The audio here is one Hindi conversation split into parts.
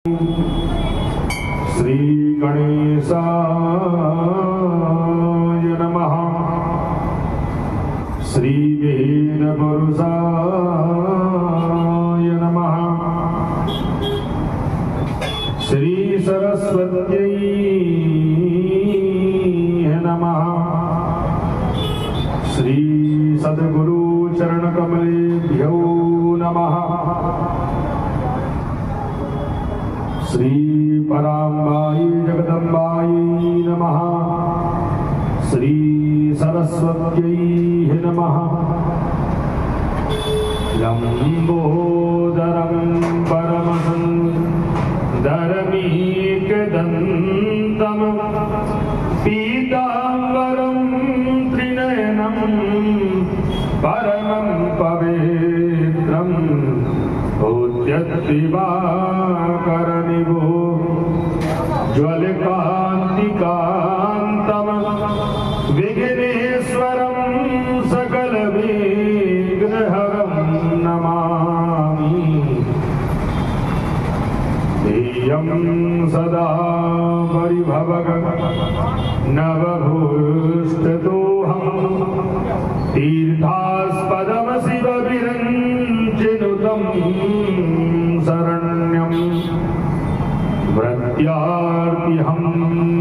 श्री गणेशाय नमः। श्री वेदपुरुषाय नमः। श्री सरस्वत्यै नमः। श्री सद्गुरु चरणकमलेभ्यो नमः। श्री पराम्बायै जगदम्बायै नमः। श्री सरस्वत्यै नमः। लंबोदरं परमसुन्दरमीकदन्तं पीताम्बरं त्रिनयनं परमं पवित्रं दिवाकरनिभो ज्वलकान्तिकान्तं विघ्नेश्वरं सकलविघ्नहरं नमामि। ध्येयं सदा परिभवग नवभूष्टतोऽहं तीर्थास्पदं शिवविरञ्चिनुतं शरण्यं प्रत्यार्तिहं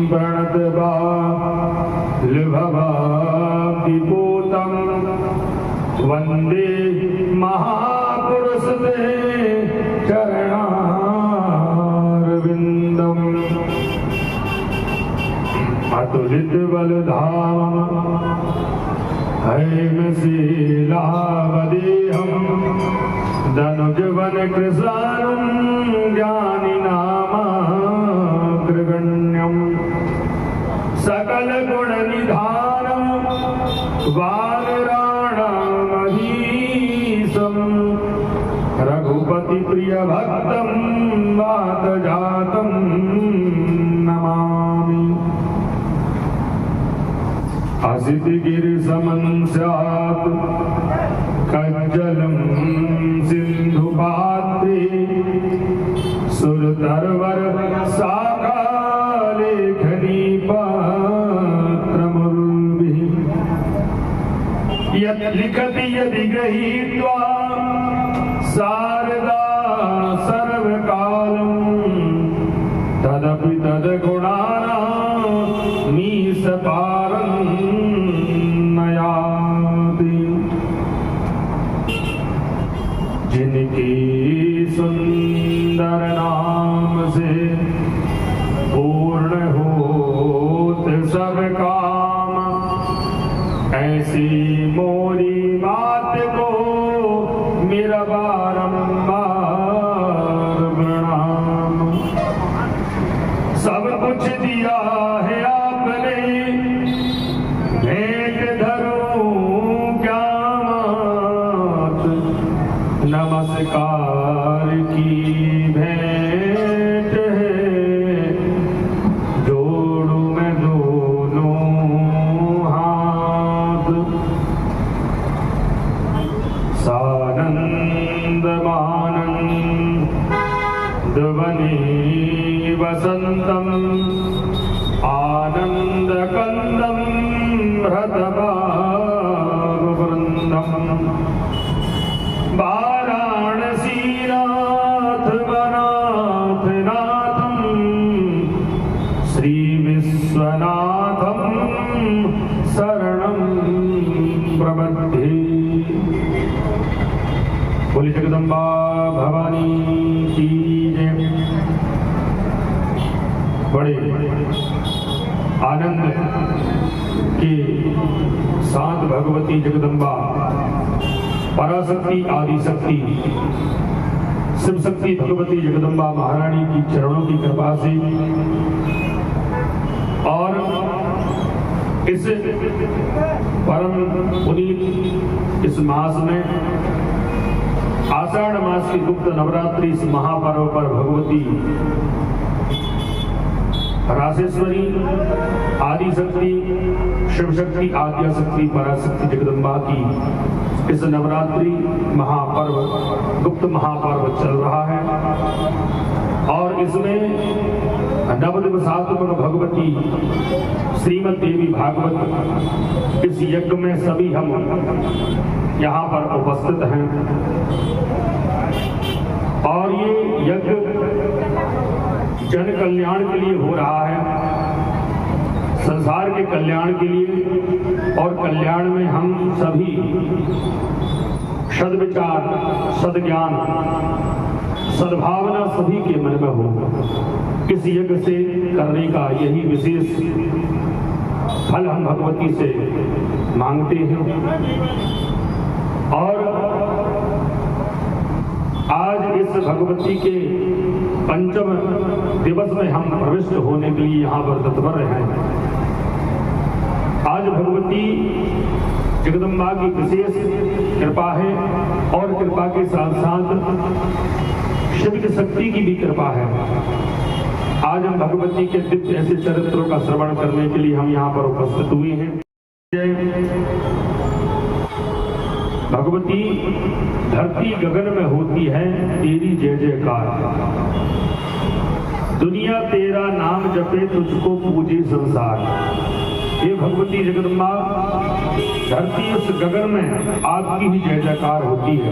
प्रणतबालभवाब्धिपूतं वन्दे महापुरुषते चरणारविन्दम्। अतुलितबलधामं हैमशीलावदेहं धनुजवनकृशानं ज्ञानिनामाग्रगण्यं सकलगुणनिधानं वानराणामधीशं रघुपतिप्रियभक्तं वातजातं नमामि। असितगिरिसमं स्यात् कज्जलं सिन्धुपात्रे सुरतरवर शाखालेखनी पात्रमुर्भिः यत् लिखति यदि गृहीत्वा शारदा सर्वकालं तदपि तद्गुणानामीशपारं नयाति। जिनके सुंदर नाम से पूर्ण होत सब काम, ऐसी मोरी बात को मेरा बारंबार प्रणाम। सब कुछ दिया है आपने, भेंट धरूं क्या मात, नमस्कार की भेंट है, जोड़ूं मैं दोनों हाथ। सानंद मानंद वने वसंतम आनंद कंदम हृतभाववृंदम वाराणसीनाथ वनाथ नाथम श्री विश्वनाथम शरणं प्रपद्ये। बोली जगदम्बा भवानी की जय। बड़े आनंद के साथ भगवती जगदम्बा पराशक्ति आदिशक्ति शिव शक्ति भगवती जगदम्बा महारानी की चरणों की कृपा से और इस परम पुनीत इस मास में आषाढ़ मास की गुप्त नवरात्रि इस महापर्व पर भगवती रासेश्वरी आदिशक्ति शिव शक्ति आद्याशक्ति पराशक्ति जगदम्बा की इस नवरात्रि महापर्व गुप्त महापर्व चल रहा है और इसमें नवदिवसात्मक भगवती श्रीमद देवी भागवत इस यज्ञ में सभी हम यहाँ पर उपस्थित हैं और ये यज्ञ जन कल्याण के लिए हो रहा है, संसार के कल्याण के लिए, और कल्याण में हम सभी सद्विचार, सद्ज्ञान, सद्भावना सभी के मन में हो। इस यज्ञ से करने का यही विशेष फल हम भगवती से मांगते हैं। और आज इस भगवती के पंचम दिवस में हम प्रविष्ट होने के लिए यहाँ पर तत्पर हैं। आज भगवती जगदम्बा की विशेष कृपा है और कृपा के साथ साथ शिव की शक्ति की भी कृपा है। आज हम भगवती के दिव्य ऐसे चरित्रों का श्रवण करने के लिए हम यहाँ पर उपस्थित हुए हैं। भगवती धरती गगन में होती है तेरी जय जयकार, दुनिया तेरा नाम जपे तुझको पूजे संसार। ये भगवती जगदम्बा धरती उस गगन में आपकी ही जय जयकार होती है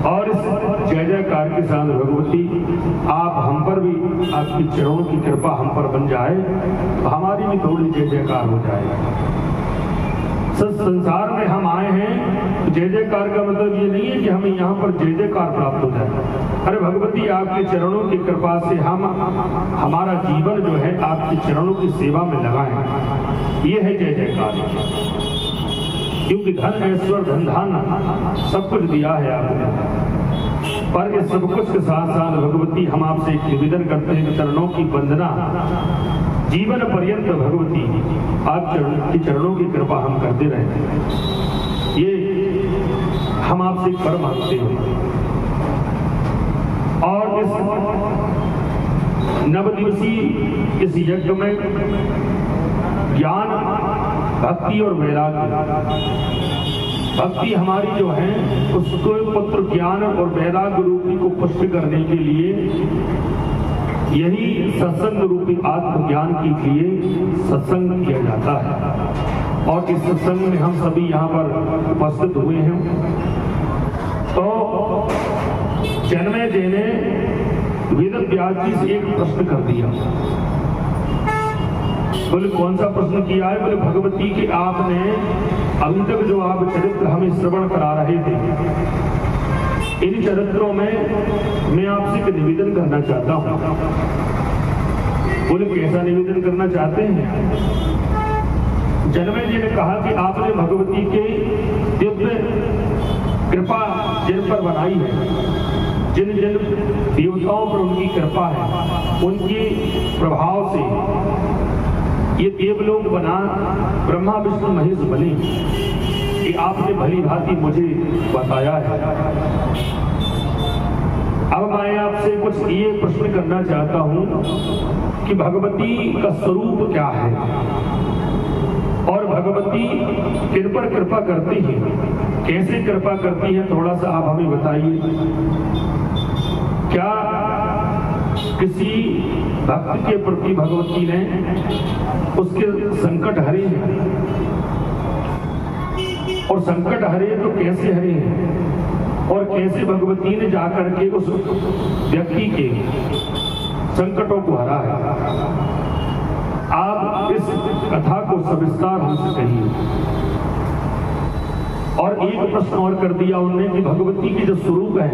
और इस जय जयकार के साथ भगवती आप हम पर भी आपकी चरणों की कृपा हम पर बन जाए तो हमारी भी थोड़ी जय जयकार हो जाए। संसार में हम आए हैं तो जय जयकार का मतलब ये नहीं है कि हमें यहाँ पर जय जयकार प्राप्त हो जाए। अरे भगवती आपके चरणों की कृपा से हम हमारा जीवन जो है आपके चरणों की सेवा में लगाएं, ये है जय जयकार। क्योंकि धन ऐश्वर्य धन धान सब कुछ दिया है आपने, पर इस सब कुछ के साथ साथ भगवती हम आपसे एक निवेदन करते हैं कि चरणों की वंदना जीवन पर्यंत भगवती आप की चरणों की कृपा हम करते रहे, ये हम आपसे कर मांगते हैं। और इस नवदिवसीय इस यज्ञ में ज्ञान, भक्ति और वैराग्य, भक्ति हमारी जो है उसको पुत्र ज्ञान और वैराग्य रूपी को पुष्ट करने के लिए यही सत्संग रूपी आत्मज्ञान के लिए सत्संग किया जाता है। और इस सत्संग में हम सभी यहाँ पर उपस्थित हुए हैं। तो जन्मे जी ने वेद व्यास जी से एक प्रश्न कर दिया। बोले कौन सा प्रश्न किया है? बोले भगवती के आपने अभी तक जो आप चरित्र हमें श्रवण करा रहे थे, इन चरित्रों में मैं आपसे एक निवेदन करना चाहता हूं। बोले कैसा निवेदन करना चाहते हैं? जन्मे जी ने कहा कि आपने भगवती के दिव्य कृपा जिन पर बनाई है, जिन जिन देवताओं पर उनकी कृपा है, उनके प्रभाव से ये देवलोक बना, ब्रह्मा विष्णु महेश बने, कि आपने भली भांति मुझे बताया है। अब मैं आपसे कुछ ये प्रश्न करना चाहता हूं कि भगवती का स्वरूप क्या है और भगवती किन पर कृपा करती है, कैसे कृपा करती है, थोड़ा सा आप हमें बताइए। क्या किसी भक्त के प्रति भगवती ने उसके संकट हरे हैं, और संकट हरे तो कैसे हरे हैं, और कैसे भगवती ने जाकर के उस व्यक्ति के संकटों को हरा है? आप इस कथा को सविस्तार हमसे कहिए। और एक प्रश्न और कर दिया उन्होंने कि भगवती के जो स्वरूप है,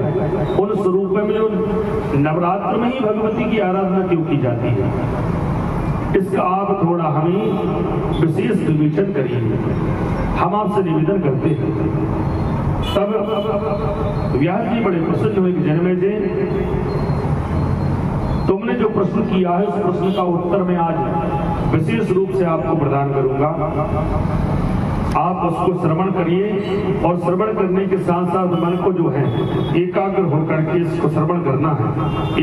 उन स्वरूप में जो नवरात्र में ही भगवती की आराधना क्यों की जाती है, इसका आप थोड़ा हमें विशेष विवेचन करिए, हम आपसे निवेदन करते हैं। तब व्यास जी बड़े प्रसन्न हुए कि जन्मे जी, तुमने जो प्रश्न किया है उस प्रश्न का उत्तर मैं आज विशेष रूप से आपको प्रदान करूंगा। आप उसको श्रवण करिए और श्रवण करने के साथ साथ मन को जो है एकाग्र होकर के इसको श्रवण करना है,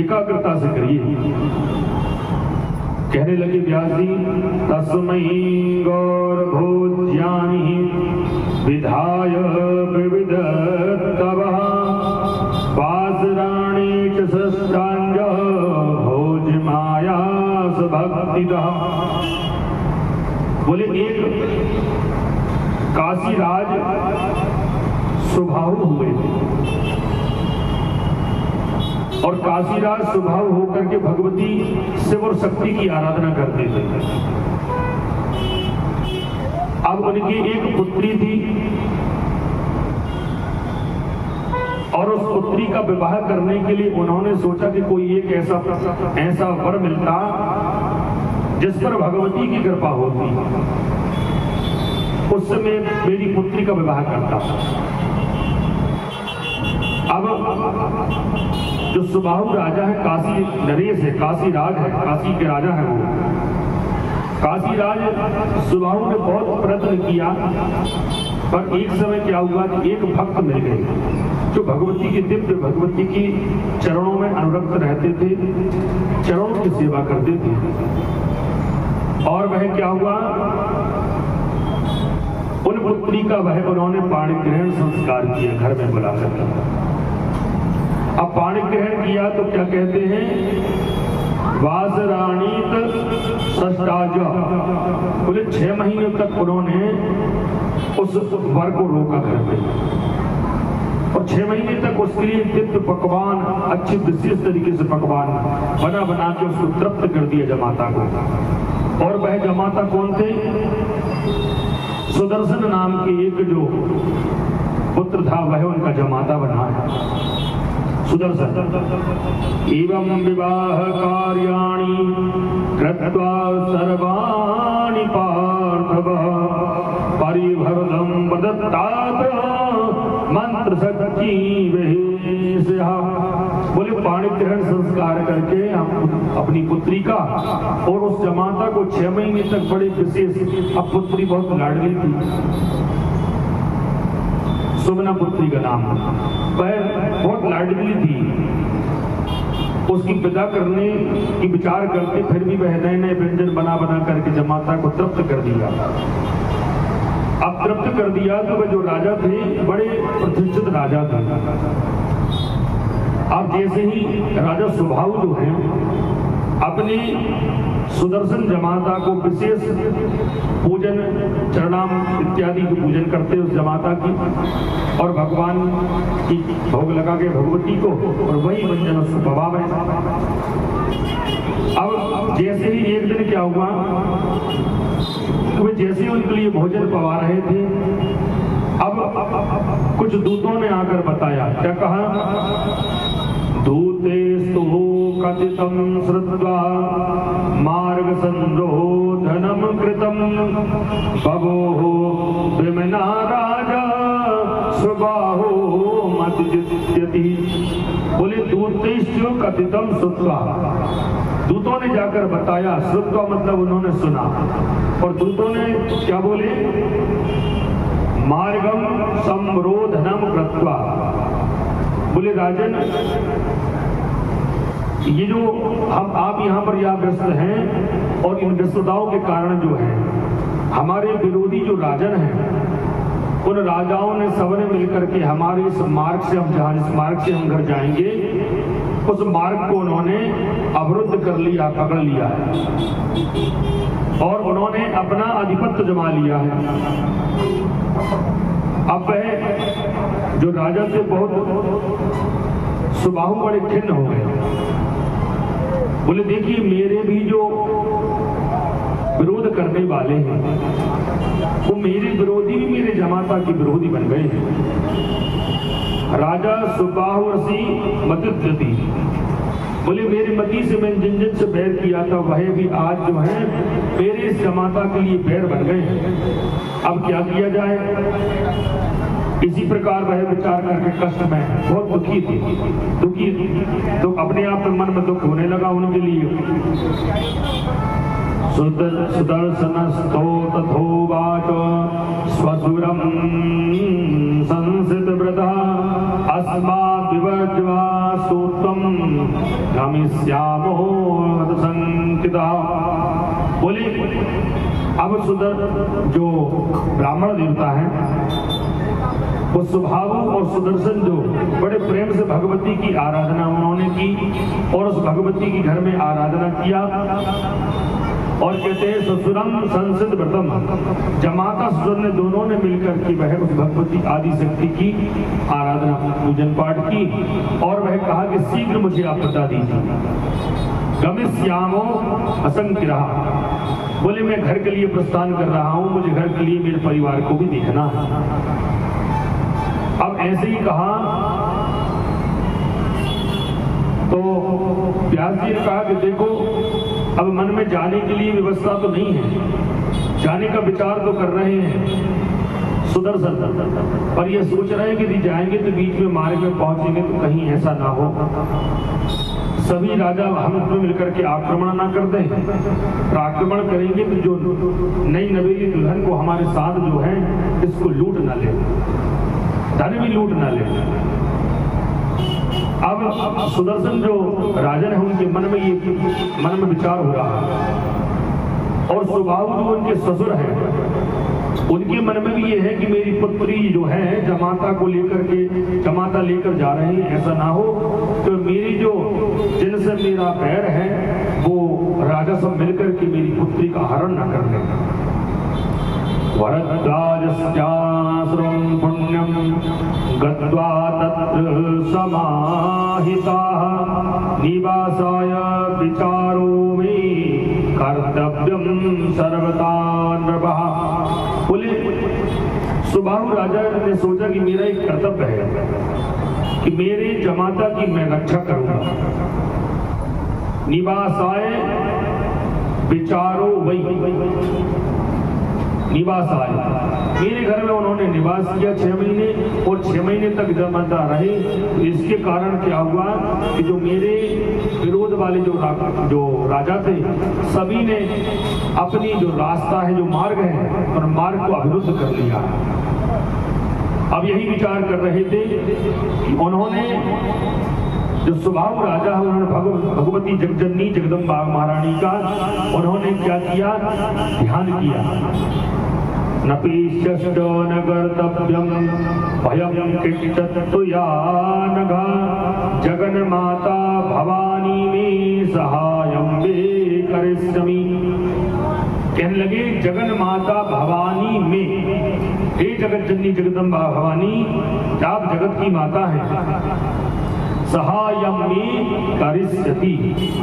एकाग्रता से करिए। कहने लगे व्यास जी, तस्मै गौरभोज्यानि विधाय विविधत्तवः पासराणि च सष्टाङ्गः पतितः। बोले एक काशीराज सुबाहु हुए थे और काशीराज सुबाहु होकर के भगवती शिव और शक्ति की आराधना करते थे। अब उनकी एक पुत्री थी और उस पुत्री का विवाह करने के लिए उन्होंने सोचा कि कोई एक ऐसा वर मिलता जिस पर भगवती की कृपा होती, उस समय मेरी पुत्री का विवाह करता। अब जो सुबाहु राजा है, काशी नरेश है, काशी राज है, काशी के राजा है वो काशीराज सुबाहु ने बहुत प्रयत्न किया, पर एक समय क्या हुआ कि एक भक्त मिल गए जो भगवती की दिव्य भगवती की चरणों में अनुरक्त रहते थे, चरणों की सेवा करते थे। और वह क्या हुआ, उन पुत्री का वह उन्होंने पाणी ग्रहण संस्कार किया घर में बुलाकर। अब पाणी ग्रहण किया तो क्या कहते हैं, वासराणीत षष्ठाज, बोले 6 महीने तक उन्होंने उस वर को रोका घर में और 6 महीने तक उसके लिए दिव्य पकवान, अच्छे विशेष तरीके से पकवान बना बना के उसको तृप्त कर दिया जमाता को। और वह जमाता कौन थे, सुदर्शन नाम के एक जो पुत्र था वह उनका जमाता बना है सुदर्शन। एवं विवाह कार्याणि कृत्वा सर्वाणि पार्थवः परिभरतं वदत्तात मंत्र शक्ति वेशः। बोले पाणी ग्रहण संस्कार करके हम अपनी पुत्री का और उस जमाता को 6 महीने तक बड़े विशेष, अब पुत्री बहुत लाडली थी, सुमना पुत्री का नाम, वह बहुत लाडली थी, उसकी विदा करने की विचार करके फिर भी वह नए नए व्यंजन बना बना करके जमाता को तृप्त कर दिया। अब तृप्त कर दिया तो वह जो राजा थे बड़े प्रतिष्ठित राजा थे। अब जैसे ही राजा सुबाहु जो है अपने सुदर्शन जमाता को विशेष पूजन, चरणाम इत्यादि की पूजन करते उस जमाता की और भगवान की भोग लगा के भगवती को और वही व्यंजन उसको पवाव है। अब जैसे ही एक दिन क्या हुआ, तो वे जैसे ही उनके लिए भोजन पवा रहे थे, अब कुछ दूतों ने आकर बताया, क्या कहा, दूतेस्तु कथितं श्रुत्वा मार्ग संरोधनम कृतम बभोः विमना राजा सुबाहु मतिजित्यति। बोले दूतेस्तु कथितं श्रुत्वा, दूतों ने जाकर बताया, श्रुत्वा मतलब उन्होंने सुना, और दूतों ने क्या बोले, मार्गम संरोधनम कृत्वा। बोले राजन, ये जो आप यहाँ पर या व्यस्त हैं और इन व्यस्तताओं के कारण जो है हमारे विरोधी जो राजन हैं, उन राजाओं ने सबने मिलकर के हमारे इस मार्ग से, हम जहाँ इस मार्ग से हम घर जाएंगे, उस मार्ग को उन्होंने अवरुद्ध कर लिया, पकड़ लिया है और उन्होंने अपना आधिपत्य जमा लिया है। अब वह जो राजा थे बहुत सुबाहु बड़े खिन्न हो गए। बोले देखिए, मेरे भी जो विरोध करने वाले हैं वो मेरे विरोधी भी मेरे जमाता के विरोधी बन गए हैं। राजा सुबाहु ऋषि मतिद्यति, बोले मेरे मती से मैं जिन जिन से बैर किया था वह भी आज जो है मेरे इस जमाता के लिए बैर बन गए हैं। अब क्या किया जाए। इसी प्रकार वह विचार करके कष्ट में बहुत दुखी थी तो अपने आप में मन में दुख होने लगा उनके लिए। सुदर्शनस्तो तथोवाच स्वसुरं संसितव्रतः अस्मात् विवर्ज्वा सूत्रं गमिष्यामो हतशंकितः। बोले अब जो ब्राह्मण देवता है वो सुबाहु और सुदर्शन जो बड़े प्रेम से भगवती की आराधना उन्होंने की और उस भगवती की घर में आराधना किया। और कहते हैं ससुरम संसिद व्रतम, जमाता ससुर ने दोनों ने मिलकर के वह उस भगवती आदि शक्ति की आराधना पूजन पाठ की और वह कहा कि शीघ्र मुझे आप बता दीजिए। गमिष्यामो असंख्य, बोले मैं घर के लिए प्रस्थान कर रहा हूं, मुझे घर के लिए मेरे परिवार को भी देखना है। अब ऐसे ही कहा तो व्यास जी ने कहा कि देखो अब मन में जाने के लिए व्यवस्था तो नहीं है, जाने का विचार तो कर रहे हैं सुदर्शन, पर ये सोच रहे हैं कि यदि जाएंगे तो बीच में मार्ग में पहुंचेंगे तो कहीं ऐसा ना हो सभी राजा हम उसमें मिलकर के आक्रमण ना कर दें। तो आक्रमण करेंगे तो जो नई नवेली दुल्हन को हमारे साथ जो है इसको लूट ना ले, धन भी लूट ना ले। अब सुदर्शन जो राजन है उनके मन में विचार हो रहा है और स्वभाव जो उनके ससुर हैं उनके मन में भी ये है कि मेरी पुत्री जो है जमाता को लेकर के जमाता लेकर जा रहे हैं, ऐसा ना हो तो मेरी जो जिनसे मेरा पैर है वो राजा सब मिलकर के मेरी पुत्री का हरण ना कर लें। वरद्वाजस्याश्रम पुण्यम गत्वा तत्र समाहिताः निवासाय विचारो मे कर्तव्यम सर्वथा नृपः। बोले सुबाहु राजा ने सोचा कि मेरा एक कर्तव्य है कि मेरे जमाता की मैं रक्षा करूंगा। निवासाय विचारो वही, निवास आए मेरे घर में उन्होंने निवास किया 6 महीने और 6 महीने तक जमाता रहे। इसके कारण क्या हुआ कि जो मेरे विरोध वाले जो राजा थे सभी ने अपनी जो रास्ता है जो मार्ग है और मार्ग को अवरुद्ध कर लिया। अब यही विचार कर रहे थे कि उन्होंने जो स्वभाव राजा है उन्होंने भगवती जगजननी जगदम्बा महारानी का उन्होंने क्या किया, ध्यान किया। नपीश्यष्टो न कर्तव्यम भयं किञ्चित् या नघा जगन माता भवानी में सहायं वे करिष्यामि। कहने लगे जगन माता भवानी में, हे जगत जननी जगदम्बा भवानी आप जगत की माता हैं, सहायं में करिष्यति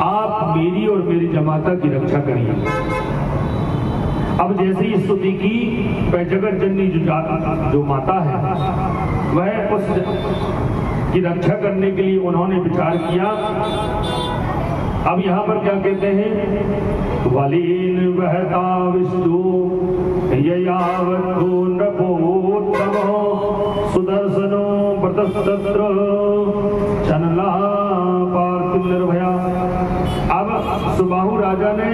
आप मेरी और मेरी जमाता की रक्षा करिए। अब जैसे ही स्तुति की वह जगत जननी जो माता है वह उस की रक्षा करने के लिए उन्होंने विचार किया। अब यहाँ पर क्या कहते हैं, वलीन वहता विष्णु ययावतो नृपोत्तमो सुदर्शनो व्रतस्तत्र चनला पार्थिव निर्भया। अब सुबाहु राजा ने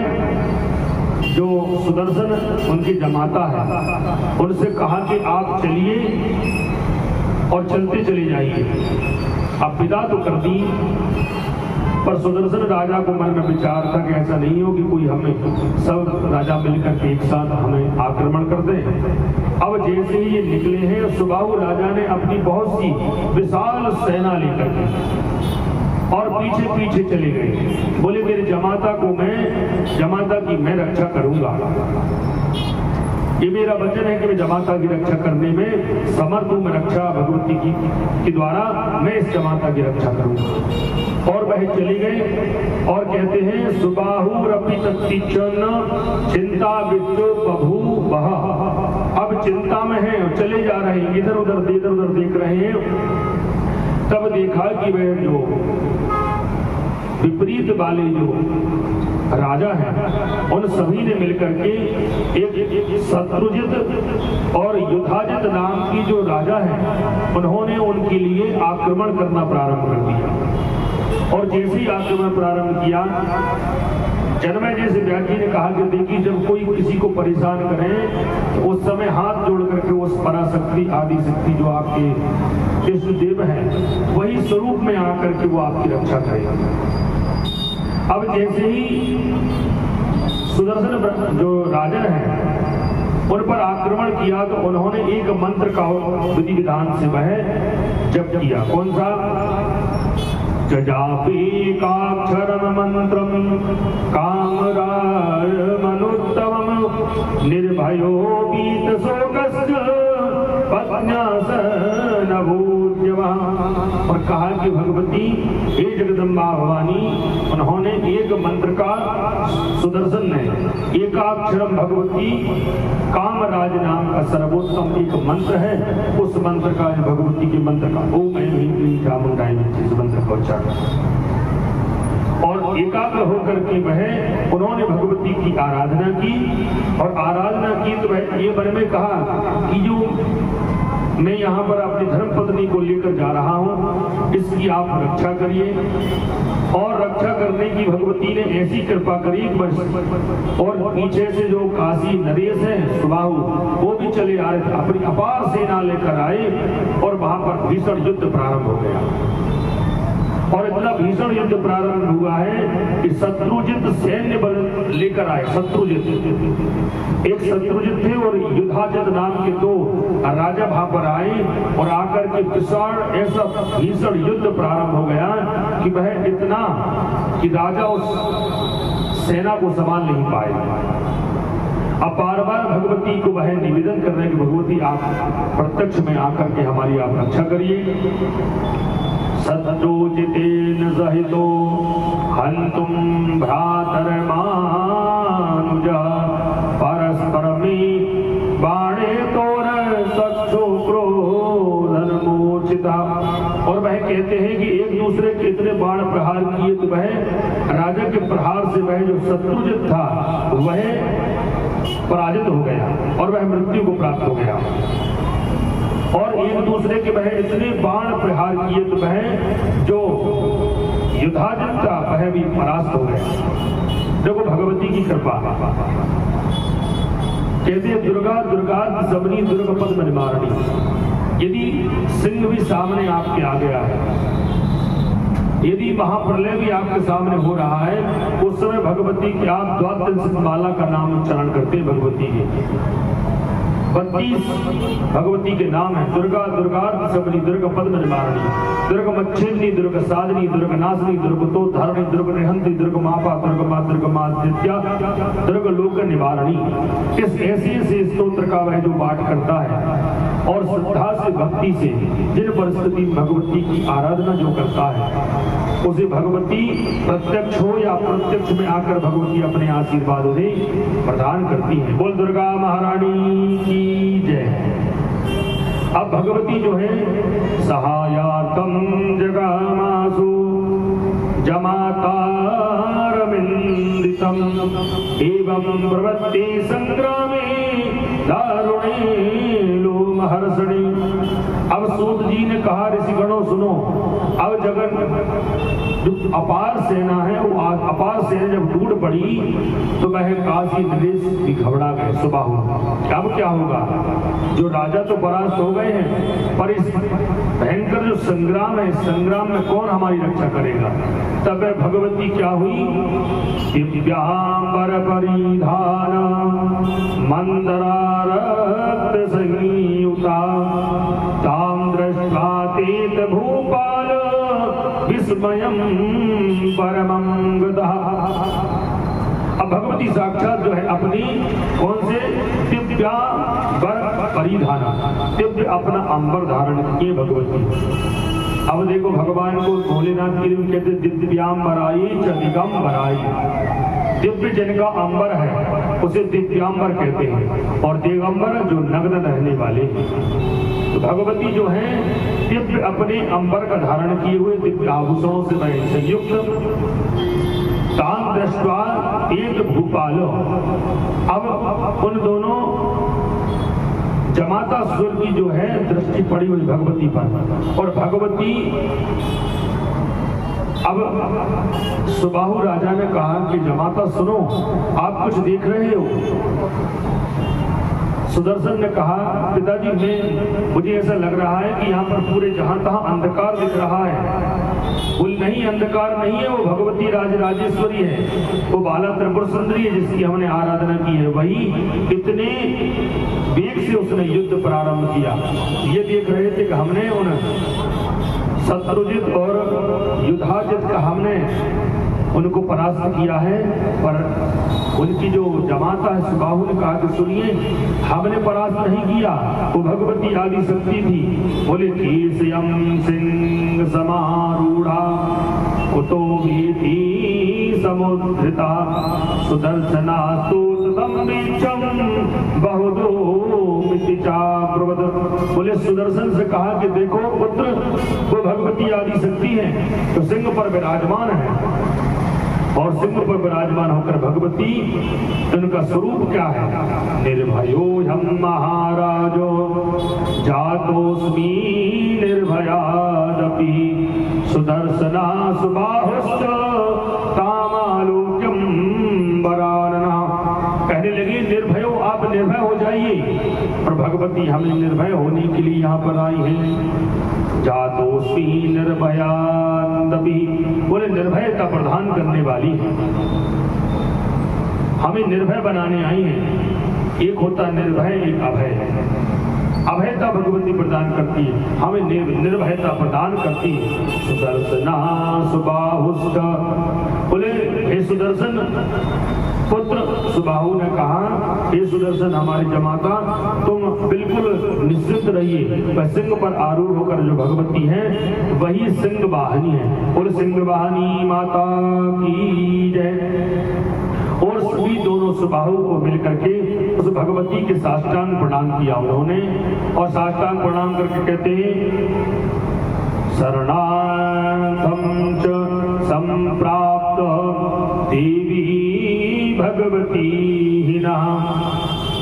जो सुदर्शन उनकी जमाता है उनसे कहा कि आप चलिए और चलते चले जाइए। अब विदा तो कर दी पर सुदर्शन राजा को मन में विचार था कि ऐसा नहीं हो कि कोई हमें सब राजा मिलकर के एक साथ हमें आक्रमण कर दे। अब जैसे ही ये निकले हैं सुबाहु राजा ने अपनी बहुत सी विशाल सेना लेकर के और पीछे पीछे चले गए। बोले मेरे जमाता की मैं रक्षा करूंगा। ये मेरा वचन है कि मैं जमाता की रक्षा करने में समर्थ हूं। मैं रक्षा भगवती की द्वारा मैं इस जमाता की रक्षा करूंगा। और वह चले गए और कहते हैं सुबाहु रपि तत्तिचन चिंता विद्यो बभू बह। अब चिंता में है और चले जा रहे हैं, इधर उधर देख रहे हैं। तब देखा कि वह जो विपरीत वाले जो राजा हैं उन सभी ने मिलकर के एक शत्रुजित और युधाजित नाम की जो राजा है उन्होंने उनके लिए आक्रमण करना प्रारंभ कर दिया। और जैसे ही आक्रमण प्रारंभ किया जन्मय जैसे व्यास जी ने कहा कि देखिए जब कोई किसी को परेशान करे तो उस समय हाथ जोड़ करके उस पराशक्ति आदि शक्ति जो आपके इष्ट देव हैं वही स्वरूप में आकर के वो आपकी रक्षा करेगा। अब जैसे ही सुदर्शन जो राजन है उन पर आक्रमण किया तो उन्होंने एक मंत्र का विधि विधान से वह जप किया। कौन सा, जजापि काक्षरम मंत्रम कामराय मन कि भगवती हे जगदम्बा भवानी, उन्होंने एक मंत्र का, सुदर्शन ने एकाक्षरम भगवती कामराज नाम का सर्वोत्तम एक मंत्र है, उस मंत्र का, भगवती के मंत्र का ओम ऐं ह्रीं क्लीं चामुंडाय नमः, इस मंत्र का उच्चारण और एकाग्र होकर के वह उन्होंने भगवती की आराधना की। और आराधना की तो वह ये मन में कहा कि जो मैं यहाँ पर अपनी धर्मपत्नी को लेकर जा रहा हूँ, इसकी आप रक्षा करिए। और रक्षा करने की भगवती ने ऐसी कृपा करी बस। और पीछे से जो काशी नरेश है सुबाहु, वो भी चले आ रहे थे, अपनी अपार सेना लेकर आए और वहां पर भीषण युद्ध प्रारंभ हो गया। और इतना भीषण युद्ध प्रारंभ हुआ है कि शत्रुजित सैन्य बल लेकर आए। शत्रुजित, एक शत्रुजित थे और युधाजित नाम के दो राजा वहां पर आए और आकर के विशाल ऐसा भीषण युद्ध प्रारंभ हो गया कि वह इतना कि राजा उस सेना को संभाल नहीं पाए। अब बार बार भगवती को वह निवेदन कर रहे हैं कि भगवती आप प्रत्यक्ष में आकर के हमारी आप रक्षा करिए। शत्रुजितेन सहितो हन्तुं भ्रातरमानुज परस्परमे बाणे तोर सक्षो क्रोधनमूर्छिता। और वह कहते हैं कि एक दूसरे के इतने बाण प्रहार किए तो वह राजा के प्रहार से वह जो शत्रुजित था वह पराजित हो गया और वह मृत्यु को प्राप्त हो गया। और एक दूसरे के वह इतने बाण प्रहार किए तो वह जो युधाजित था वह भी परास्त हो गया। देखो भगवती की कृपा। कहते दुर्गा दुर्गा सबनी दुर्ग पद में निवारणी। यदि सिंह भी सामने आपके आ गया है, यदि महाप्रलय भी आपके सामने हो रहा है, उस समय भगवती की आप द्वादश माला का नाम उच्चारण करते हैं। भगवती के 32 भगवती के नाम है। दुर्गा दुर्गा सबनी दुर्ग पद में निवारणी, दुर्ग मच्छिन्नी, दुर्ग साधनी, दुर्ग नाशनी, दुर्ग तो धारणी, दुर्ग निहंती, दुर्ग मापा, दुर्ग मादित्या, दुर्ग लोक निवारणी। इस ऐसे स्तोत्र का वह जो पाठ करता है और श्रद्धा से भक्ति से जिन परिस्थिति भगवती की आराधना जो करता है, उसे भगवती प्रत्यक्ष हो या प्रत्यक्ष में आकर भगवती अपने आशीर्वाद उन्हें प्रदान करती है। बोल दुर्गा महारानी की जय। अब भगवती जो है सहायातम जगामासु जमातारमिंदितम एवं प्रवृत्ति संग्रामे दारुणे लोमहर्षणे। अब सूत जी ने कहा ऋषिगणों सुनो, अब जगन जो अपार सेना है वो अपार सेना जब टूट पड़ी तो वह काशी नरेश भी घबरा गए। सुबह हुआ, अब क्या होगा? जो राजा तो परास्त हो गए हैं, पर इस भयंकर जो संग्राम है, संग्राम में कौन हमारी रक्षा करेगा? तब भगवती क्या हुई? दिव्यांबर परिधान मंदरारक्त संयुता ताम दृष्ट्वा तेत भूपाल विस्मयम् परमं गतः। अब भगवती साक्षात जो है अपनी कौन से दिव्यांबर परिधान, दिव्य अपना अंबर धारण किए भगवती। अब देखो भगवान को भोलेनाथ के लिए कहते दिव्यांबराई च दिगंबराई। दिव्य जिनका अंबर है उसे दिव्यांबर कहते हैं, और दिगंबर जो नग्न रहने वाले। तो भगवती जो है दिव्य अपने अंबर का धारण किए हुए दिव्य आभूषणों से वह संयुक्त। ताम दृष्ट्वा एक भूपालो। अब उन दोनों जमाता सुर की जो है दृष्टि पड़ी हुई भगवती पर, और भगवती अब सुबाहु राजा ने कहा कि जमाता सुनो, आप कुछ देख रहे हो? सुदर्शन ने कहा पिताजी मुझे ऐसा लग रहा है कि यहाँ पर पूरे जहां तहां अंधकार दिख रहा है। बोल नहीं, अंधकार नहीं है, वो भगवती राजराजेश्वरी है, वो बाला त्रिपुर सुंदरी है जिसकी हमने आराधना की है। वही इतने वेग से उसने युद्ध प्रारंभ किया। ये देख रहे थे कि हमने उन शत्रुजित और युधाजित का हमने उनको परास्त किया है। पर उनकी जो जमाता है सुबाहु ने कहा कि सुनिए, हमने परास्त नहीं किया, वो भगवती आदि शक्ति थी। बोले केसयम सिंह समारूढ़ा कुतो भीति समुद्रिता सुदर्शना बहुदो बोले सुदर्शन से कहा कि देखो पुत्र, वो भगवती आदि शक्ति है तो सिंह पर विराजमान है, और सिंह पर विराजमान होकर भगवती, उनका स्वरूप क्या है? निर्भयो हम महाराजो जातोस्मि निर्भयादपि सुदर्शना सुबाहुश्च तामालोक्यम वरानना। कहने लगे निर्भयो, आप निर्भय हो जाइए। और भगवती हमें निर्भय होने के लिए यहाँ पर आई है। जातोस्मि निर्भयादपि, बोले निर्भयता प्रदान करने वाली है, हमें निर्भय बनाने आई है। एक होता निर्भय, एक अभय। अभयता भगवती प्रदान करती है, हमें निर्भयता प्रदान करती है। सुदर्शना सुबाहुश्च, बोले हे सुदर्शन पुत्र, सुबाहु ने कहा हे सुदर्शन हमारे जमाता, तुम बिल्कुल निश्चित रहिए, वह सिंह पर आरूढ़ होकर जो भगवती है वही सिंह वाहनी है। और सिंह वाहनी माता की जय। और सभी दोनों सुबाहु को मिलकर के उस भगवती के साष्टांग प्रणाम किया उन्होंने, और साष्टांग प्रणाम करके कहते हैं शरणार्थम च संप्राप्त देवी भगवती हिना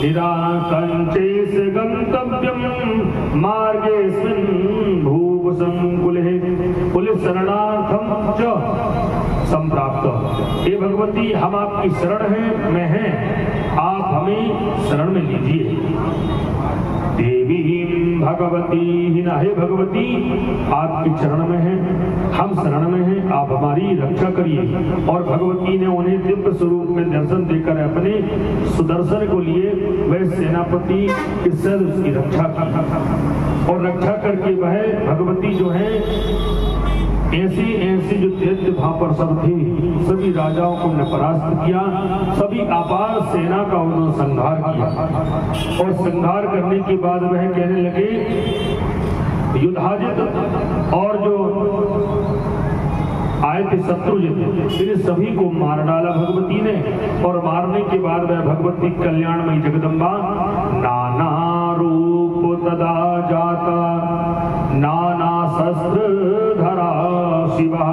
निराकंचेस गंतव्यम मार्गेस्मिन् भूप संकुले। बोले शरणार्थम च संप्राप्त, हे भगवती हम आपकी शरण है, मैं है, आप हमें शरण में लीजिए। देवी भगवती हिना, हे भगवती आपकी चरण में है, हम शरण में हैं, आप हमारी रक्षा करिए। और भगवती ने उन्हें दिव्य स्वरूप में दर्शन देकर अपने सुदर्शन को लिए वह सेनापति के साथ उसकी रक्षा की, और रक्षा करके वह भगवती जो है ऐसी ऐसी जो दैत्य भापर सब थे, सभी राजाओं को उन्होंने परास्त किया, सभी अपार सेना का उन्होंने संहार किया। और संहार करने के बाद वह कहने लगे युद्धाजित और जो आए थे शत्रुजित, इन सभी को मार डाला भगवती ने। और मारने के बाद वह भगवती कल्याणमयी जगदम्बा नाना रूप तदा जाता नाना शस्त्र धरा शिवा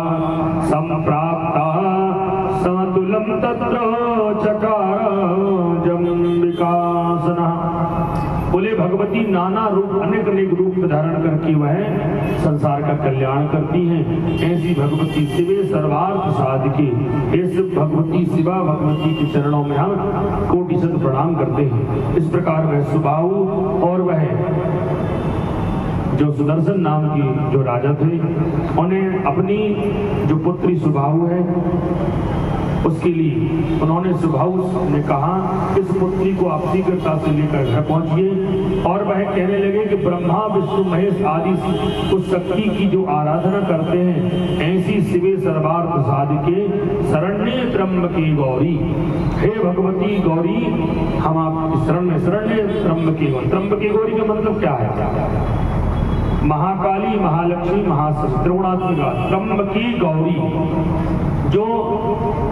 संप्राप्ता समतुलम तत्र चकार जम्बिकासना। बोले भगवती नाना रूप, अनेक अनेक रूप धारण करके वह संसार का कल्याण करती हैं। ऐसी भगवती शिवे सर्वार्थ साधके, ऐसे भगवती शिवा भगवती के चरणों में हम कोटि शत प्रणाम करते हैं। इस प्रकार वह सुबाहु और वह जो सुदर्शन नाम की जो राजा थे, उन्हें अपनी जो पुत्री सुबाहु है उसके लिए उन्होंने सुबाहु ने कहा इस पुत्री को आप शीघ्रता से लेकर घर पहुंचिए। और वह कहने लगे कि ब्रह्मा विष्णु महेश आदि उस शक्ति की जो आराधना करते हैं, ऐसी शिवे सर्वार्थ साधिके शरण्ये त्र्यंबके गौरी, हे भगवती गौरी हम आपकी शरण में, शरण्ये त्र्यंबके गौरी। त्र्यंबके गौरी का मतलब क्या है? महाकाली, महालक्ष्मी, महात्रिगुणात्मिका त्र्यंबकी गौरी, जो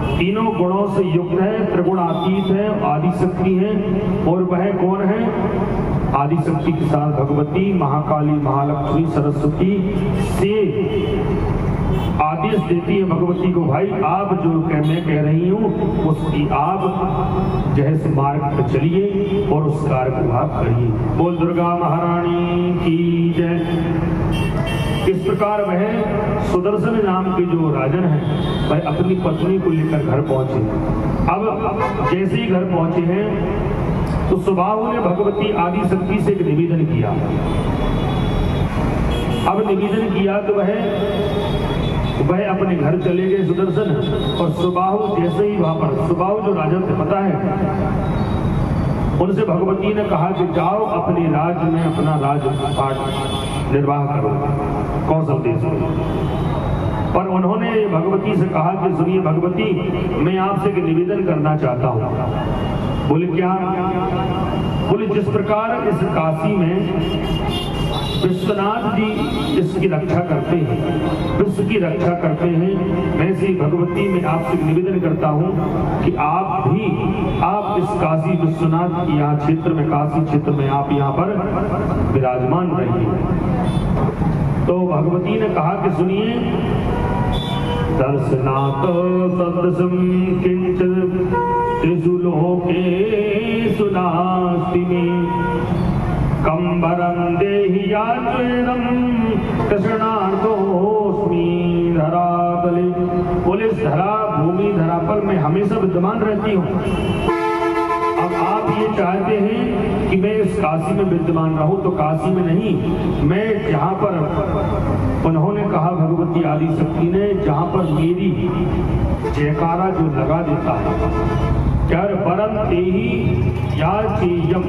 तीनों गुणों से युक्त है, त्रिगुणातीत है, आदि शक्ति है। और वह कौन है? आदि शक्ति के साथ भगवती महाकाली, महालक्ष्मी, सरस्वती से आदेश देती है भगवती को, भाई आप जो मैं कह रही हूँ उसकी आप जैसे मार्ग पर चलिए और उस कार्य को आप करिए। बोल दुर्गा महारानी की जय। इस प्रकार वह सुदर्शन नाम के जो राजन है वह अपनी पत्नी को लेकर घर पहुंचे। अब जैसे ही घर पहुंचे हैं तो सुबाहु ने भगवती आदि शक्ति से एक निवेदन किया। अब निवेदन किया तो वह अपने घर चले गए सुदर्शन। और सुबाहु जैसे ही वहां पर, सुबाहु जो राजा थे पता है, उनसे भगवती ने कहा कि जाओ अपने राज्य में अपना राजपाट निर्वाह करो, कौशल देश में। पर उन्होंने भगवती से कहा कि सुनिए भगवती, मैं आपसे एक निवेदन करना चाहता हूँ। बोले क्या? बोले जिस प्रकार इस काशी में विश्वनाथ जी इसकी रक्षा करते हैं, विश्व की रक्षा करते हैं, वैसे भगवती मैं आपसे निवेदन करता हूँ कि आप इस काशी विश्वनाथ यहाँ क्षेत्र में, काशी क्षेत्र में आप यहाँ पर विराजमान रहिए। तो भगवती ने कहा कि सुनिए, दर्शनात् सदृशं किंचित् त्रिषु लोकेषु नास्ति मे, कंबरं देहि याचेनं कृष्णार्थोऽस्मि धरातले। बोले धरा, भूमि धरा पर मैं हमेशा विद्यमान रहती हूँ। अब आप ये चाहते हैं कि मैं इस काशी में विद्यमान रहूं, तो काशी में नहीं, मैं जहाँ पर उन्होंने कहा भगवती आदि शक्ति ने, जहाँ पर मेरी जयकारा जो लगा देता है, क्या परम तेहि या चेयम,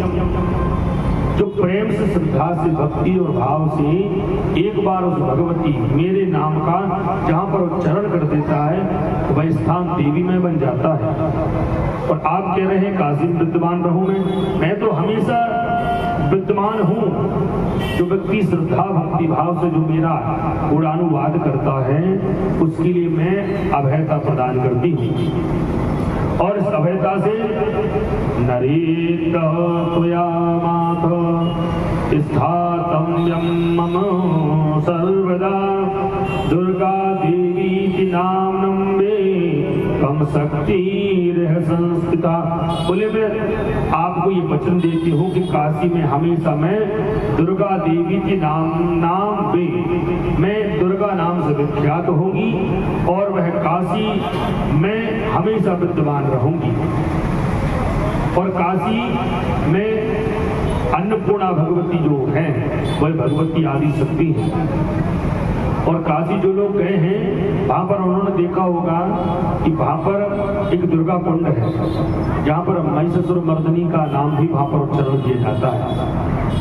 जो प्रेम से, श्रद्धा से, भक्ति और भाव से एक बार उस भगवती मेरे नाम का जहाँ पर उच्चारण कर देता है, वह स्थान देवी में बन जाता है। और आप कह रहे हैं काशी में विद्यमान रहूं मैं तो हमेशा विद्यमान हूँ। जो व्यक्ति श्रद्धा भक्ति भाव से जो मेरा गुणानुवाद करता है, उसके लिए मैं अभयता प्रदान करती हूँ। और इस अभयता से नरेत त्वया माथ स्थातम यम मम सर्वदा, दुर्गा देवी की नाम नम्बे कम शक्ति रह संस्कृता। बोले मैं आपको ये वचन देती हूँ कि काशी में हमेशा मैं दुर्गा देवी के नाम पे मैं दुर्गा नाम से विख्यात होंगी, और वह काशी में हमेशा विद्यमान रहूंगी। और काशी में अन्नपूर्णा भगवती जो है, वह भगवती आदि शक्ति है। और काशी जो लोग गए हैं, वहाँ पर उन्होंने देखा होगा कि वहाँ पर एक दुर्गा कुंड है, जहाँ पर महिषासुर मर्दिनी का नाम भी वहाँ पर उच्चारण किया जाता है।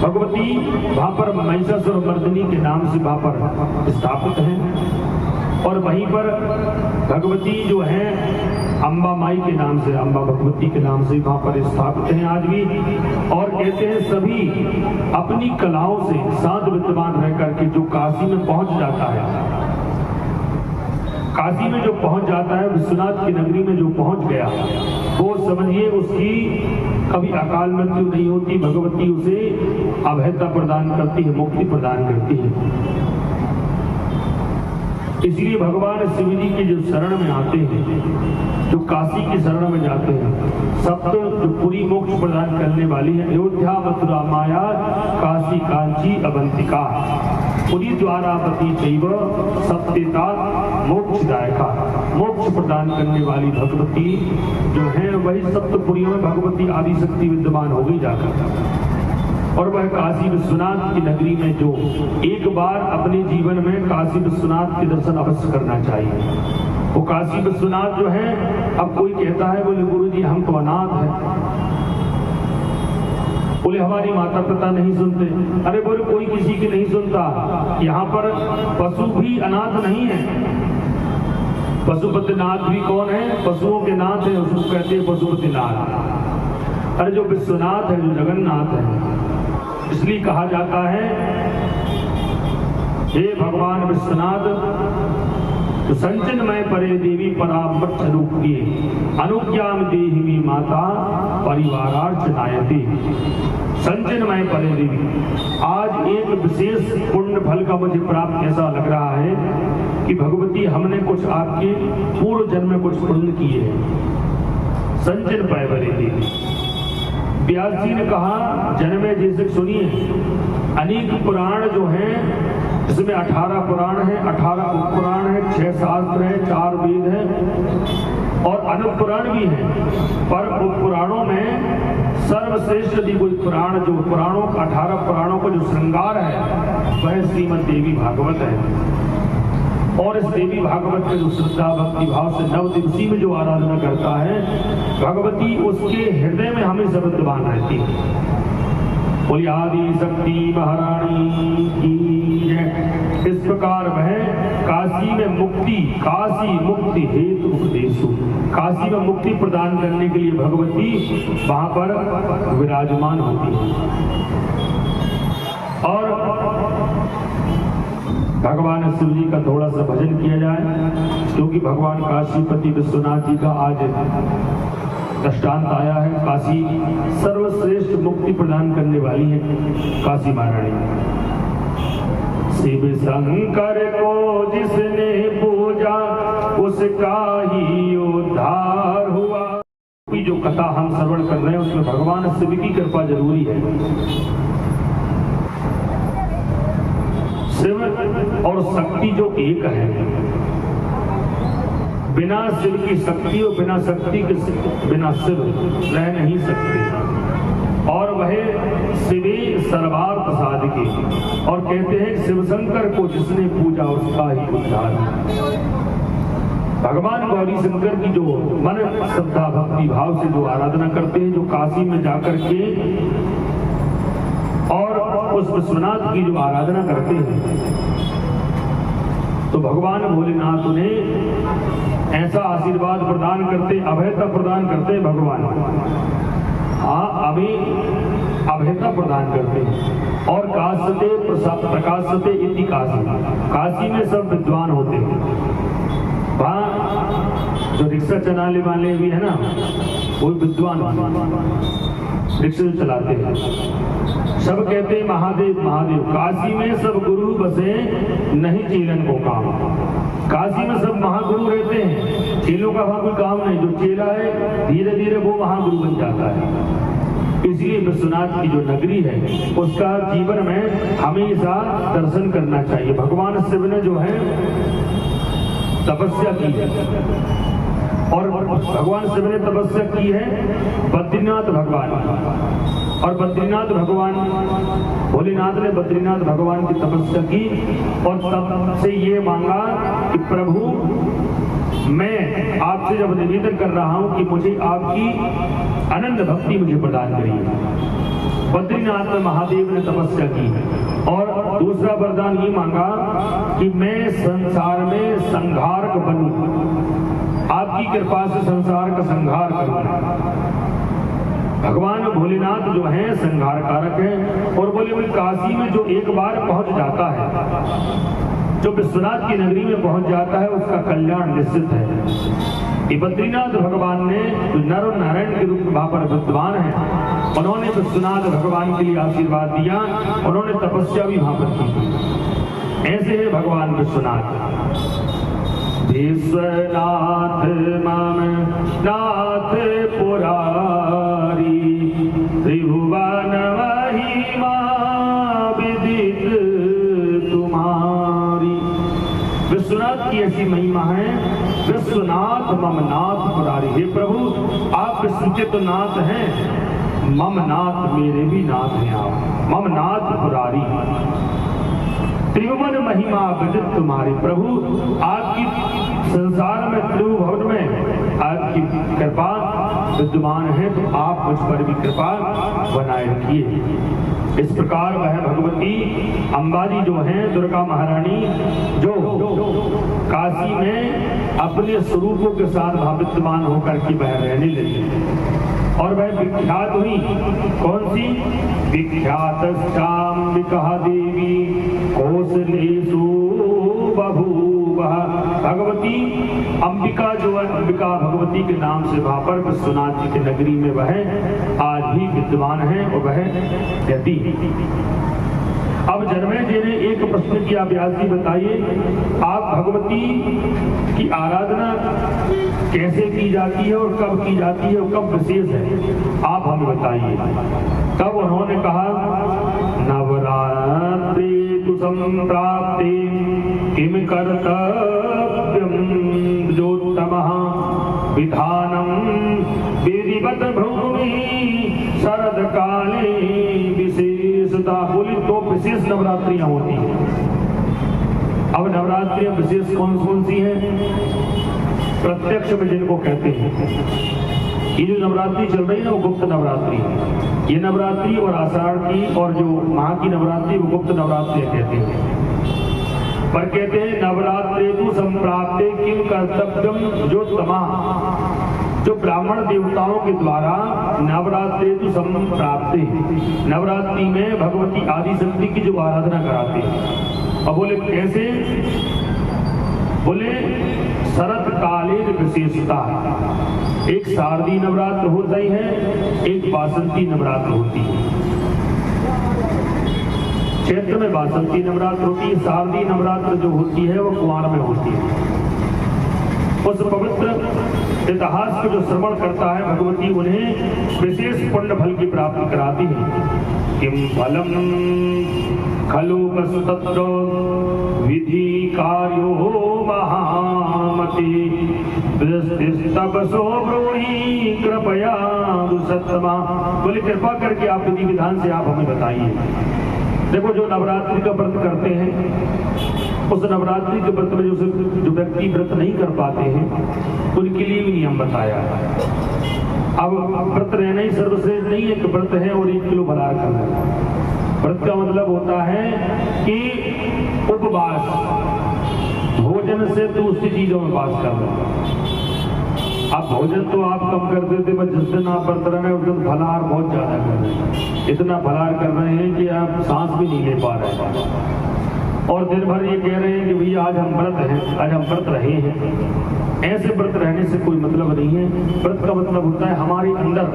भगवती वहाँ पर महिषासुर मर्दिनी के नाम से वहाँ पर स्थापित है। और वहीं पर भगवती जो है अम्बा माई के नाम से, अम्बा भगवती के नाम से वहाँ पर स्थापित हैं आज भी। और कहते हैं सभी अपनी कलाओं से साथ विद्यमान रह करके जो काशी में पहुंच जाता है, काशी में जो पहुंच जाता है, विश्वनाथ की नगरी में जो पहुंच गया, वो समझिए उसकी कभी अकाल मृत्यु नहीं होती। भगवती उसे अभयता प्रदान करती है, मुक्ति प्रदान करती है। इसलिए भगवान शिव जी के जो शरण में आते हैं, जो काशी की शरण में जाते हैं, सप्त जो पूरी मोक्ष प्रदान करने वाली है, अयोध्या मथुरा माया काशी कांची अवंतिका पुरी द्वारापति चैव सप्तेता मोक्षदायका। मोक्ष प्रदान करने वाली भगवती जो है, वही सप्तपुरियों में भगवती आदि शक्ति विद्यमान हो गई जाकर। और वह काशी विश्वनाथ की नगरी में जो एक बार अपने जीवन में काशी विश्वनाथ के दर्शन अवश्य करना चाहिए। वो काशी विश्वनाथ जो है, अब कोई कहता है बोले गुरु जी हम तो अनाथ हैं, बोले हमारी माता पिता नहीं सुनते। अरे बोले कोई किसी की नहीं सुनता, यहाँ पर पशु भी अनाथ नहीं है। पशुपतिनाथ भी कौन है? पशुओं के नाथ है, उसको कहते हैं पशुपतिनाथ। अरे जो विश्वनाथ है, जो जगन्नाथ है, इसलिए कहा जाता है हे भगवान विश्वनाथ, तो संचनमय परे देवी परामर्श रूप किए अनुज्ञाम देहि माता परिवारार्थ नायते। संचनमय परे देवी, आज एक विशेष पुण्य फल का मुझे प्राप्त ऐसा लग रहा है कि भगवती हमने कुछ आपके पूर्व जन्म में कुछ पुण्य किए हैं। संचन पय परे देवी, व्यास जी ने कहा जन्मे जैसे सुनिए, अनेक पुराण जो हैं, इसमें 18 पुराण हैं, 18 उपपुराण हैं, 6 शास्त्र हैं, 4 वेद हैं और अनुपुराण भी हैं। पर उपपुराणों में सर्वश्रेष्ठ यदि कोई पुराण, जो पुराणों 18 पुराणों का जो श्रृंगार है, वह श्रीमद् देवी भागवत है। और इस देवी भागवत में जो श्रद्धा भक्ति भाव से नव दिवसी में जो आराधना करता है, भगवती उसके हृदय में हमेशा विद्यमान रहती है। बोली आदि शक्ति महारानी की। इस प्रकार वह काशी में मुक्ति, काशी मुक्ति हेतु उपदेशु, काशी में मुक्ति प्रदान करने के लिए भगवती वहां पर विराजमान होती है। और भगवान शिव जी का थोड़ा सा भजन किया जाए, क्योंकि भगवान काशीपति विश्वनाथ जी का आज दृष्टांत आया है। काशी सर्वश्रेष्ठ मुक्ति प्रदान करने वाली है काशी महारानी। शिव शंकर को जिसने पूजा उसका ही उद्धार हुआ। जो कथा हम श्रवण कर रहे हैं उसमें भगवान शिव की कृपा जरूरी है। शिव और शक्ति जो एक है, बिना शिव की शक्ति और बिना शक्ति के बिना शिव रह नहीं सकते। और वह शिवे सर्वार्थ साधिके, और कहते हैं शिव शंकर को जिसने पूजा उसका ही उद्धार। भगवान गौरी शंकर की जो मन श्रद्धा भक्ति भाव से जो आराधना करते हैं, जो काशी में जाकर के और उस विश्वनाथ की जो आराधना करते हैं, तो भगवान भोलेनाथ उन्हें ऐसा आशीर्वाद प्रदान करते, अभयता प्रदान करते भगवान। हाँ, अभी अभयता प्रदान करते हैं। और काशते प्रकाशते इति काशी, काशी में सब विद्वान होते हैं। वहाँ जो रिक्शा चलाने वाले भी है ना, वो विद्वान रिक्शा चलाते हैं। सब कहते हैं महादेव महादेव। काशी में सब गुरु बसे नहीं चेलन को काम। काशी में सब महागुरु रहते हैं, चेलों का वहां कोई काम नहीं। जो चेला है धीरे धीरे वो महागुरु बन जाता है। इसलिए विश्वनाथ की जो नगरी है उसका जीवन में हमेशा दर्शन करना चाहिए। भगवान शिव ने जो है तपस्या की है, और भगवान शिव ने तपस्या की है बद्रीनाथ भगवान। और बद्रीनाथ भगवान, भोलेनाथ ने बद्रीनाथ भगवान की तपस्या की और तब से ये मांगा कि प्रभु मैं आपसे जब निवेदन कर रहा हूं कि मुझे आपकी अनंत भक्ति मुझे प्रदान करिए। बद्रीनाथ में महादेव ने तपस्या की और दूसरा वरदान ये मांगा कि मैं संसार में संहारक बनूं, आपकी कृपा से संसार का संहार करूं। भगवान भोलेनाथ जो है संहार कारक है। और बोले काशी में जो एक बार पहुंच जाता है, जो विश्वनाथ की नगरी में पहुंच जाता है, उसका कल्याण निश्चित है। बद्रीनाथ भगवान ने नर और नारायण के रूप में वहां पर विद्वान है, उन्होंने विश्वनाथ भगवान के लिए आशीर्वाद दिया, उन्होंने तपस्या भी वहां पर की। ऐसे है भगवान विश्वनाथ। विश्वनाथ मम नाथ पुरारी, त्रिभुवन महिमा विदित तुम्हारी। विश्वनाथ की ऐसी महिमा है। विश्वनाथ मम नाथ पुरारी, हे प्रभु आप विश्व के तो नाथ हैं, मम नाथ मेरे भी नाथ हैं आप, मम नाथ पुरारी। त्रिभुवन महिमा विदित तुम्हारी, प्रभु आपकी संसार में त्रिभुवन में आपकी कृपा विद्यमान है, तो आप मुझ पर भी कृपा बनाए रखिए। इस प्रकार वह भगवती अंबाजी जो है, दुर्गा महारानी, जो काशी में अपने स्वरूपों के साथ विद्यमान होकर के वह रहने लगी और वह विख्यात हुई। कौन सी? विख्यातश्चाम्बिका देवी कौसलेषु बभूवः। भगवती अंबिका जो है, अंबिका भगवती के नाम से वहां पर विश्वनाथ जी की नगरी में वह आज भी विद्यमान है और वह रहती है। अब जनमेजय जी ने एक प्रश्न किया, व्यास जी बताइए आप भगवती की आराधना कैसे की जाती है और कब की जाती है और कब विशेष है, आप हमें बताइए। तब उन्होंने कहा नवरात्रि तु संप्राप्ते किम कर्तव्यम जोत्तमः विधानम विधिवत भूमि शरद काले विशेषता। बोली तो विशेष नवरात्रियां होती हैं। अब नवरात्रियां विशेष कौन कौन सी हैं? प्रत्यक्ष में जिनको कहते हैं, ये जो नवरात्रि चल रही है ना वो गुप्त नवरात्रि है। ये नवरात्रि और आषाढ़ की और जो माह की नवरात्रि वो गुप्त नवरात्रि कहते हैं। पर कहते हैं नवरात्रे तु संप्राप्ते किम कर्तव्यम जो तमा, जो ब्राह्मण देवताओं के द्वारा नवरात्रे तु संप्राप्ते, नवरात्रि में भगवती आदि शक्ति की जो आराधना कराते हैं। अब बोले कैसे? बोले शरद कालीन विशेषता, एक शारदीय नवरात्र होती है, एक बासंती नवरात्र होती है। चैत्र में बासंती नवरात्र होती है, शारदीय नवरात्र जो होती है वो कुंवार में होती है। उस पवित्र इतिहास को जो श्रवण करता है भगवती उन्हें विशेष पुण्य फल की प्राप्ति कराती है। किम फलम खलु तत्र विधि कार्यो महामति तपसो ब्रूहि कृपया दुसत्तमा। बोले कृपा करके आप विधि विधान से आप हमें बताइए। देखो जो नवरात्रि का व्रत करते हैं, उस नवरात्रि के व्रत में जो व्यक्ति व्रत नहीं कर पाते हैं उनके लिए भी नियम बताया है। अब व्रत रहना ही सर्वश्रेष्ठ नहीं है कि व्रत है और 1 किलो फलाहार करना। व्रत का मतलब होता है कि उपवास, भोजन से दूसरी चीजों में वास करना। अब भोजन तो आप कम कर देते, पर जिस दिन आप व्रत रहे हैं उस दिन फलाहार बहुत ज्यादा कर रहे हैं। इतना फलाहार कर रहे हैं कि आप सांस भी नहीं ले पा रहे हैं और दिन भर ये कह रहे हैं कि भैया आज हम व्रत हैं, आज हम व्रत रहे हैं। ऐसे व्रत रहने से कोई मतलब नहीं है। व्रत का मतलब होता है हमारे अंदर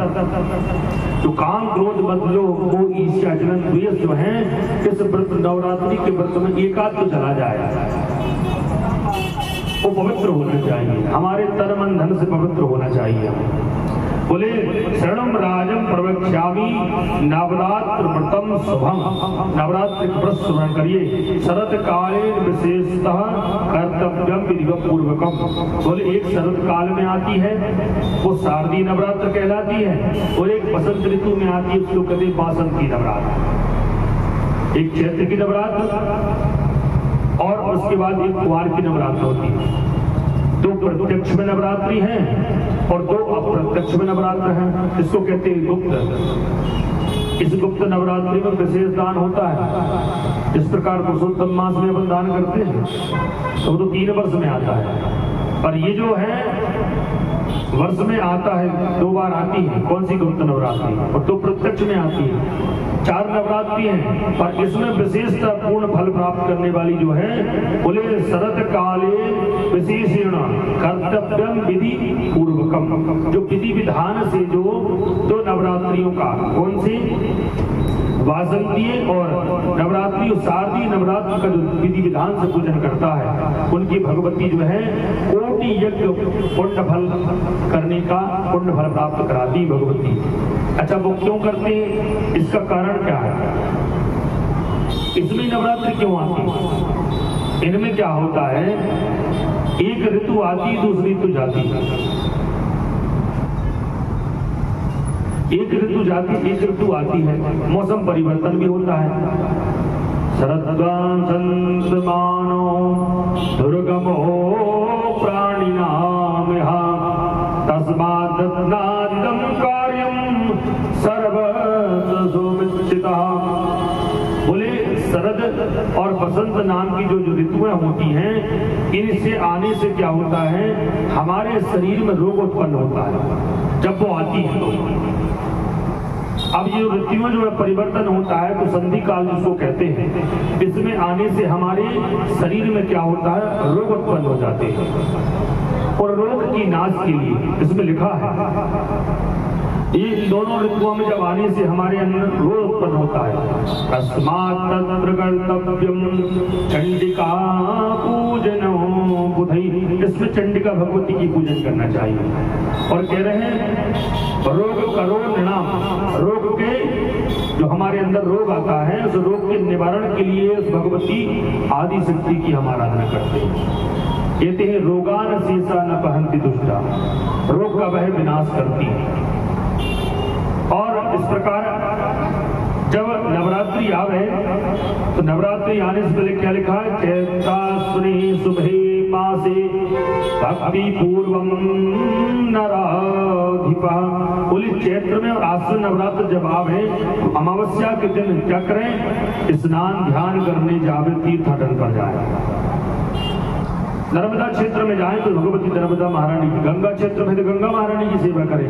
जो काम क्रोध मद लोभ मोह ईर्ष्या जलन द्वेष जो है, इस व्रत नवरात्रि के व्रत में एकाध तो चला जाए। वो पवित्र होना चाहिए, हमारे तन मन धन से पवित्र होना चाहिए। बोले शरणम राजम प्रवक्ष्यामि नवरात्र व्रतम शुभम। नवरात्रि व्रत स्मरण करिए। शरद काले विशेषतः कर्तव्यम विधिपूर्वकम। बोले एक शरद काल में आती है वो शारदीय नवरात्र कहलाती है, और एक बसंत ऋतु में आती है उसको कहते हैं बासंती नवरात्र। एक चैत्र की नवरात्र और उसके बाद एक कुंवार की नवरात्र होती है। 2 प्रत्यक्ष में नवरात्रि हैं और 2 अप्रत्यक्ष में नवरात्र हैं। इसको कहते हैं गुप्त। इस गुप्त नवरात्रि में विशेष दान होता है। इस प्रकार पुरुषोत्तम मास में अपन दान करते हैं तो 3 वर्ष में आता है, पर ये जो है वर्ष में आता है, 2 बार आती है। कौन सी? गुप्त नवरात्रि। और 2 प्रत्यक्ष में आती है। 4 नवरात्रि हैं, पर इसमें विशेषता पूर्ण फल प्राप्त करने वाली जो है, बोले शरद काले विशेषण कर्तव्यम विधि पूर्वकम। जो विधि विधान से जो 2 नवरात्रियों का, कौन सी? वासंतीय और नवरात्रि और शारदीय नवरात्र का जो विधि विधान से पूजन करता है, उनकी भगवती जो है कोटि यज्ञ पुण्य फल करने का पुण्य फल प्राप्त कराती भगवती। अच्छा, वो क्यों करते हैं? इसका कारण क्या है? इसमें नवरात्रि क्यों आती है? इनमें क्या होता है, एक ऋतु आती दूसरी ऋतु जाती है। एक ऋतु जाती एक ऋतु आती है, मौसम परिवर्तन भी होता है। शरद्वासंत मानो दुर्गमो प्राणिनाम तस्मात् नादिदं कार्यं सर्वसुमिच्छिता। बोले शरद और बसंत नाम की जो ऋतुएं होती हैं, इनसे आने से क्या होता है, हमारे शरीर में रोग उत्पन्न होता है जब वो आती है। अब ये ऋतुओं जो परिवर्तन होता है तो संधि काल जिसको कहते हैं, इसमें आने से हमारे शरीर में क्या होता है, रोग उत्पन्न हो जाते हैं। और रोग की नाश के लिए इसमें लिखा है ये दोनों ऋतुओं में जब आने से हमारे अंदर रोग उत्पन्न होता है। तस्मात् तत्र कर्तव्यम चंडिका पूजनो बुधई। इसमें चंडिका भगवती की पूजन करना चाहिए। और कह रहे हैं रोग करो नृणाम, रोग के जो हमारे अंदर रोग आता है उस रोग के निवारण के लिए उस भगवती आदि शक्ति की हम आराधना करते हैं। कहते हैं रोगान शेषा न पहनती दुष्टा, रोग का वह विनाश करती है। और इस प्रकार जब नवरात्रि आवे तो नवरात्रि आने से पहले क्या लिखा है, चैत्राश्विनी शुभे मासे भक्ति पूर्वम नराधिपा। बोले चैत्र चैत्र में और आश्विन नवरात्र जब आवे तो अमावस्या के दिन क्या करें, स्नान ध्यान करने जावे, तीर्थाटन पर जाए। नर्मदा क्षेत्र में जाए तो भगवती नर्मदा महारानी की, गंगा क्षेत्र में तो गंगा महारानी की सेवा करें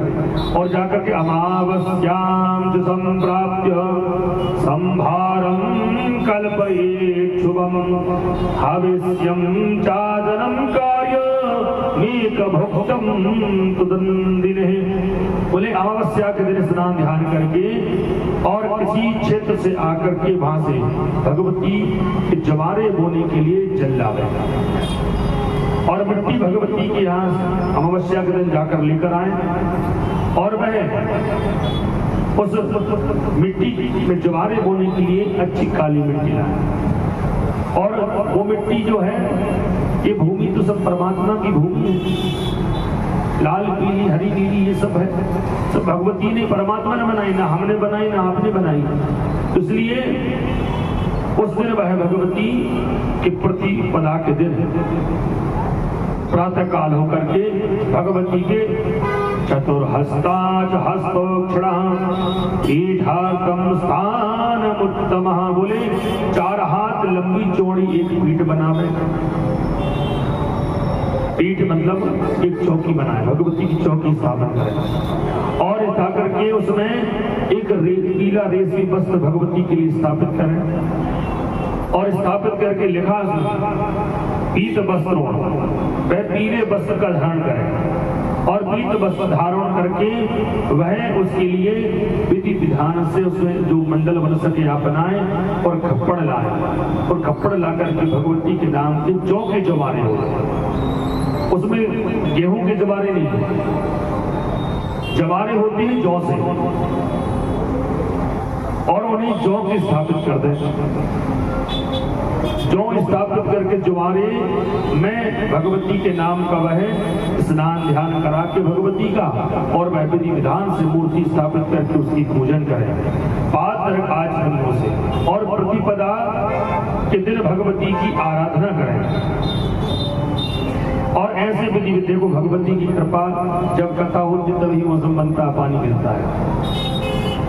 और जाकर के अमावस्याम च संप्राप्य संभारम कल्पयेत् शुभम हविष्यं चादनं कार्य मेक भक्तम तुदंदिने। बोले अमावस्या के दिन स्नान ध्यान करके और किसी क्षेत्र से आकर के वहां से भगवती के जवारे बोने के लिए जल लावे और मिट्टी भगवती के यहाँ अमावस्या के दिन जाकर लेकर आए और वह उस मिट्टी में जवारे बोने के लिए अच्छी काली मिट्टी लाए। और वो मिट्टी जो है, ये भूमि तो सब परमात्मा की भूमि है, लाल पीली हरी नीली ये सब है, सब भगवती ने परमात्मा ने बनाई, ना हमने बनाई ना आपने बनाई। इसलिए उस दिन वह भगवती के प्रतिपदा के दिन प्रातः काल होकर के भगवती के चतुर्हस्ताच हस्तोक्षणा पीठाकम स्थानमुत्तम। बोले 4 हाथ लंबी चौड़ी एक पीठ बनावे, पीठ मतलब एक चौकी बनाए, भगवती की चौकी स्थापन करें और जा करके उसमें एक पीला रेशमी वस्त्र भगवती के लिए स्थापित करें और स्थापित करके लिखा पीत वस्त्र, वह पीले वस्त्र का धारण करें और पीत वस्त्र धारण करके वह उसके लिए विधि विधान से उसमें जो मंडल बन सके आप बनाए और खप्पड़ लाए और खप्पड़ ला करके भगवती के नाम के जौ के जवारे हो, उसमें गेहूं के जवारे नहीं, जवारे होते हैं जौ से और उन्हें जौ की स्थापित कर दें। जौ स्थापित करके जवारे में भगवती के नाम का वह स्नान ध्यान करा के भगवती का और वह विधि विधान से मूर्ति स्थापित करके उसकी पूजन करें पात्र आचमनों से और प्रतिपदा के दिन भगवती की आराधना करें। और ऐसे विधि देखो भगवती की कृपा, जब कथा होती तभी मौसम बनता, पानी मिलता है।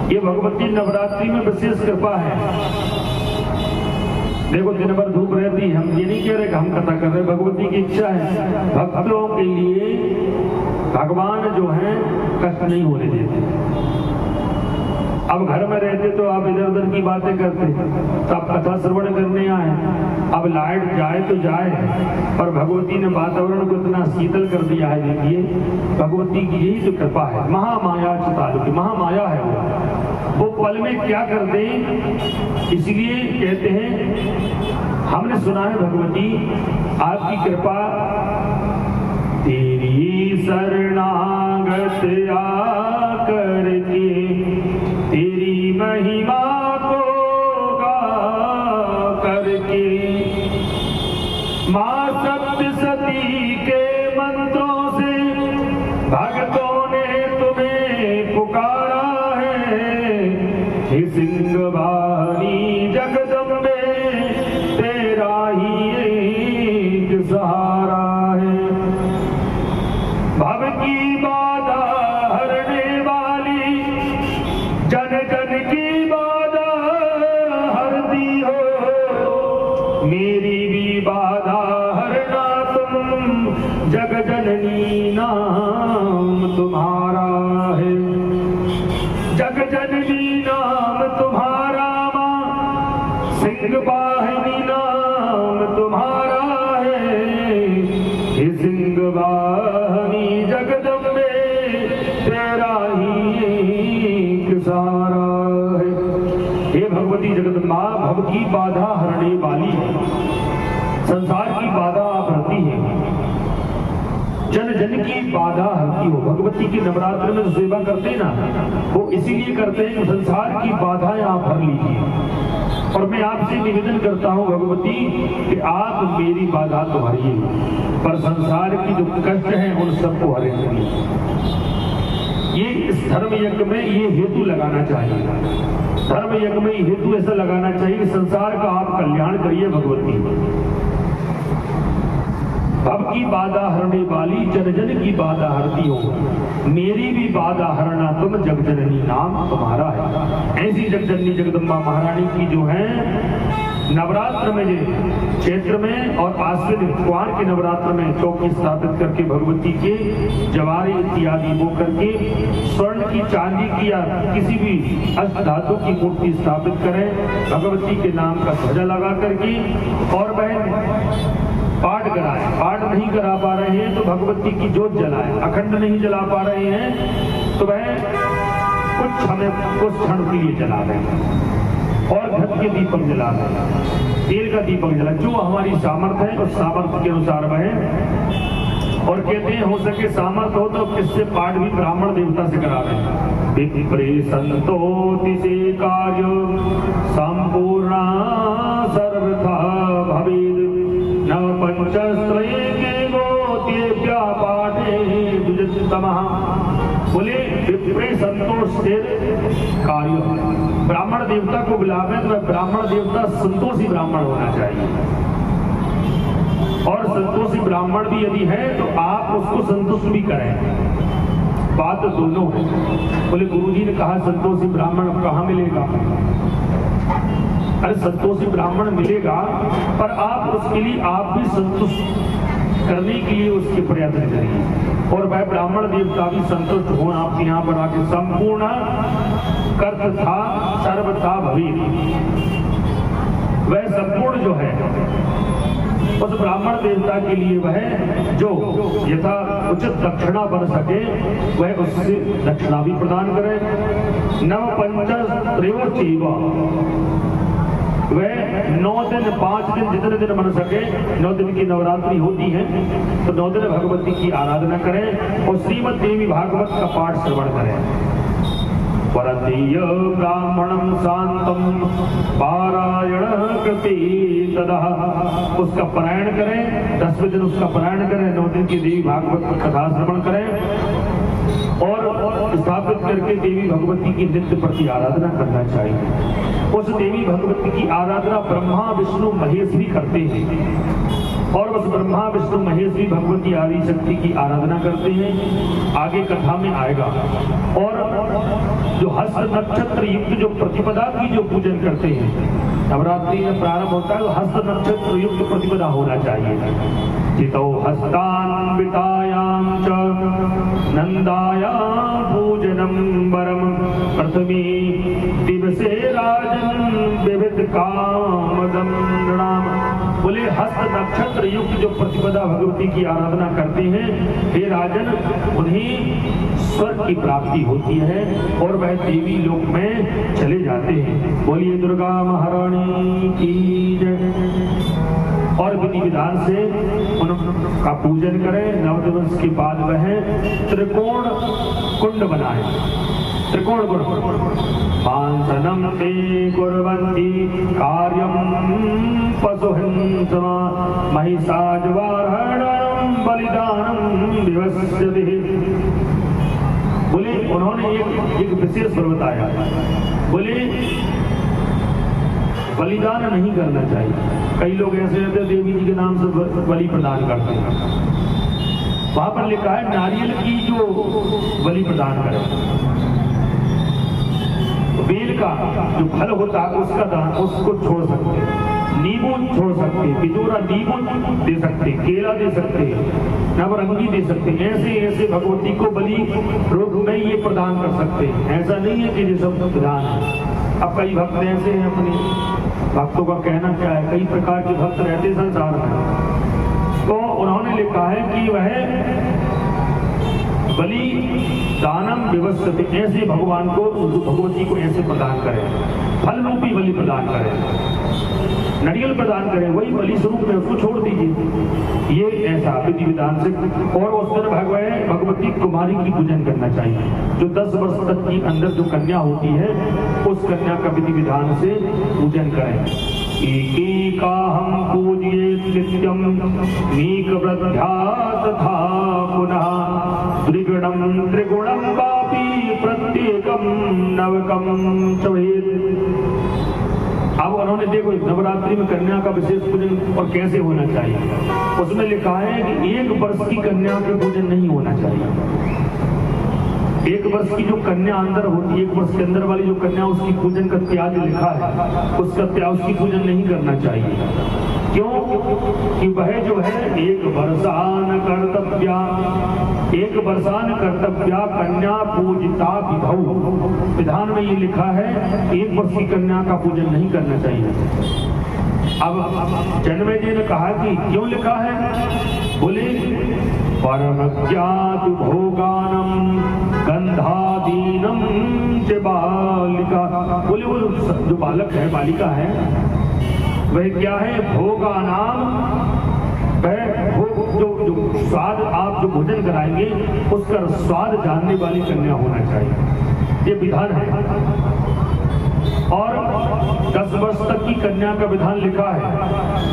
ये भगवती नवरात्रि में विशेष कृपा है। देखो दिन भर धूप रहती है, हम ये नहीं कह रहे कि हम कथा कर रहे, भगवती की इच्छा है भक्तों के लिए भगवान जो है कष्ट नहीं होने देते। अब घर में रहते तो आप इधर उधर की बातें करते, तो आप कथा श्रवण करने आए, अब लाइट जाए तो जाए, पर भगवती ने वातावरण को इतना शीतल कर दिया है। देखिए भगवती की यही तो कृपा है, महामाया चितालु की महामाया है वो पल में क्या कर दे। इसलिए कहते हैं, हमने सुना है भगवती आपकी कृपा, तेरी शरणागत आकर के तेरी महिमा को गा करके माँ सप्तशती के मंत्रों से भक्तों ने तुम्हें पुकारा है। हे सिंहवाहिनी जगदम्बे तेरा ही एक सहारा है। भव की बाधा हरने वाली जन जन की बाधा हर दी हो, मेरी भी बाधा हरना तुम, जग जननी नाम तुम्हारा है। जग जननी नाम तुम्हारा माँ, सिंहवाहिनी नाम तुम्हारा है। हे सिंहवाहिनी जगदम्बे तेरा ही एक सहारा है। हे भगवती जगदम्बा, भव की बाधा हरने वाली है, संसार की बाधा आप हरती है, जन जन की बाधा हरती हो। भगवती की नवरात्र में सेवा करते ना, वो इसीलिए करते हैं कि संसार की बाधाएं आप हर लीजिए। और मैं आपसे निवेदन करता हूं भगवती कि आप मेरी बाधा तो हरिए, पर संसार की जो कष्ट है उन सबको हरेंगे। ये इस धर्म यज्ञ में ये हेतु लगाना चाहिए, धर्म यज्ञ में हेतु ऐसा लगाना चाहिए कि संसार का आप कल्याण करिए भगवती। भव की बाधा हरने वाली जन जन की बाधा हरती हो, मेरी भी बाधा हरना तुम जगजननी नाम तुम्हारा है। ऐसी जगजननी जगदम्बा महारानी की जो है नवरात्र में चैत्र में और आश्विन कुआर के नवरात्र में चौकी स्थापित करके भगवती के जवारे इत्यादि बो करके स्वर्ण की चांदी की या किसी भी अष्ट धातु की मूर्ति स्थापित करें, भगवती के नाम का ध्वजा लगा करके, और वह पाठ कराए। पाठ नहीं करा पा रहे हैं तो भगवती की जोत जलाए, अखंड नहीं जला पा रहे हैं तो वह कुछ हमें कुछ क्षण के लिए जला दें, और घट के दीपक जला दें, तेल का दीपक जला, जो हमारी सामर्थ्य है उस सामर्थ्य के अनुसार वह। और कहते हैं हो सके सामर्थ्य हो तो किससे पाठ भी ब्राह्मण देवता से करा दें। विप्रे संतोति से कार्य संपूर्ण सर्वथा भवेद न पंचस्त्रये के गोतेभ्य पाठे द्विजतमः। बोले विप्रे संतोष से कार्य, ब्राह्मण देवता को बुलावे तो ब्राह्मण देवता संतोषी ब्राह्मण होना चाहिए, और संतोषी ब्राह्मण भी यदि है तो आप उसको संतुष्ट भी करें, बात दोनों है। बोले गुरुजी ने कहा संतोषी ब्राह्मण कहाँ मिलेगा? अरे संतोषी ब्राह्मण मिलेगा, पर आप उसके लिए आप भी संतुष्ट करने के लिए उसके प्रयत्न करिए, और वह ब्राह्मण देवता भी संतुष्ट हो आपके यहाँ पर आके। संपूर्ण कर्त था सर्वथा भवी, वह संपूर्ण जो है उस ब्राह्मण देवता के लिए वह जो यथा उचित दक्षिणा बन सके वह उससे दक्षिणा भी प्रदान करे। नव पंच त्रयोचैव, वह 9 दिन 5 दिन जितने दिन बन सके, 9 दिन की नवरात्रि होती है तो 9 दिन भगवती की आराधना करें और श्रीमद् देवी भागवत का पाठ श्रवण करें। परतीय ब्राह्मणं शांतम पारायण कृति तदा, उसका पारायण करें, 10वें दिन उसका पारायण करें, 9 दिन की देवी भागवत कथा श्रवण करें और स्थापित करके देवी भगवती की नित्य प्रति आराधना करना चाहिए। उस देवी भगवती की आराधना ब्रह्मा विष्णु महेश भी करते हैं, और उस ब्रह्मा विष्णु महेश भी भगवती आदि शक्ति की आराधना करते हैं, आगे कथा में आएगा। और जो हस्त नक्षत्र युक्त जो प्रतिपदा की जो पूजन करते हैं, नवरात्रि में प्रारंभ होता है तो हस्त नक्षत्र युक्त प्रतिपदा होना चाहिए। चितौ हस्तान्वितायां च नंदायां पूजनम वरम प्रथमे दिवसे राजन विविध कामदम नृणाम। बोले हस्त नक्षत्र युक्त जो प्रतिपदा भगवती की आराधना करते हैं, हे राजन, उन्हें स्वर्ग की प्राप्ति होती है और वह देवी लोक में चले जाते हैं। बोलिए दुर्गा महारानी की जय। और विधि विधान से उनका पूजन करें। 9 दिवस के बाद वह त्रिकोण कुंड बनाए, त्रिकोण कुंड। पांसनम ते कुर्वन्ति कार्यम पशुहिंसमा महिषाजवाहरणं बलिदानम विवस्यते। बोले उन्होंने एक विशेष पर बताया, बोले बलिदान नहीं करना चाहिए। कई लोग ऐसे रहते हैं देवी जी के नाम से बलि प्रदान करते हैं, वहां पर लिखा है नारियल की जो बलि प्रदान करे, बेल का जो फल होता है उसका दान उसको छोड़ सकते हैं, नींबू छोड़ सकते हैं, बिजोरा नींबू दे सकते हैं, केला दे सकते हैं, नवरंगी दे सकते हैं। ऐसे ऐसे भगवती को बलि रूप में ये प्रदान कर सकते हैं। ऐसा नहीं है कि ये सब विधान है। अब कई भक्त ऐसे हैं, अपने भक्तों का कहना क्या है, कई प्रकार के भक्त रहते संसार में, तो उन्होंने लिखा है कि वह बलि दानम व्यवस्थित, ऐसे भगवान को भगवती को ऐसे प्रदान करें, फल रूपी बलि प्रदान करें, नारियल प्रदान करें, वही बलि स्वरूप में उसको छोड़ दीजिए। ये ऐसा विधि विधान से। और उस दिन भगवती कुमारी की पूजन करना चाहिए। जो 10 वर्ष तक की अंदर जो कन्या होती है उस कन्या का विधि विधान से पूजन करें। एकेका हम पूजिए नित्यम नीक वृद्ध्या तथा पुनः त्रिगुणम त्रिगुणम वापि प्रत्येकम नवकम चवेद। अब उन्होंने देखो नवरात्रि में कन्या का विशेष पूजन और कैसे होना चाहिए, उसमें लिखा है कि 1 वर्ष की कन्या के पूजन नहीं होना चाहिए। 1 वर्ष की जो कन्या अंदर होती है, 1 वर्ष के अंदर वाली जो कन्या, उसकी पूजन का त्याग लिखा है, उसकी पूजन नहीं करना चाहिए। क्यों? कि वह जो है 1 वर्षान कर्तव्या, 1 वर्षान कर्तव्या कन्या पूजिता विधौ। विधान में ये लिखा है 1 वर्ष की कन्या का पूजन नहीं करना चाहिए। अब जन्मे जी ने कहा कि क्यों लिखा है? बोले परमज्ञात भोगानम गंधादीनम च बालिका। बोले वो जो बालक है, बालिका है, वह क्या है? भोगानाम, वह जो स्वाद आप जो भोजन कराएंगे उसका स्वाद जानने वाली कन्या होना चाहिए, ये विधान है। और 10 वर्ष तक की कन्या का विधान लिखा है,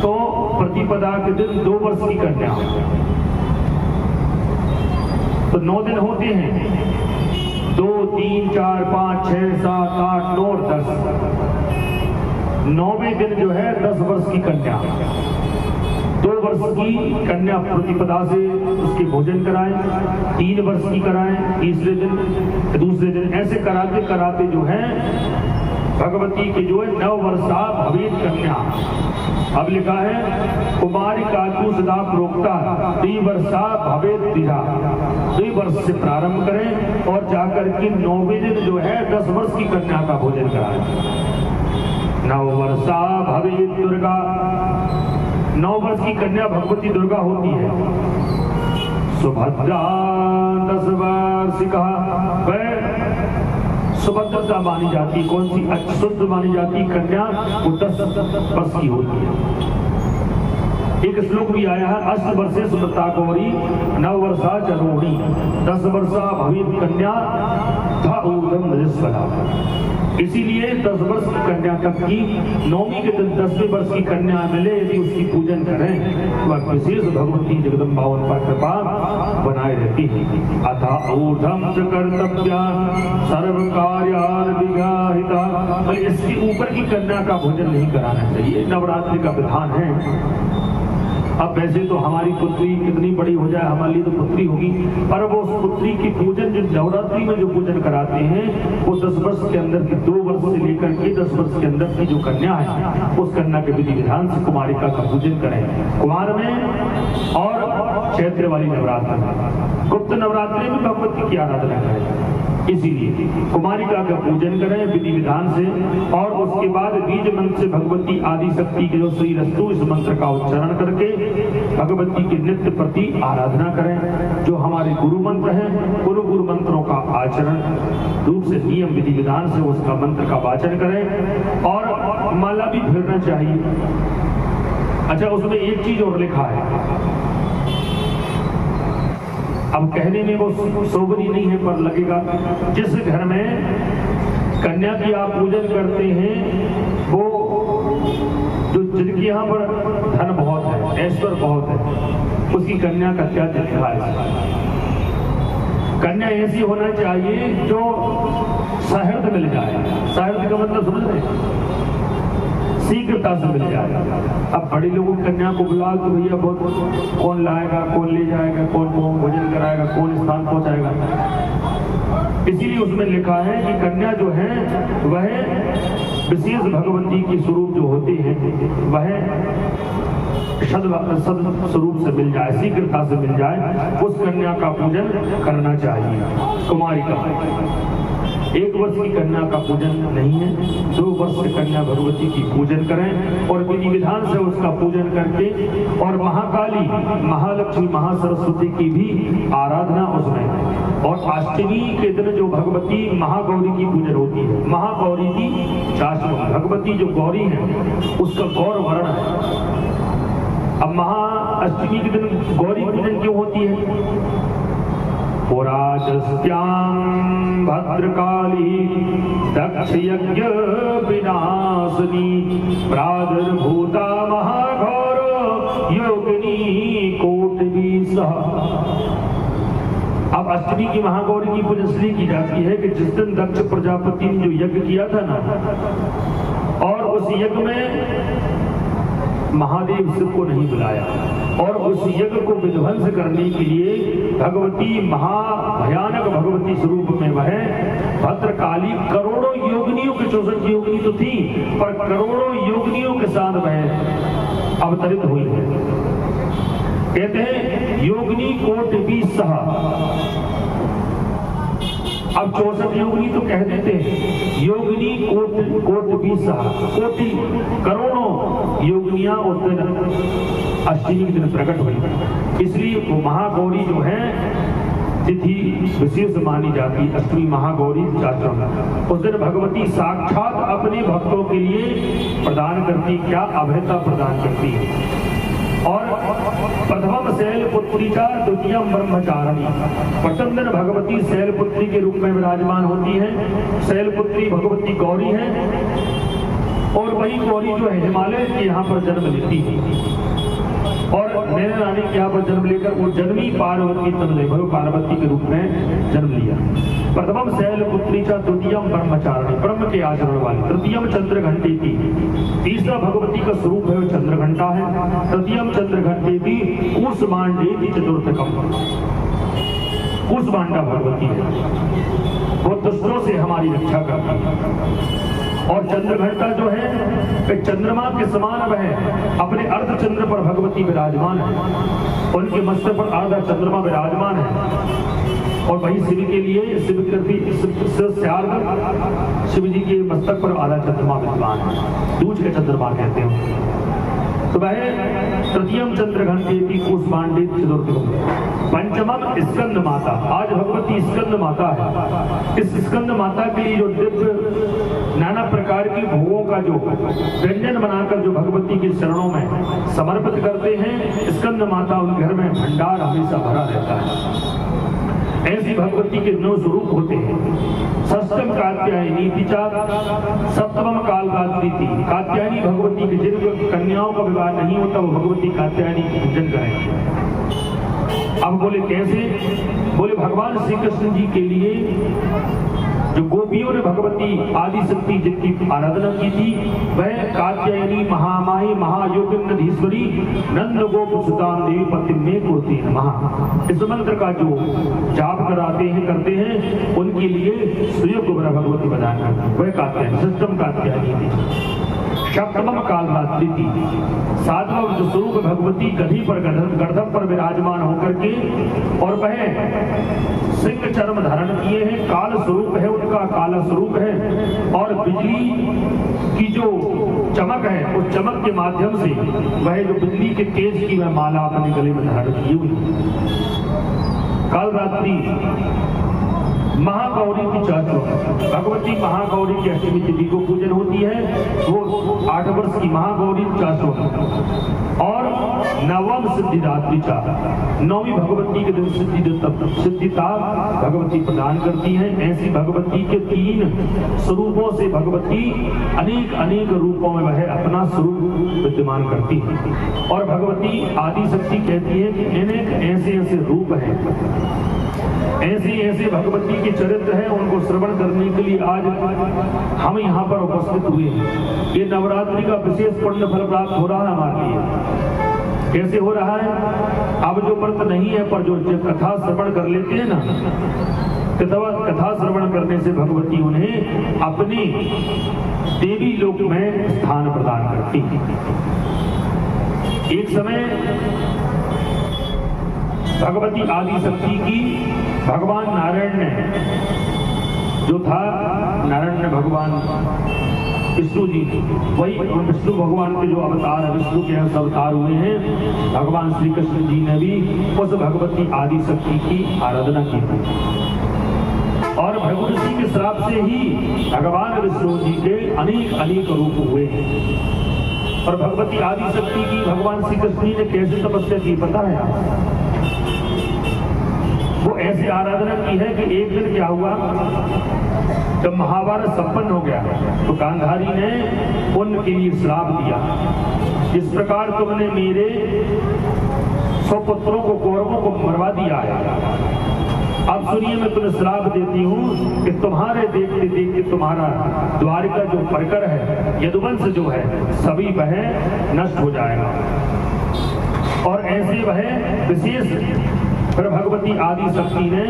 तो प्रतिपदा के दिन 2 वर्ष की कन्या, तो 9 दिन होते हैं, 2, 3, 4, 5, 6, 7, 8, 9 और 10। 9वें दिन जो है 10 वर्ष की कन्या, 2 वर्ष की कन्या प्रतिपदा से उसके भोजन कराएं, 3 वर्ष की कराएं तीसरे दिन, दूसरे दिन, ऐसे कराते कराते जो है भगवती के जो है 9 वर्षा भवेत कन्या। अब लिखा है कुमारिका तु सदा प्रोक्ता 3 वर्षा भवेत द्विजा। 2 वर्ष से प्रारंभ करें और जाकर के 9वें दिन जो है 10 वर्ष की कन्या का भोजन कराएं। 9 वर्षा भवेत दुर्गा, 9 वर्ष की कन्या भगवती दुर्गा होती है। सुभद्रा 10 वर्षिका, वह सुभद्रता मानी जाती, कौन सी? अशुद्ध मानी जाती कन्या, वो 10 वर्ष की होती है। एक श्लोक भी आया है, 8 वर्षे सुभद्रा गौरी 9 वर्षा चरोड़ी, 10 वर्षा भवेत कन्या था ऊर्ध्वम रजस्वला। इसीलिए 10 वर्ष की कन्या तक की 9वीं के दिन 10वें वर्ष की कन्या मिले, यदि उसकी पूजन करें तो विशेष भगवती जगदम्बा उन पर कृपा बनाए रहती है। अथा ऊर्ध्वम च कर्तव्या सर्व कार्यान विगाहिता, इसके ऊपर की कन्या का भोजन नहीं कराना चाहिए, नवरात्रि का विधान है। अब वैसे तो हमारी पुत्री कितनी बड़ी हो जाए, हमारे लिए तो पुत्री होगी, पर वो उस पुत्री की पूजन जो नवरात्रि में जो पूजन कराते हैं वो 10 वर्ष के अंदर की, 2 वर्ष से लेकर के 10 वर्ष के अंदर की जो कन्या है, उस कन्या के विधि विधान से कुमारिका का पूजन करें, कुमार में और चैत्र वाली नवरात्र में। गुप्त नवरात्रि में भगवती की आराधना करें, इसीलिए कुमारिका का पूजन करें विधि विधान से। और उसके बाद बीज मंत्र से भगवती आदि शक्ति के जो श्री रस्तु, इस मंत्र का उच्चारण करके भगवती की नित्य प्रति आराधना करें। जो हमारे गुरु मंत्र हैं, गुरु मंत्रों का आचरण रूप से नियम विधि विधान से उसका मंत्र का वाचन करें और माला भी फेरना चाहिए। अच्छा, उसमें एक चीज और लिखा है, अब कहने में वो शोभनी नहीं है, पर लगेगा, जिस घर में कन्या की आप पूजन करते हैं वो जो जिनके यहाँ पर धन बहुत है, ऐश्वर्य बहुत है, उसकी कन्या का क्या तरीका है? कन्या ऐसी होना चाहिए जो सहृद मिल जाए। सहृद का मतलब समझ रहे हैं? शीघ्रता से मिल जाए। अब बड़े लोगों की कन्या को बुला तो भैया बहुत, कौन लाएगा, कौन ले जाएगा, कौन भोजन कराएगा, कौन स्थान पहुंचाएगा। इसीलिए उसमें लिखा है कि कन्या जो है वह विशेष भगवती की स्वरूप जो होती है वह सद स्वरूप से मिल जाए, शीघ्रता से मिल जाए, उस कन्या का पूजन करना चाहिए। कुमारिका 1 वर्ष की कन्या का पूजन नहीं है, 2 वर्ष की कन्या भगवती की पूजन करें और विधि विधान से उसका पूजन करके, और महाकाली, महालक्ष्मी, महासरस्वती की भी आराधना उसमें। और अष्टमी के दिन जो भगवती महागौरी की पूजन होती है, महागौरी की चाशनी, भगवती जो गौरी है उसका गौर वर्ण है। अब महाअष्टमी के दिन गौरी पूजन क्यों होती है? पुराजस्त्यां भद्रकाली दक्ष यज्ञ विनाशिनी प्रादुर्भूता महाघोर योगिनी कोटि सह। अब अष्टमी की महागौरी की पूजा इसलिए की जाती है कि जिस दिन दक्ष प्रजापति ने जो यज्ञ किया था ना, और उस यज्ञ में महादेव शिव को नहीं बुलाया और उस यज्ञ को विध्वंस करने के लिए भगवती महाभयानक भगवती स्वरूप में वह भद्रकाली करोड़ों योगिनियों के 64 योगिनी तो थी, पर करोड़ों योगिनियों के साथ वह अवतरित हुई है। कहते हैं योगिनी कोटि 20 सहा। अब 64 योगिनी तो कह देते हैं, योगिनी कोटि 20 सहा, कोटि करोड़ों योगिनियां उस दिन अष्टमी के दिन प्रकट हुई। इसलिए वो महागौरी जो है तिथि विशेष मानी जाती, अष्टमी महागौरी शास्त्रों में। उस दिन भगवती साक्षात अपने भक्तों के लिए प्रदान करती, क्या अभयता प्रदान करती है। और प्रथम शैलपुत्री का द्वितीयम ब्रह्मचारिणी, प्रथम दिन भगवती शैलपुत्री के रूप में विराजमान होती है। शैलपुत्री भगवती गौरी है और वही गौरी जो है हिमालय के यहाँ पर जन्म लेती है और नैना रानी के यहाँ पर जन्म लेकर वो जन्मी पार्वती पार्वती के रूप में जन्म लिया। प्रथम शैलपुत्री का द्वितीयम ब्रह्मचारिणी, ब्रह्म के आचरण वाली। तृतीयम चंद्रघंटे की, तीसरा भगवती का स्वरूप है वो चंद्रघंटा है। तृतीयम चंद्रघंटे की कूष्मांडे चतुर्थकम, कूष्मांडा भगवती है, वो दुष्टों से हमारी रक्षा करती है। और चंद्रघंटा जो है चंद्रमा के समान वह अपने अर्धचंद्र पर भगवती विराजमान है, उनके मस्तक पर आधा चंद्रमा विराजमान है। और वही शिव के लिए शिव जी के मस्तक पर आधा चंद्रमा विद्यमान है, दूज के चंद्रमा कहते हैं। तो वह तृतीयम चंद्रघंटे की कूष्मांडे चतुर्थकम। पंचमम स्कंद माता, आज भगवती स्कंद माता है। इस स्कंद माता के लिए जो दिव्य नाना प्रकार की भोगों का जो व्यंजन बनाकर जो भगवती के चरणों में समर्पित करते हैं, स्कंद माता उन घर में भंडार हमेशा भरा रहता है। ऐसी भगवती के 9 स्वरूप होते हैं। षष्ठम कात्यायनी तिचा, सप्तम कालरात्रि थी। कात्यायनी भगवती के जिन कन्याओं का विवाह नहीं होता वो भगवती कात्यायनी की पूजन करें। अब बोले कैसे? बोले भगवान श्री कृष्ण जी के लिए जो गोपियों ने भगवती आदि शक्ति जिनकी आराधना की थी, वह कात्यायनी महामाही महायोगिंद्रीश्वरी नंद गोप सुदाम देवी पति में कुर्ती नमः, इस मंत्र का जो जाप कराते हैं करते हैं उनके लिए सुयोग भगवती प्रदान करते हैं, वह कात्यायनी सप्तम कात्यायनी थी। सप्तम कालरात्रि थी। सातवां जो स्वरूप भगवती गधी पर गर्दभ पर विराजमान होकर के और वह सिंह चर्म धारण किए हैं, काल स्वरूप है उनका, काला स्वरूप है। और बिजली की जो चमक है उस चमक के माध्यम से वह जो बिजली के तेज की वह माला अपने गले में धारण की हुई। कालरात्रि महागौरी की चाचो, भगवती महागौरी की अष्टमी तिथि को पूजन होती है, वो 8 वर्ष की महागौरी चाचो। और नवम सिद्धिदात्री चा, 9वीं भगवती के दिन सिद्धिता भगवती प्रदान करती है। ऐसी भगवती के 3 स्वरूपों से भगवती अनेक अनेक रूपों में वह अपना स्वरूप विद्यमान करती है। और भगवती आदि शक्ति कहती है कि अनेक ऐसे ऐसे रूप हैं, ऐसे ऐसे भगवती के चरित्र हैं, उनको श्रवण करने के लिए आज हम यहाँ पर उपस्थित हुए हैं। ये नवरात्रि का विशेष पुण्य फल प्राप्त हो रहा है हमारे लिए। कैसे हो रहा है? अब जो व्रत नहीं है पर जो कथा श्रवण कर लेते हैं ना, कथा श्रवण करने से भगवती उन्हें अपने देवी लोक में स्थान प्रदान करती है। एक समय भगवती आदि शक्ति की भगवान नारायण ने जो था, नारायण ने भगवान विष्णु जी, वही विष्णु भगवान के जो अवतार है, विष्णु के अवतार हुए हैं, भगवान श्री कृष्ण जी ने भी उस भगवती आदि शक्ति की आराधना की थी। और भगवती के श्राप से ही भगवान विष्णु जी के अनेक अनेक रूप हुए हैं। और भगवती आदि शक्ति की भगवान श्री कृष्ण जी ने कैसे तपस्या की पता है? वो ऐसी आराधना की है कि एक दिन क्या हुआ, जब महाभारत संपन्न हो गया तो गांधारी ने उनके लिए श्राप दिया, इस प्रकार तुमने मेरे 100 पुत्रों को, कौरवों को मरवा दिया है, अब सुनिए, मैं तुम्हें श्राप देती हूँ कि तुम्हारे देखते देखते तुम्हारा द्वारिका जो परकर है, यदुवंश जो है, सभी वह नष्ट हो जाएगा। और ऐसे वह विशेष फिर भगवती आदि शक्ति ने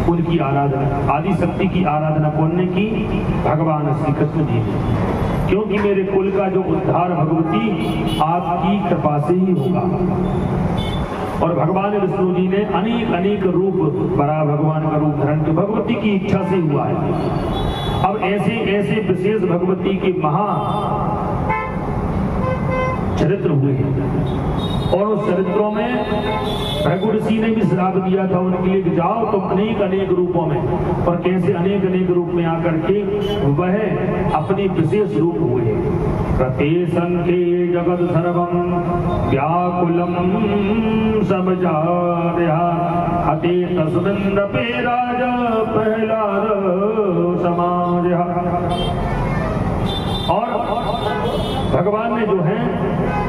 उनकी आराधना, आदि शक्ति की आराधना कौन ने की? भगवान श्री कृष्ण जी ने। क्योंकि मेरे कुल का जो उद्धार भगवती आपकी कृपा से ही होगा। और भगवान विष्णु जी ने अनेक अनेक रूप बड़ा भगवान का रूप धारण किया, भगवती की इच्छा से हुआ है। अब ऐसे ऐसे विशेष भगवती के महा चरित्र हुए हैं और उस चरित्रों में भृगु ऋषि ने भी श्राप दिया था उनके लिए कि जाओ तुम अनेक अनेक रूपों में, और कैसे अनेक अनेक रूप में आकर के वह अपने विशेष रूप हुए। प्रत्येशंके जगत सर्वम व्याकुलम समजार्या हते तस्मिन्नपि राजा प्रहलाद समार्या। और भगवान ने जो है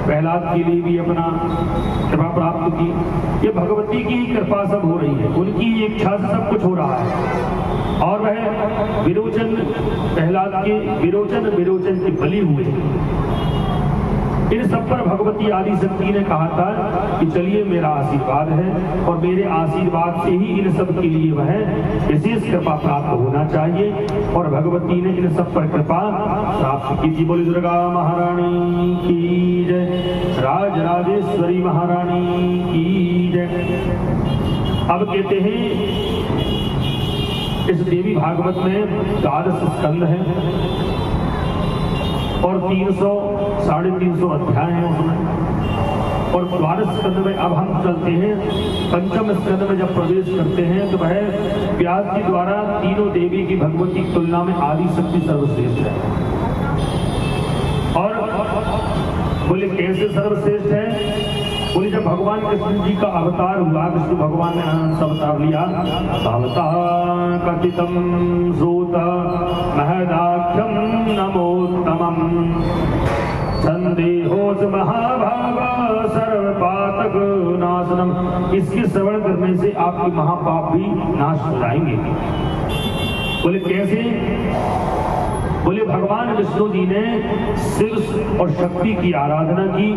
प्रहलाद के लिए भी अपना कृपा प्राप्त की। ये भगवती की कृपा सब हो रही है, उनकी इच्छा से सब कुछ हो रहा है। और वह विरोचन, प्रहलाद के विरोचन के बलि हुए। इन सब पर भगवती आदि शक्ति ने कहा था कि चलिए मेरा आशीर्वाद है और मेरे आशीर्वाद से ही इन सब के लिए वह विशेष कृपा प्राप्त होना चाहिए। और भगवती ने इन सब पर कृपा प्राप्त की थी। बोली दुर्गा महारानी की जय, राज राजेश्वरी महारानी की जय। अब कहते हैं इस देवी भागवत में 12 स्कंद है और 300-350 अध्याय हैं उसमें। और 12 स्कंद में अब हम चलते हैं, पंचम स्कंद में जब प्रवेश करते हैं तो वह व्यास जी द्वारा तीनों देवी की भगवती की तुलना में आदि शक्ति सर्वश्रेष्ठ है। और बोले कैसे सर्वश्रेष्ठ है? बोले जब भगवान कृष्ण जी का अवतार हुआ, विष्णु भगवान ने अनंत अवतार लिया, भवता कथितम सूत महदाख्यम नमोत्तमम संदेहोस महाभागा सर्वपातक नाशनम। इसके श्रवण करने से आपके महापाप भी नाश हो जाएंगे। बोले कैसे? बोले भगवान विष्णु जी ने शिव और शक्ति की आराधना की।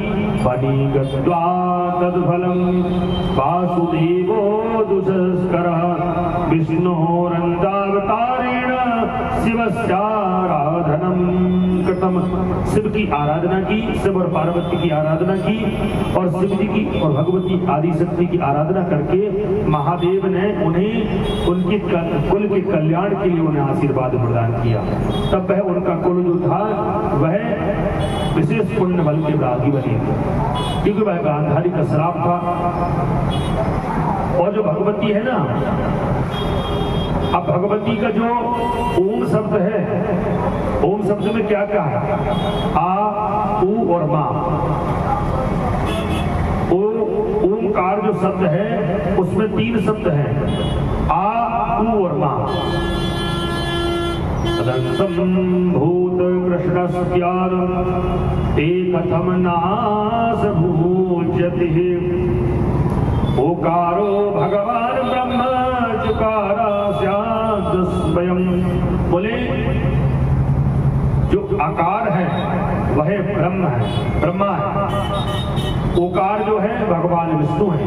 बनी गत्वा तद्फलम वासुदेवो दुष्करः विष्णोरन्दावतारेण शिवस्याराधनम कृतम। शिव की आराधना की, शिव और पार्वती की आराधना की और शिव जी की और भगवती आदि शक्ति की आराधना करके महादेव ने उन्हें उनके कुल के कल्याण के लिए उन्हें आशीर्वाद प्रदान किया। तब वह उनका कुल जो था वह विशेष पुण्य बल के भागी बने, क्योंकि वह गांधारी का श्राप था। और जो भगवती है ना, अब भगवती का जो ओम शब्द है, ओम शब्द में क्या क्या है? आ, ऊ और मां। ओमकार जो शब्द है उसमें 3 शब्द हैं, आ, ऊ और मां। भूत कृष्णस्यार ते कथम नास भूज्यते ओकारो भगवान ब्रह्म चकारा स्यात् स्वयं। बोले जो आकार है वह ब्रह्म है, ब्रह्मा है। ओकार जो है भगवान विष्णु है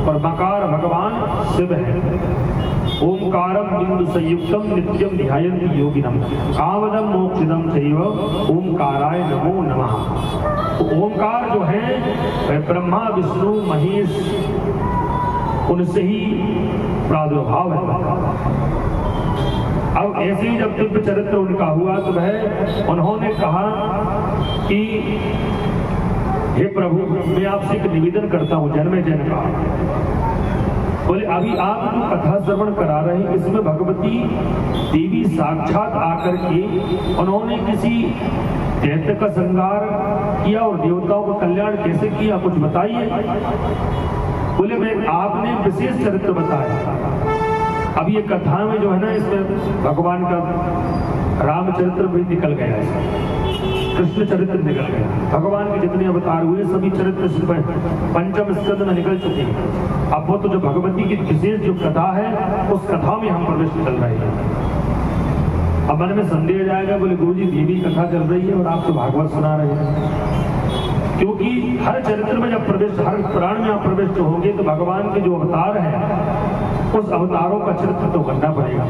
और मकार भगवान शिव है। ओमकारम बिंदु संयुक्तम नित्यम ध्यायन्ति योगिनम कामदम मोक्षदम चैव ओमकाराय नमो नमः। तो ओमकार जो है वह ब्रह्मा विष्णु महेश उनसे ही प्रादुर्भाव है। अब ऐसे ही जब दिव्य चरित्र उनका हुआ तो वह उन्होंने कहा कि हे प्रभु, मैं आपसे एक निवेदन करता हूं जन्मे जन का। बोले अभी आप जो कथा श्रवण करा रहे हैं इसमें भगवती देवी साक्षात आकर के उन्होंने किसी दैत्य का संहार किया और देवताओं का कल्याण कैसे किया, कुछ बताइए। बोले मैं आपने विशेष चरित्र बताया। अब ये कथा में जो है ना, इसमें भगवान का रामचरित्र भी निकल गया है, कृष्ण चरित्र निकल गया, भगवान के जितने अवतार हुए सभी चरित्र पंचम स्कंद में निकल चुके हैं। अब वो तो जो भगवती की विशेष जो कथा है, उस कथा में हम प्रवेश चल रहे हैं। अब मन में संदेह जाएगा, बोले गुरुजी देवी कथा चल रही है और आप तो भागवत सुना रहे हैं। क्योंकि हर चरित्र में जब प्रवेश, हर पुराण में आप प्रवेश होंगे तो भगवान के जो अवतार हैं उस अवतारों का चरित्र तो करना पड़ेगा।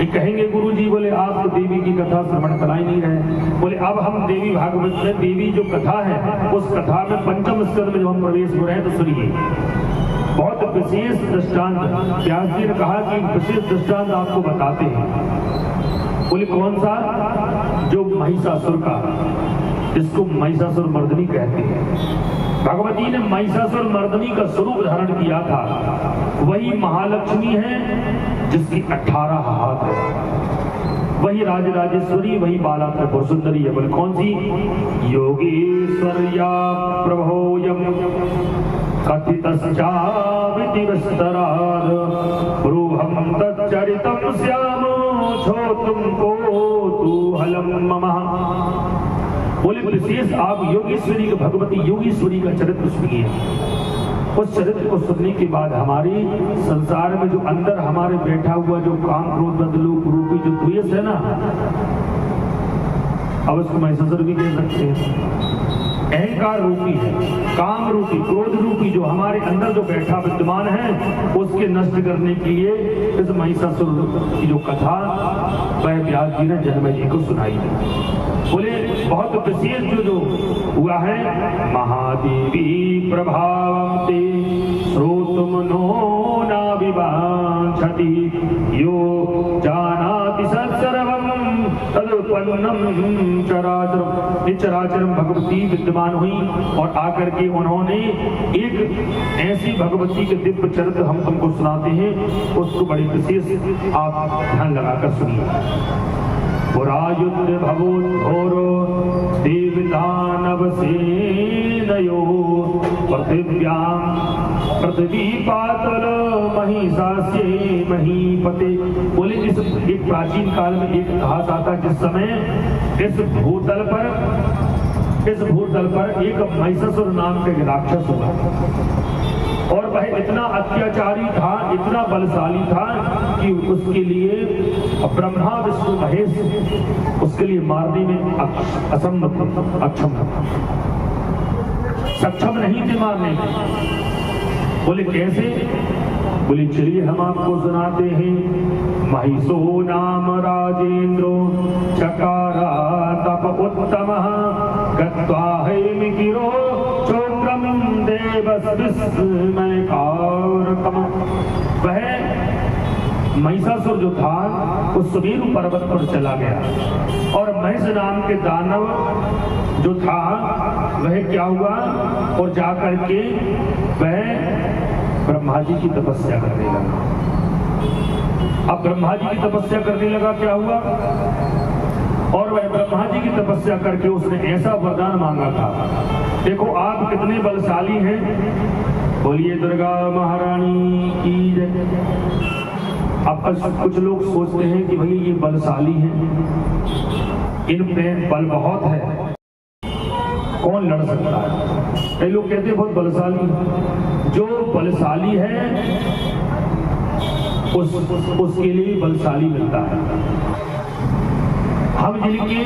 एक कहेंगे गुरुजी, बोले आप तो देवी की कथा श्रवण करा ही नहीं रहे। बोले अब हम देवी भागवत में देवी जो कथा है उस कथा में पंचम स्कंद में जो हम प्रवेश हो रहे हैं तो सुनिए। बहुत विशेष दृष्टांत व्यास जी ने कहा कि विशेष दृष्टांत आपको बताते हैं। बोले कौन सा? जो महिषासुर का, जिसको महिषासुर मर्दनी कहते हैं। भगवती ने महिषासुर मर्दनी का स्वरूप धारण किया था। वही महालक्ष्मी है जिसकी 18 हाथ है, वही राजराजेश्वरी, वही बाला त्रिपुर सुंदरी है। बोले कौन सी? योगेश्वर्या प्रभोयम कथितश्चाविति विस्तराद ब्रूहं तच्चरितं स्यामो छोतुं कौतूहलं मम। बोले विशेष आप योगेश्वरी के, भगवती योगेश्वरी का चरित्र सुनिए। उस चरित्र को सुनने के बाद हमारी संसार में जो अंदर हमारे बैठा हुआ जो काम क्रोध बदलूप रूपी जो द्वेष है ना, अब उसको महिषासुर भी कह सकते हैं। अहंकार रूपी है, काम रूपी, क्रोध रूपी जो हमारे अंदर जो बैठा विद्यमान है, उसके नष्ट करने के लिए इस महिषासुर की जो कथा वह व्यास जी ने जन्म जी को सुनाई है। बोले बहुत विशेष जो हुआ है, महादेवी प्रभावते श्रोतुम नो नाभिवांछति यो जानाति सर्वं तदुपन्नम चराचरम। चराचरम भगवती विद्यमान हुई और आकर के उन्होंने एक ऐसी भगवती के दिव्य चरित्र हम तुमको सुनाते हैं, उसको बड़ी विशेष आप ध्यान लगाकर सुनिए। पुरायुद्ध भवोद्घोरो देवदानव सेनयो पृथिव्यां पृथ्वी पातल महिषास्ये महीपते। बोले इस एक प्राचीन काल में एक इतिहास आता, जिस समय इस भूतल पर एक महिषासुर नाम का राक्षस हुआ और वह इतना अत्याचारी था, इतना बलशाली था कि उसके लिए ब्रह्मा विष्णु महेश उसके लिए मारने में सक्षम नहीं थे मारने में। बोले कैसे? बोले चलिए हम आपको सुनाते हैं। महिषो नाम राजेंद्रो चकारा तप उत्तमः गत्वा हैमिगिरो चोग्रम देवस्विस्मयकारकम्। वह महिषासुर जो था वो सुमेरु पर्वत पर चला गया और महेश नाम के दानव जो था वह क्या हुआ और जाकर के वह ब्रह्मा जी की तपस्या करने लगा। अब ब्रह्मा जी की तपस्या करने लगा, क्या हुआ? और वह ब्रह्मा जी की तपस्या करके उसने ऐसा वरदान मांगा था, देखो आप कितने बलशाली हैं, बोलिए दुर्गा महारानी की जय। अब कुछ लोग सोचते हैं कि भैया ये बलशाली हैं, इन पे बल बहुत है, कौन लड़ सकता है? कई लोग कहते हैं बहुत बलशाली। जो बलशाली है उसके लिए बलशाली मिलता है। हम जिनके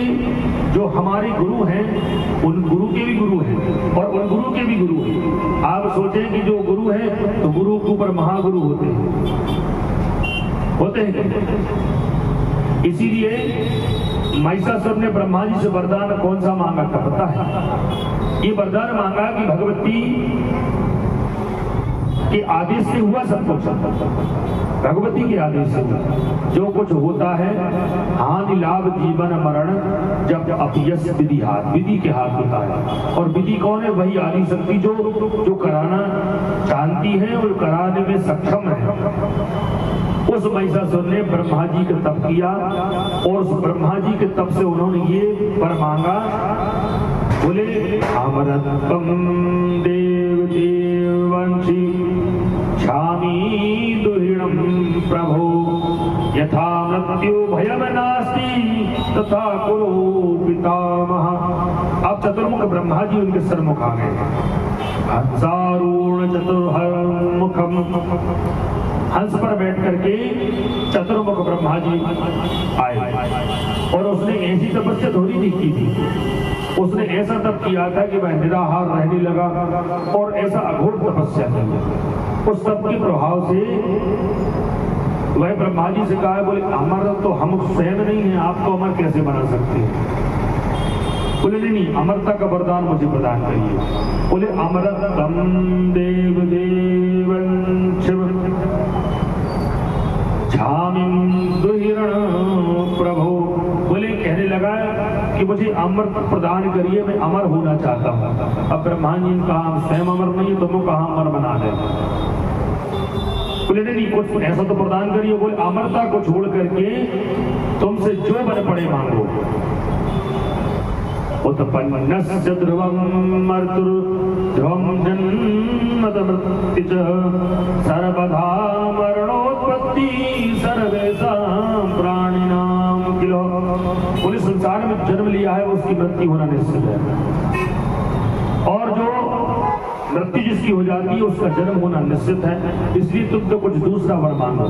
जो हमारे गुरु हैं उन गुरु के भी गुरु हैं और उन गुरु के भी गुरु हैं। आप सोचें कि जो गुरु है तो गुरु के ऊपर महागुरु होते हैं। इसीलिए महिषासुर ने ब्रह्मा जी से वरदान कौन सा मांगा था पता है? ये वरदान मांगा कि भगवती के आदेश से हुआ सब कुछ, भगवती के आदेश से जो कुछ होता है, हानि लाभ जीवन मरण जब अपयश विधि हाथ, विधि के हाथ होता है। और विधि कौन है? वही आदि शक्ति जो कराना जानती है और कराने में सक्षम है। उस महिषासुर ने ब्रह्मा जी का तप किया और उस ब्रह्मा जी के तप से उन्होंने ये वर मांगा, बोले अमरत्वं देव देववंशी क्षामी दुहिण पीडनम प्रभो यथा मृत्यु भयम नास्ति तथा कुरु पितामह। अब चतुर्मुख ब्रह्मा जी उनके सरमुख आ गए। हंसारूढ़ चतुर्मुखम, हंस पर बैठ करके चतुर्मुख ब्रह्मा जी आए और उसने ऐसी तपस्या थोड़ी नहीं की थी। उसने ऐसा तप किया था कि वह निराहार रहने लगा और ऐसा अघोर तपस्या की। उस तप के प्रभाव से वह ब्रह्मा जी से कहा, बोले अमर तो हम स्वयं नहीं है, आप तो अमर कैसे बना सकते हैं? बोले नहीं, अमरता का वरदान मुझे प्रदान करिए। बोले अमरतम देव देवन शिव छामिम दुहिरण प्रभो। बोले कहने लगा कि मुझे अमृत प्रदान करिए, मैं अमर होना चाहता हूँ। अब ब्रह्मा जी ने कहा स्वयं अमर नहीं, तुमको कहाँ अमर बना दे। बोले नहीं, कुछ ऐसा तो प्रदान करिए। बोले अमरता को छोड़ करके तुमसे जो बन पड़े मांगो। उत्पन्नस्य ध्रुवं मर्तुर्ध्रुवं जन्मतमृत्यु च सर्वधा मरणोत्पत्ति सर्वेषां प्राणिनां किलो। बोले संसार में जन्म लिया है उसकी मृत्यु होना निश्चित है, और जो मृत्यु जिसकी हो जाती है उसका जन्म होना निश्चित है। इसलिए तुम तो कुछ दूसरा वर मांगो।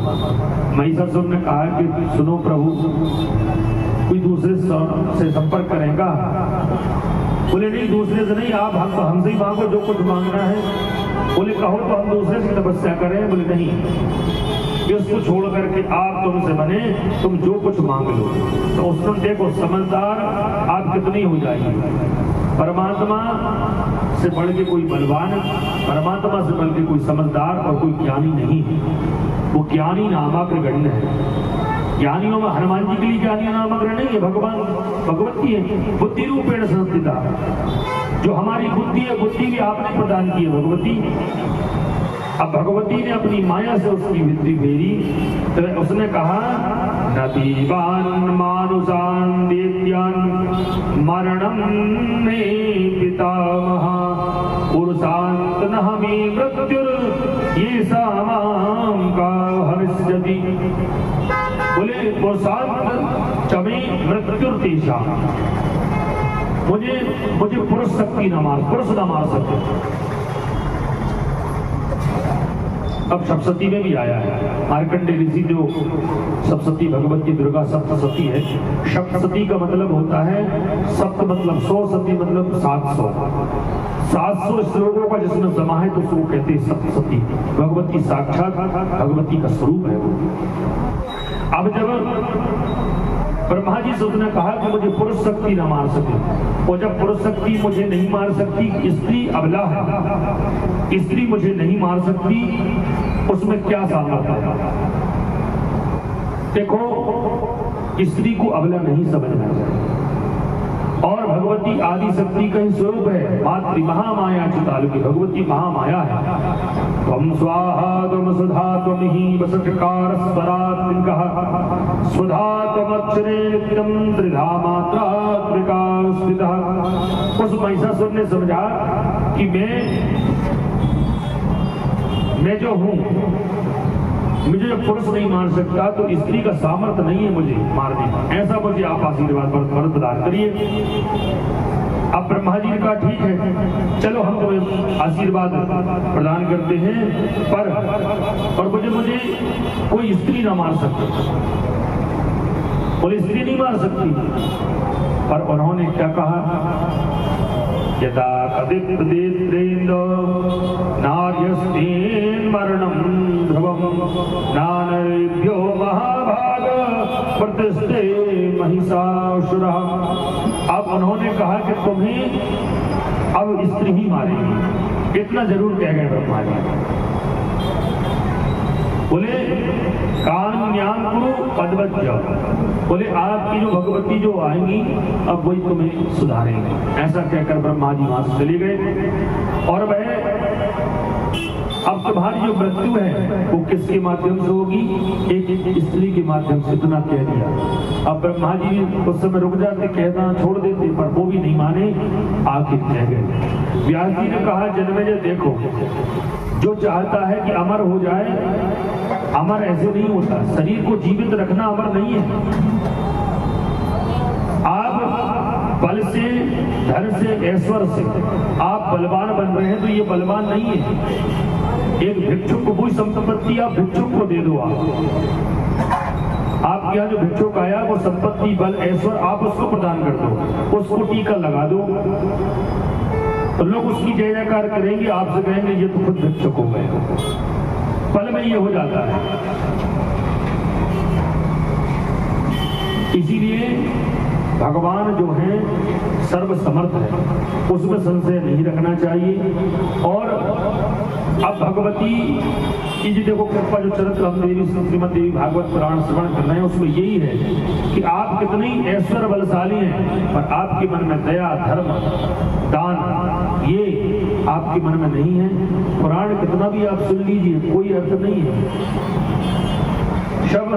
महिषासुर ने कहा कि सुनो प्रभु, कोई दूसरे से संपर्क करेगा? बोले नहीं, दूसरे से नहीं, आप हमसे ही मांगो जो कुछ मांगना है। बोले कहो तो हम दूसरे से तपस्या करें? बोले नहीं, इसको छोड़ करके आप तुमसे बने, तुम जो कुछ मांग लो। तो उसने देखो समझदार आप कितनी हो जाएगी। परमात्मा से बढ़ के कोई बलवान, परमात्मा से बढ़ के कोई समझदार और कोई ज्ञानी नहीं है। वो ज्ञानी नामाग्र गण्य है। ज्ञानियों में हनुमान जी के लिए ज्ञानी नामाग्र नहीं है, भगवान भगवती है। बुद्धि रूपेण संस्थिता, जो हमारी बुद्धि है, बुद्धि भी आपने प्रदान की है भगवती। अब भगवती ने अपनी माया से उसकी बुद्धि फेरी, तो उसने कहा नदीवान मानुषान देत्यान मरणम में पितामह पुरुषांत न हमें मृत्युर ये सामाम का हविष्यति। बोले पुरुषांत चमे मृत्युर्तेषा, मुझे पुरुष शक्ति न मार, पुरुष न मार सके। अब सप्तशती में भी आया है। मार्कंडेय ऋषि जो सप्तशती भगवती दुर्गा सप्तशती है। सप्तशती का मतलब होता है सप्त मतलब 100, सती मतलब 700। 700 श्लोकों का जिसमें समा है तो उसको कहते हैं सप्तशती। भगवती साक्षात भगवती का स्वरूप है वो। अब जब ब्रह्मा जी से उसने कहा कि मुझे पुरुष शक्ति न मार सके, और जब पुरुष शक्ति मुझे नहीं मार सकती, स्त्री अबला है, स्त्री मुझे नहीं मार सकती, उसमें क्या सामर्थ्य है? देखो, स्त्री को अबला नहीं समझना चाहिए, और भगवती आदि शक्ति का ही स्वरूप है। मातृ महामाया चितालु की भगवती महामाया है। त्वं स्वाहा त्वं सुधा त्वं ही वसटकार स्वरात्मिकः सुधा त्वमक्षरे नित्यं त्रिधा मात्रात्मिका स्थितः। उस महिषासुर ने समझा कि मैं जो हूँ, मुझे जब पुरुष नहीं मार सकता तो स्त्री का सामर्थ्य नहीं है मुझे मारने का। ऐसा मुझे आप आशीर्वाद प्रदान करिए। अब ब्रह्मा जी ने कहा ठीक है, चलो हम तुम्हें आशीर्वाद प्रदान करते हैं, पर मुझे कोई स्त्री ना मार सकती। बोले स्त्री नहीं मार सकती, पर उन्होंने क्या कहा? यदा कदिप्रेन्द्र नार्यस्तेन मरणं ध्रुवं नानरेभ्यो महाभाग प्रतिष्ठे महिषासुरः। अब उन्होंने कहा कि तुम्हें अब स्त्री ही मारेगी, इतना जरूर कह गए ब्रह्मा जी। बोले कान्यान कुरु पद्वज्य, बोले आपकी जो भगवती जो आएंगी अब वही तुम्हें सुधारेंगे। ऐसा कहकर ब्रह्मा जी वहां से चले गए। और वह अब तुम्हारी जो मृत्यु है वो किसके माध्यम से होगी? एक स्त्री के माध्यम से। इतना कह दिया। अब ब्रह्मा जी उस समय रुक जाते, कहना छोड़ देते, पर वो भी नहीं माने, आखिर कह गए। व्यास जी ने कहा जन्मेजय देखो, जो चाहता है कि अमर हो जाए, अमर ऐसे नहीं होता। शरीर को जीवित रखना अमर नहीं है। आप बल से, धन से, ऐश्वर्य से आप बलवान बन रहे हैं तो ये बलवान नहीं है। एक भिक्षुक को कोई संपत्ति आप भिक्षुक को दे दो। आपके यहाँ जो भिक्षुक आया वो संपत्ति, बल, ऐश्वर्य आप उसको प्रदान कर दो, उसको टीका लगा दो, तो लोग उसकी जय जयकार करेंगे, आपसे कहेंगे ये तो खुद भिक्षुक हो गए। पल में ये हो जाता है। इसीलिए भगवान जो है सर्वसमर्थ है, उसमें संशय नहीं रखना चाहिए। और अब भगवती की जी देखो कृपा जो चरित्र हम देवी श्रीमद देवी भागवत पुराण श्रवण कर रहे हैं, उसमें यही है कि आप कितने ऐश्वर्य बलशाली हैं, पर आपके मन में दया, धर्म, दान ये आपके मन में नहीं है। पुराण कितना भी आप सुन लीजिए, कोई अर्थ नहीं है, शब्द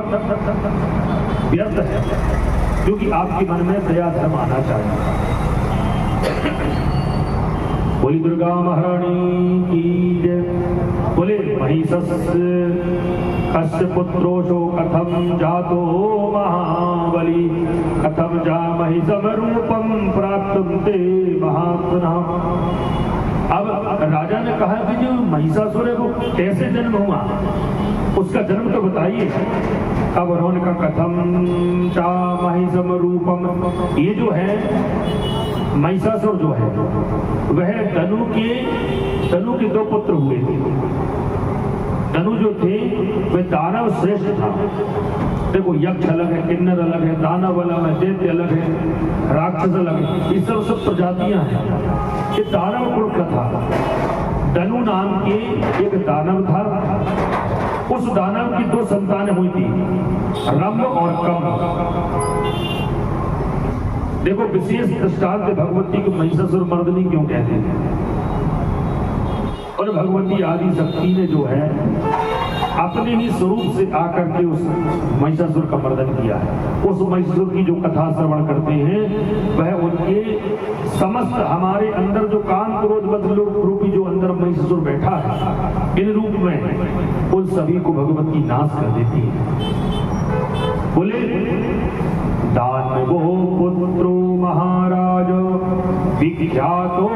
व्यर्थ है, क्योंकि आपके मन में दया धर्म आना चाहिए। बोली दुर्गा महारानी की जय। बोले महिषस्य कस्य पुत्रोशो कथम जातो महाबली, कथम जा महिषम रूपम प्राप्तुम ते महात्मनः। अब राजा ने कहा कि जो महिषासुर है वो कैसे जन्म हुआ, उसका जन्म तो बताइए। अब उन्होंने कहा कथम चा महिषम रूपम, ये जो है महिषासुर जो है वह धनु के दो पुत्र हुए थे। धनु जो थे वह दानव श्रेष्ठ था। देखो यक्ष अलग है, किन्नर अलग है, दानव अलग है, दैत्य अलग है, राक्षस अलग है, ये सब प्रजातियां हैं। ये दानव कुल का था। धनु नाम के एक दानव था। उस दानव की दो संतानें हुई थी, रम और कम। देखो विशेष दृष्टांत भगवती को महिषासुर मर्दनी क्यों कहते हैं। और भगवती आदि शक्ति ने जो है अपने ही स्वरूप से आकर के उस महिषासुर का मर्दन किया है। उस महिषासुर की जो कथा श्रवण करते हैं वह उनके समस्त हमारे अंदर जो काम क्रोध मद रूपी जो अंदर महिषासुर बैठा है, इन रूप में उन सभी को भगवती नाश कर देती है। बोले दानवो पुत्रो महाराज विख्यातो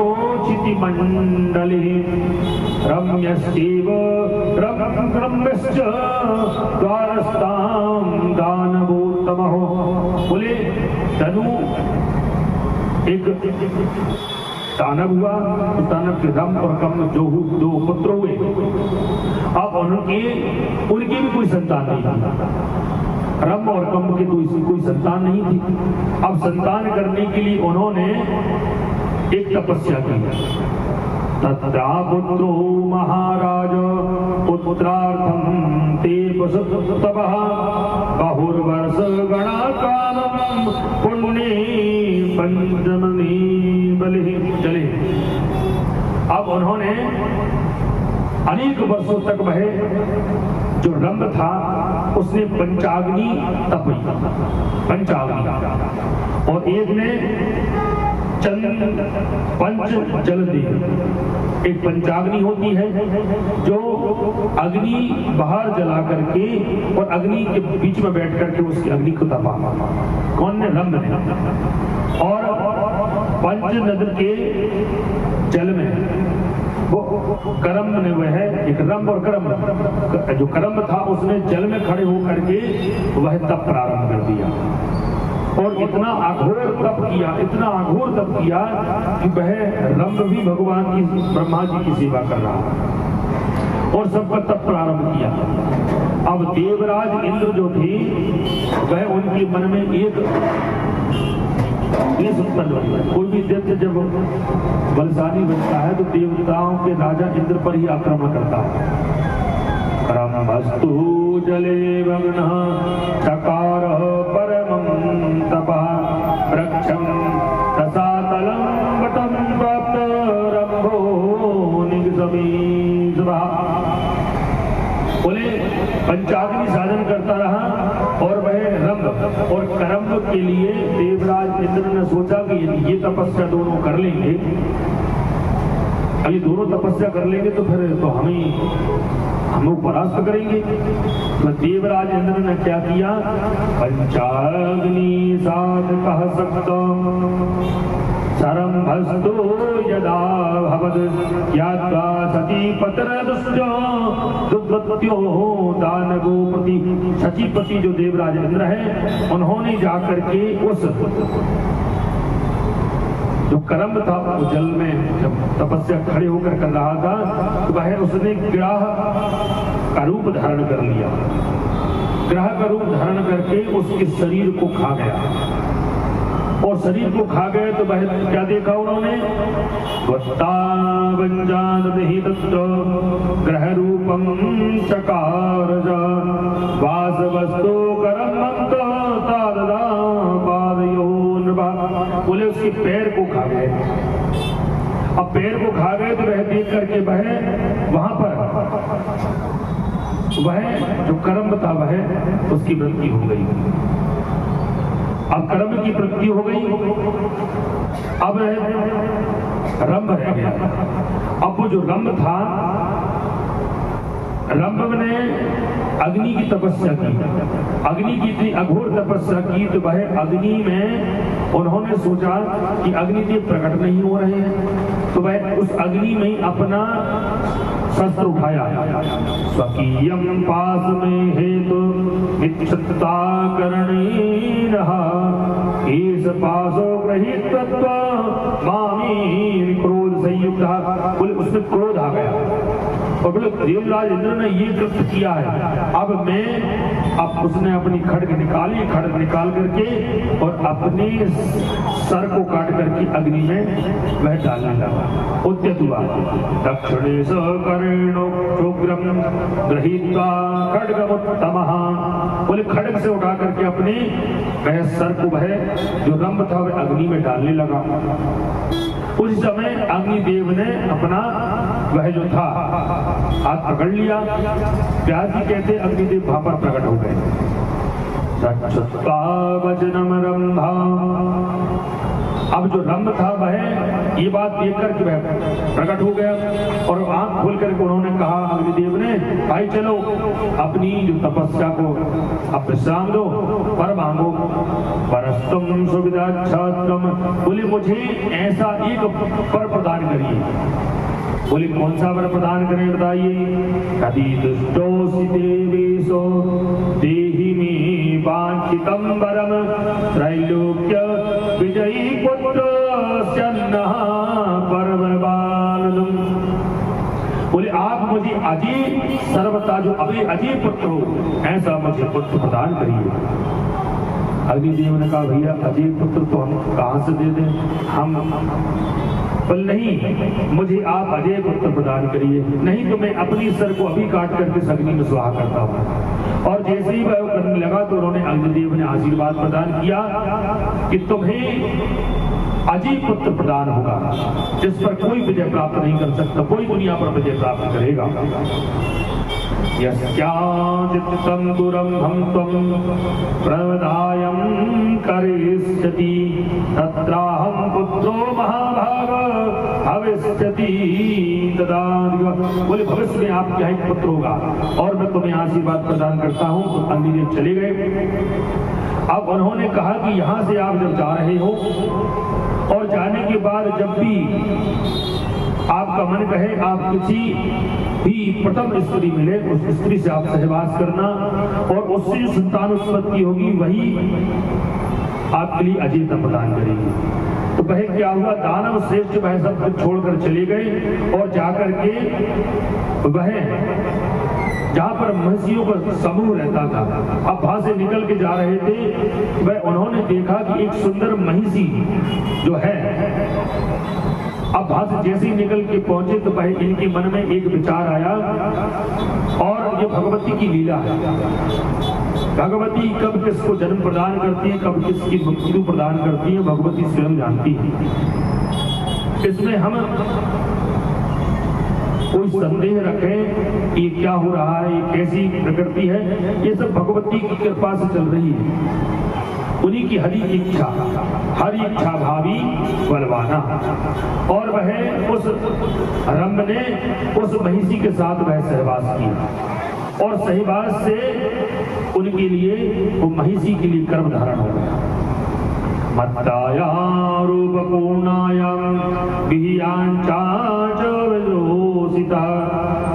चिति मंडले, रम्यश्चैव रम्यश्च द्वारस्तां दानवोत्तमः। बोले धनु एक दानव हुआ, उस दानव के रम और कम जो दो पुत्र हुए। अब उनके भी कोई संतान नहीं था। रम और कम के तो इसी कोई संतान नहीं थी। अब संतान करने के लिए उन्होंने एक तपस्या की। तत्रा पुत्रो महाराज पुत्रार्थं ते तपः बहुर्वर्ष गणाकामं पुण्ये पंचमनि बलि। चले अब उन्होंने अनेक वर्षों तक वह जो रंग था उसने पंचाग्नि तपी, पंचाग्नि, और एक ने पंच जल दी। एक पंचाग्नि होती है जो अग्नि बाहर जला करके और अग्नि के बीच में बैठ करके उसकी अग्नि को तपा, कौन ने? रंग ने। और पंच नद के जल में वो करम ने वह एक रम और करम, जो करम था उसने जल में खड़े होकर के वह तप प्रारंभ कर दिया। और इतना अघोर तप किया, इतना अघोर तप किया कि वह रम भी भगवान की ब्रह्मा जी की सेवा कर रहा और सबका तप प्रारंभ किया। अब देवराज इंद्र जो थे वह उनके मन में एक कोई भी दैत्य जब बलशाली बनता है तो देवताओं के राजा इंद्र पर ही आक्रमण करता है। करमस्तु जले भग्नः चकार परमं तपः रक्षं रसातलं वटं प्राप्त रंभो निगसमीसभा। बोले पंचाग्नि साधन करता रहा और वह रंग और करम के लिए देवराज इंद्र ने सोचा कि ये तपस्या दोनों कर लेंगे अब ये दोनों तपस्या कर लेंगे तो फिर तो हमें परास्त करेंगे। तो देवराज इंद्र ने क्या किया, पंचाग्नि साध कह सकता सरंभस्तो यदा भवद यात्रा सती पत्रदुष्टो दुर्वृत्यो दानवोपति। सचीपति जो देवराज इंद्र है, उन्होंने जाकर के उस जो करम था वो जल में जब तपस्या खड़े होकर कर रहा था तो वह उसने ग्राह का रूप धारण कर लिया। ग्राह का रूप धारण करके उसके शरीर को खा गया, और शरीर को खा गए तो वह क्या देखा उन्होंने, ग्रह रूपम चकार वासवस्तु बोले उसके पैर को खा गए। अब पैर को खा गए तो वह देख करके वहां पर वह जो कर्म था वह उसकी मृत्यु हो गई। अब कर्म की मृत्यु हो गई, अब रंभ रह गया। अब वो जो रंभ था, रंभ ने अग्नि की तपस्या की, अग्नि की इतनी अघोर तपस्या की तो वह अग्नि में उन्होंने सोचा कि अग्निदेव प्रकट नहीं हो रहे हैं, तो वह उस अग्नि में अपना शस्त्र उठाया। स्वकीयम पास में हेतु इच्छता करणीन ईश पासो गृहीत मामी क्रोध संयुक्त। बोले उसमें क्रोध आ गया और बोले देवराज इंद्र ने ये कृत्य किया है, अब उसने अपनी खड्ग निकाली, खड्ग निकाल करके और अपने सर को काट करके अग्नि में वह डालने लगा। उद्यत हुआ दक्षिणे स करेणोग्रम गृहीत्वा खड्गमुत्तमः। बोले खड्ग से उठा करके अपने वह सर को वह जो रंभ था वह अग्नि में डालने लगा। उस समय अग्निदेव ने अपना वह जो था हाथ पकड़ लिया। व्यास जी कहते अग्निदेव वहां पर प्रकट हो गए। वचनम रंभा। अब जो रंभ था वह ये बात देख करके वह प्रकट हो गया और आंख खोल करके उन्होंने कहा अग्निदेव ने, भाई चलो अपनी जो तपस्या को अब विश्राम दो, पर मांगो। परस्तम सुविधा छात्रम। बोले मुझे ऐसा एक पर प्रदान करिए। बोले कौन सा वर प्रदान करें बताइए। कति दुष्टोऽसि देवेशो देहि मे वाञ्छितं वरम त्रैलोक्य विजयी पुत्रस्यन्नः परमबालम्। बोले आप मुझे अजय सर्वता जो अभी अजय पुत्र हो ऐसा मुझे पुत्र प्रदान करिए। अग्निदेव ने कहा भैया अजय पुत्र तो हम कहां से दे दें, हम बोल नहीं, मुझे आप अजय पुत्र प्रदान करिए, नहीं तो मैं अपनी सर को अभी काट करके अग्नि में स्वाहा करता हूँ। और जैसे ही वह करने लगा तो उन्होंने अग्निदेव ने आशीर्वाद प्रदान किया कि तुम्हें अजय पुत्र प्रदान होगा जिस पर कोई विजय प्राप्त नहीं कर सकता, कोई दुनिया पर विजय प्राप्त करेगा। यस्याचित्तं दुरंभं त्वं प्रदायं करिष्यति तत्राहं पुत्रो महाभाग भविष्यति तदा। बोले भविष्य में आपके यहाँ एक पुत्र होगा और मैं तुम्हें आशीर्वाद प्रदान करता हूँ। तो अग्निदेव चले गए। अब उन्होंने कहा कि यहाँ से आप जब जा रहे हो और जाने के बाद जब भी आपका मन कहे आप किसी भी प्रथम स्त्री मिले उस स्त्री से आप सहवास करना और उससे जो संतान उत्पत्ति होगी वही आपके लिए अजयता प्रदान करेगी। तो वह क्या हुआ, दानव श्रेष्ठ वह सब कुछ छोड़कर चले गए और जाकर के वह जहाँ पर महर्षियों का समूह रहता था, अब वहां से निकल के जा रहे थे, वह उन्होंने देखा कि एक सुंदर महिषी जो है, अब वहां से जैसे ही निकल के पहुंचे तो वह इनके मन में एक विचार आया और ये भगवती की लीला है। भगवती कब किसको जन्म प्रदान करती है, कब किसकी मृत्यु प्रदान करती है, भगवती स्वयं जानती है। इसमें हम कोई संदेह रखें ये क्या हो रहा है, ये कैसी प्रकृति है, ये सब भगवती की कृपा से चल रही है। उन्हीं की हरी इच्छा, हर इच्छा भावी बलवाना। और वह उस रंभ ने उस महिषी के साथ वह सहवास किया और सहवास से उनके लिए वो महिषी के लिए कर्म धारण हो गया। मत्ताया रूप पूर्णाया विहियांचा च विलोसिता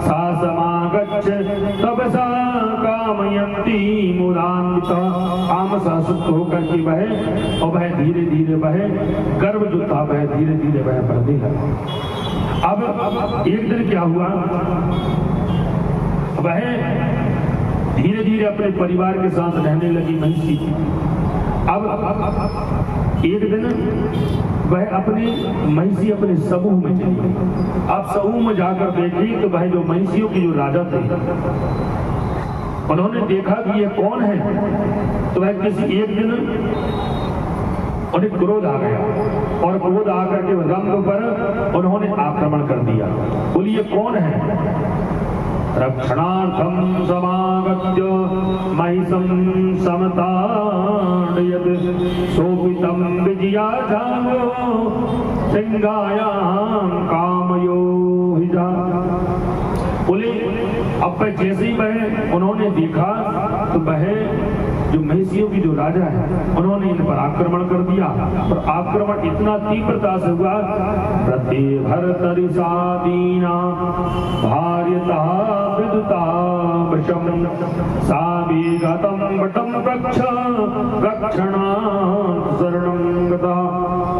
सा समागच्छ तब सा कामयन्ती मूलान्विता। काम सहसुप्त होकर के वह धीरे धीरे वह गर्भ जो था वह धीरे धीरे वह बढ़ने लगा। अब एक दिन क्या हुआ, वह धीरे धीरे अपने परिवार के साथ रहने लगी महिषी। अब एक दिन वह महिषी अपने समूह में चली गई। अब समूह में जाकर देखी तो वह जो महिषियों की जो राजा थे उन्होंने देखा कि ये कौन है, तो वह किसी एक दिन उन्हें क्रोध आ गया और क्रोध आकर के रंभ पर उन्होंने आक्रमण कर दिया। बोलिए कौन है? रक्षणार्थं समागत्य महिषं समताडयत् शोभितं विजयाजांगो सिंगायां कामयो हिजा। बोले अब जैसे ही वह उन्होंने देखा तो वह जो महिषियों की जो राजा है उन्होंने इन पर आक्रमण कर दिया। और आक्रमण इतना तीव्रता से हुआ, प्रतिभरतरिसादीना भार्यता विदुता वशं सा विगतं वटं रक्ष रक्षणात् शरणं गता।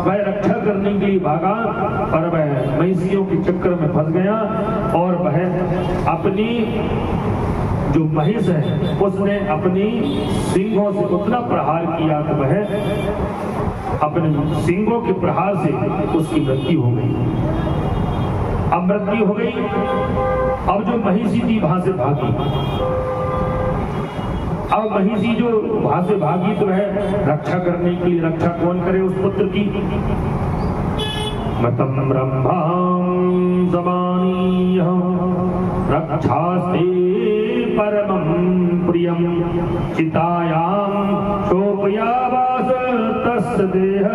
वह रक्षा करने के लिए भागा पर वह महिषियों के चक्कर में फंस गया और वह अपनी जो महिष है उसने अपनी सिंगों से उतना प्रहार किया तो वह अपने सिंगों के प्रहार से उसकी मृत्यु हो गई। अब मृत्यु हो गई। अब जो महिषी थी वहां से भागी। अब महिषी जो वहां से भागी तो वह रक्षा करने के लिए, रक्षा कौन करे उस पुत्र की? मतम ब्रह्मां समानीय रक्षास्ते परमं प्रियं चितायां शोभयावास तस्य देह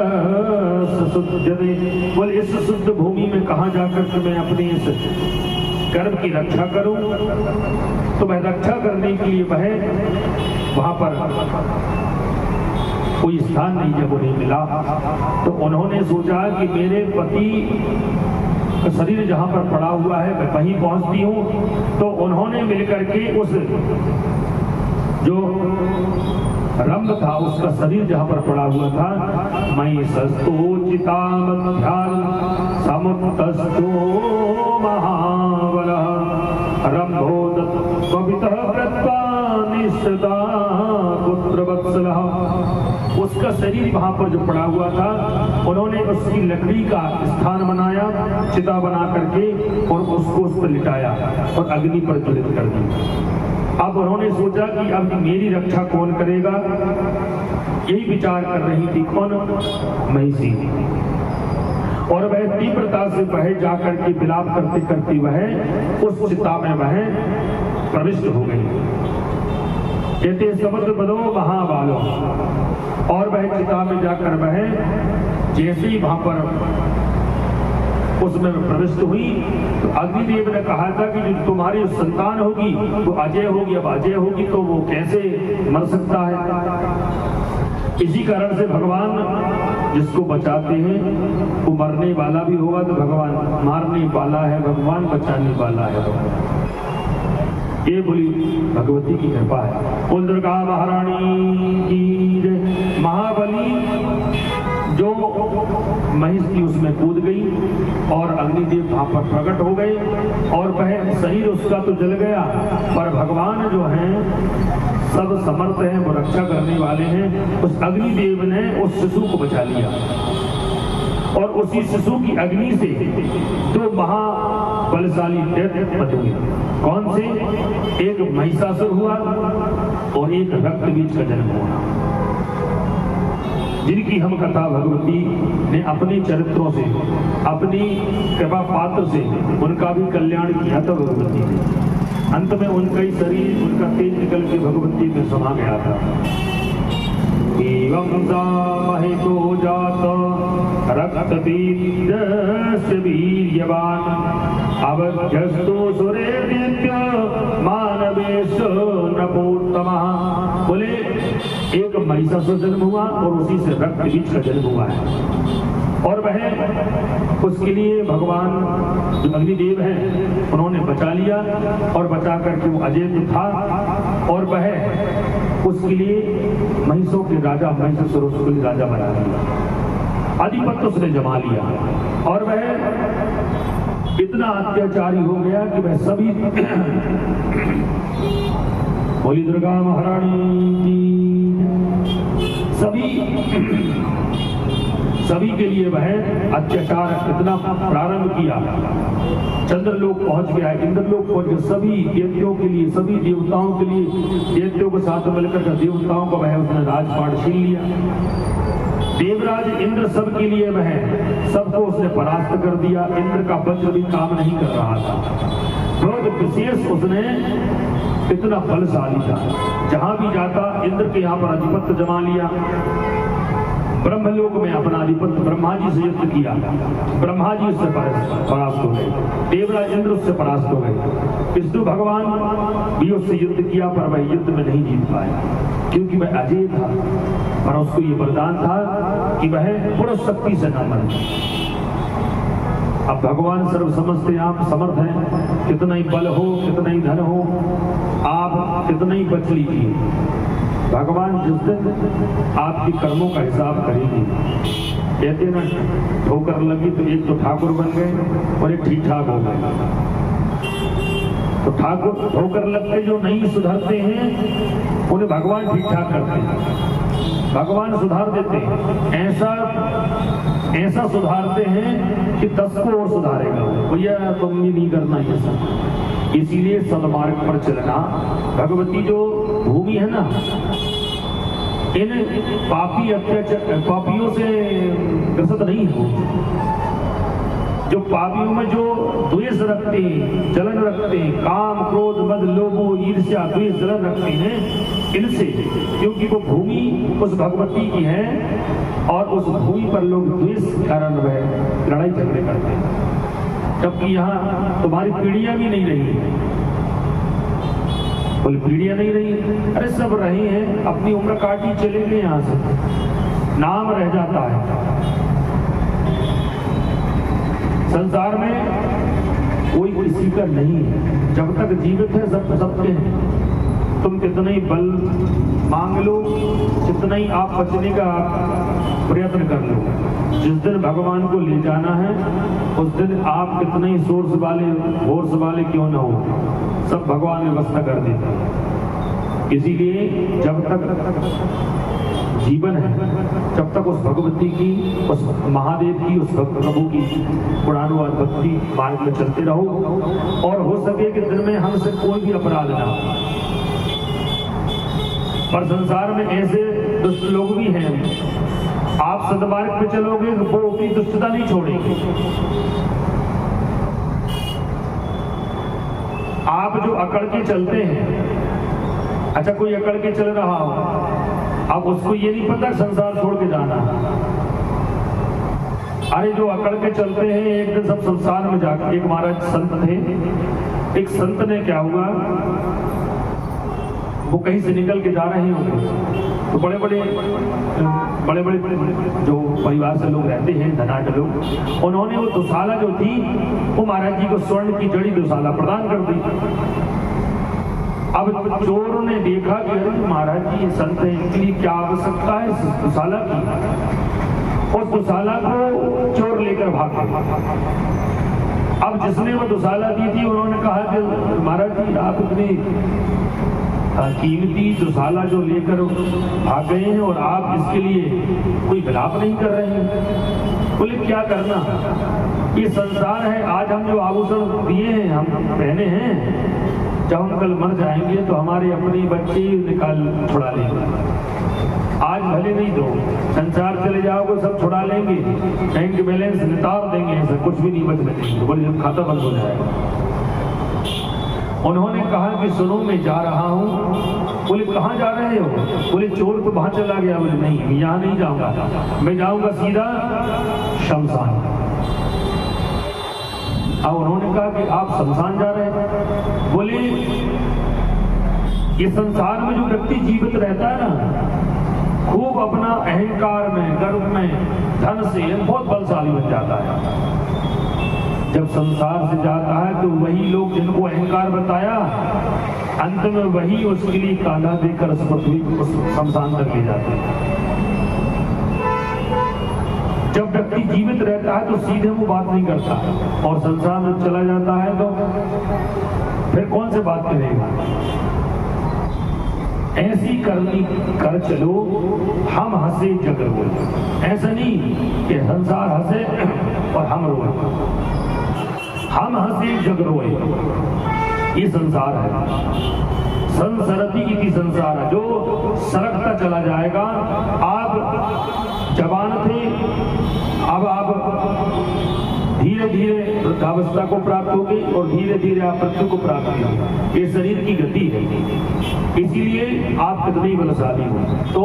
सुसुध्यते। बोले इस शुद्ध भूमि में कहाँ जाकर के मैं अपनी इस गर्भ की रक्षा करूं? तो वह रक्षा करने के लिए वह वहां पर कोई स्थान नहीं जब उन्हें मिला तो उन्होंने सोचा कि मेरे पति शरीर जहां पर पड़ा हुआ है मैं वहीं पहुंचती हूं। तो उन्होंने मिलकर के उस जो रंभ था उसका शरीर जहां पर पड़ा हुआ था, मयि सस्तोचिता मध्यान समुत्तस्तो महाबलः रंभो दत्तवितः कृत्वा निष्ठता पुत्रवत्सलः। उसका शरीर वहां पर जो पड़ा हुआ था उन्होंने उसकी लकड़ी का स्थान बनाया, चिता बना करके और उसको उस पर लिटाया और अग्नि पर ज्वलित कर दी। अब उन्होंने सोचा कि अब मेरी रक्षा कौन करेगा, यही विचार कर रही थी कौन? महिषी। और वह तीव्रता से वह जाकर के विलाप करते करते वह उस चिता में वह प्रविष्ट हो गई। कहते समुद्र बदो महाबालो। और वह चिता में जाकर वह जैसे ही वहां पर उसमें प्रविष्ट हुई तो अग्निदेव ने कहा था कि जो तुम्हारी संतान होगी वो अजय होगी। अब अजय होगी तो वो कैसे मर सकता है? इसी कारण से भगवान जिसको बचाते हैं वो मरने वाला भी होगा। तो भगवान मारने वाला है, भगवान बचाने वाला है। ये बोली भगवती की कृपा है। कुल दुर्गा महारानी की जय। महाबली जो महिष थी उसमें कूद गई और अग्निदेव वहां पर प्रकट हो गए और वह शरीर उसका तो जल गया पर भगवान जो हैं सब समर्थ हैं, वो रक्षा करने वाले हैं। उस अग्निदेव ने उस शिशु को बचा लिया और उसी शिशु की अग्नि से दो महाबलशाली दैत्य बने। कौन से? एक महिषासुर हुआ और एक रक्तबीज का जन्म हुआ, जिनकी हम कथा भगवती ने अपने चरित्रों से, अपनी कृपा पात्र से उनका भी कल्याण किया था भगवती ने। अंत में उनका ही शरीर, उनका तेज निकल के भगवती में समा गया था। एवं कंसा महितो जात रक्तबीजस्य वीर्यवान अवध्यस्तो सुरेर्नित्य मानवेश नपोत्तमः। बोले एक महिषासुर जन्म हुआ और उसी से रक्तबीज का जन्म हुआ है, और वह उसके लिए भगवान जो अग्निदेव हैं उन्होंने बचा लिया, और बचा करके वो अजेय था, और वह उसके लिए महिषों के राजा महिषासुर उसके लिए राजा बना दिया, अधिपत्य उसने जमा लिया, और वह इतना अत्याचारी हो गया कि वह सभी बोली दुर्गा महारानी की सभी के लिए वह अत्याचार इतना प्रारंभ किया। चंद्रलोक पहुंच गया, इंद्रलोक पहुंच गया, सभी देवताओं के लिए, सभी देवताओं के लिए, देवताओं के साथ मिलकर देवताओं का वह उसने राजपाट छीन लिया। देवराज इंद्र सब के लिए वह सबको उसने परास्त कर दिया। इंद्र का वज्र भी काम नहीं कर रहा था, बहुत विशेष उसने इतना बलशाली था, जहां भी जाता इंद्र के यहाँ पर अधिपत्य जमा लिया। ब्रह्मलोक में अपना अधिपत्य ब्रह्मा जी से युद्ध किया, ब्रह्मा जी उससे परास्त हो गए, देवराज इंद्र उससे परास्त हो गए, विष्णु भगवान भी उससे युद्ध किया, पर वह युद्ध में नहीं जीत पाया क्योंकि वह अजय था, पर उसको ये वरदान था कि वह पुरुष शक्ति से न मरे। अब भगवान सर्व समझते आप समर्थ हैं, कितना ही बल हो, कितना ही धन हो, आप कितना ही बच लीजिए, भगवान जिस दिन आपके कर्मों का हिसाब करेंगे। कहते ना ठोकर लगी तो एक तो ठाकुर बन गए और एक ठीक ठाक हो गए। तो ठाकुर ठोकर लगते जो नहीं सुधरते हैं उन्हें भगवान ठीक ठाक करते हैं, भगवान सुधार देते हैं, ऐसा सुधारते हैं कि 10 को और सुधारेगा। भैया तुम ये नहीं करना ये सब। इसीलिए सदमार्ग पर चलना, भगवती जो भूमि है ना, इन पापियों से ग्रसित नहीं हो। जो पापियों में जो द्वेष रखते हैं, जलन रखते हैं, काम क्रोध मद लोभ ईर्ष्या द्वेष जलन रखते हैं, इनसे, क्योंकि वो भूमि उस भगवती की है और उस भूमि पर लोग द्वेष कारण वह लड़ाई झगड़े करते हैं। जबकि यहाँ तुम्हारी पीढ़ियां भी नहीं रही, बोले पीढ़ियां नहीं रही, अरे सब रही हैं, अपनी उम्र काटी चले गए, यहाँ से नाम रह जाता है। संसार में कोई किसी का नहीं है, जब तक जीवित है सब सबके हैं। तुम कितना ही बल मांग लो, कितना ही आप बचने का प्रयत्न कर लो, जिस दिन भगवान को ले जाना है उस दिन आप कितने ही सोर्स वाले क्यों न हो, सब भगवान व्यवस्था कर देते हैं। इसीलिए जब तक जीवन है, जब तक उस भगवती की, उस महादेव की, उस प्रभु की पुराणुवाद भक्ति मार्ग में चलते रहो, और हो सके कि दिन में हमसे कोई भी अपराध ना हो। पर संसार में ऐसे दुष्ट लोग भी हैं, आप सदमार्ग पे चलोगे तो वो अपनी दुष्टता नहीं छोड़ेंगे। आप जो अकड़ के चलते हैं, अच्छा कोई अकड़ के चल रहा हो, अब उसको ये नहीं पता संसार छोड़ के जाना। अरे जो अकड़ के चलते हैं, एक दिन सब संसार में जाकर, एक महाराज संत थे, एक संत ने क्या हुआ, वो कहीं से निकल के जा रहे होंगे, तो बड़े बड़े जो परिवार से लोग रहते हैं, धनाढ़ लोग, उन्होंने वो दुशाला जो थी वो महाराज जी को स्वर्ण की जड़ी दुशाला प्रदान कर दी। अब चोरों ने देखा कि महाराज जी ये संत है, इनके लिए क्या आवश्यकता है दुशाला की। उस दुशाला को चोर लेकर भागे। अब जिसने वो दुशाला दी थी उन्होंने कहा कि महाराज जी आप इतनी कीमती दुशाला जो लेकर भाग गए हैं और आप इसके लिए कोई विलाप नहीं कर रहे हैं। बोले क्या करना, ये संसार है, आज हम जो आभूषण दिए हैं, हम पहने हैं, जब हम कल मर जाएंगे तो हमारे अपने बच्चे निकाल छुड़ा लेंगे। आज भले नहीं दो, संसार चले जाओगे सब छुड़ा लेंगे, बैंक बैलेंस नितार देंगे, ऐसा कुछ भी नहीं बच बचेंगे, बोले जब खाता बंद हो जाएगा। उन्होंने कहा कि सुनो मैं जा रहा हूँ। बोले कहाँ जा रहे हो? बोले चोर तो वहां चला गया। बोले नहीं, मैं यहाँ नहीं जाऊंगा, मैं जाऊंगा सीधा शमशान। अब उन्होंने कहा कि आप शमशान जा रहे हैं? बोले ये संसार में जो व्यक्ति जीवित रहता है ना, खूब अपना अहंकार में, गर्व में, धन से बहुत बलशाली बन जाता है। जब संसार से जाता है तो वही लोग जिनको अहंकार बताया, अंत में वही उसके लिए कांधा देकर उस पृथ्वी उस शमशान तक ले जाते हैं। जब व्यक्ति जीवित रहता है तो सीधे वो बात नहीं करता, और संसार में चला जाता है तो फिर कौन से बात करेगा। ऐसी करनी कर चलो, हम हंसे जग रोए। ऐसा नहीं कि संसार हंसे और हम रोए। हम हंसे जग रोए, ये संसार है। संसरती इति संसार है, जो सरकता चला जाएगा। आप जवान थे, अब आप धीरे धीरे वृद्धावस्था को प्राप्त होगी और धीरे धीरे आप मृत्यु को प्राप्त होगी। ये शरीर की गति है, इसीलिए आप कितने बलशाली हो। तो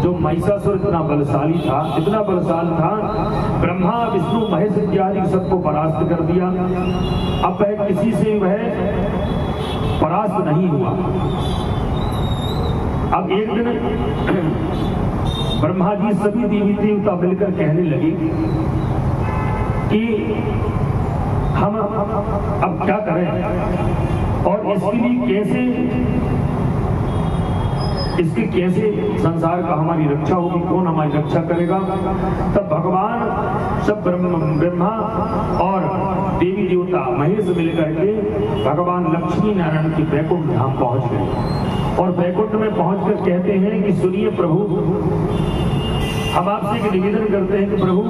जो महिषासुर इतना बलशाली था, इतना बलशाली था, ब्रह्मा विष्णु महेश इत्यादि सबको परास्त कर दिया। अब वह किसी से वह परास्त नहीं हुआ। अब एक दिन ब्रह्मा जी सभी देवी देवता मिलकर कहने लगे कि हम अब क्या करें और इसके लिए कैसे संसार का हमारी रक्षा होगी, कौन हमारी रक्षा करेगा। तब भगवान सब ब्रह्मा और देवी देवता महेश मिलकर के भगवान लक्ष्मी नारायण के बैकुंठ धाम पहुंच गए। और बैकुंठ में पहुंचकर कहते हैं कि सुनिए प्रभु, हम आपसे एक निवेदन करते हैं कि प्रभु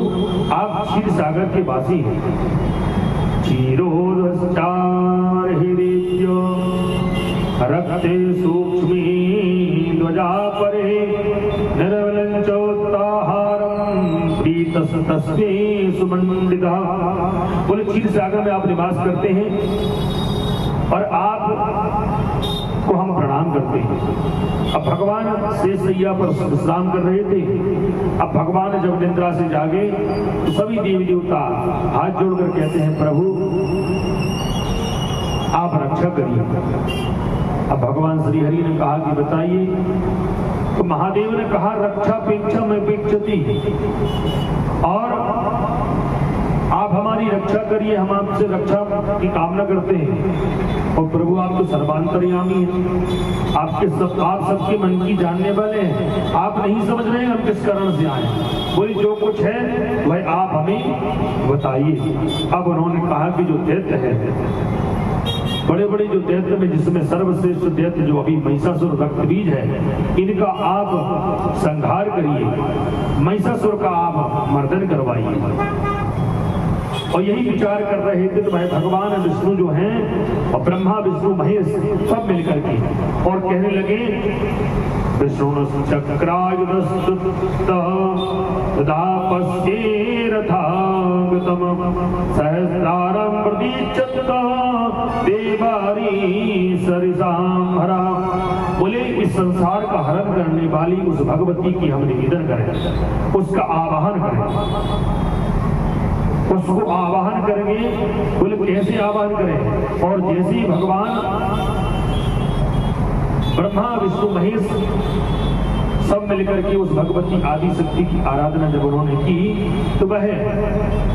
आप क्षीर सागर के वासी हैं। क्षीरोदश्चार हृदयो रक्ते सूक्ष्मी ध्वजा परे निर्मलं चोत्ताहारं प्रीतस्तस्मै सुमंडितः। बोले क्षीर सागर में आप निवास करते हैं और आप को हम प्रणाम करते हैं। अब भगवान शेष सैया पर विश्राम कर रहे थे। अब भगवान जब निद्रा से जागे तो सभी देवी देवता हाथ जोड़कर कहते हैं प्रभु आप रक्षा करिए। अब भगवान श्री हरि ने कहा कि बताइए। तो महादेव ने कहा रक्षापेक्षा में पेक्षति, और आप हमारी रक्षा करिए, हम आपसे रक्षा की कामना करते हैं। और प्रभु आप तो सर्वांतर्यामी हैं, आप सबके मन की जानने वाले हैं। आप नहीं समझ रहे हैं हम किस कारण से आए। बोले जो कुछ है वह आप हमें बताइए। अब उन्होंने कहा कि जो दैत्य है, बड़े बड़े जो दैत्य में जिसमें सर्वश्रेष्ठ दैत्य जो अभी महिषासुर रक्तबीज है, इनका आप संहार करिए, महिषासुर का आप मर्दन करवाइए। और यही विचार कर रहे थे तो भाई भगवान विष्णु जो हैं और ब्रह्मा विष्णु महेश सब मिलकर के और कहने लगे विष्णु सहस्रारं प्रदीक्षत देवारी सरिसां हरा। बोले इस संसार का हरण करने वाली उस भगवती की हम निवेदन करें, उसका आवाहन करें, उसको आवाहन करेंगे। बोले कैसे आवाहन करें? और जैसे ही भगवान ब्रह्मा विष्णु महेश सब मिलकर के उस भगवती आदि शक्ति की आराधना जब उन्होंने की तो वह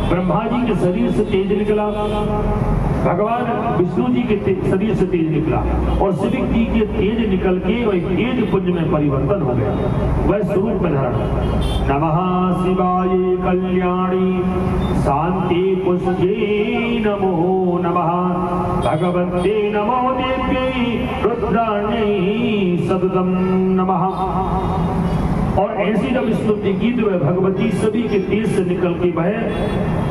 ब्रह्मा जी के शरीर से तेज निकला, भगवान विष्णु जी के शरीर से तेज निकला और शिव जी के तेज निकल के वह तेज पुंज में परिवर्तन हो गया, वह स्वरूप में धारण। नमः शिवाय कल्याणी शांति पुष्पे नमो नमः भगवते नमो देव्यै रुद्राण्यै सततं नमः। और ऐसी जब स्तुति की तो वह भगवती सभी के तेज से निकल के वह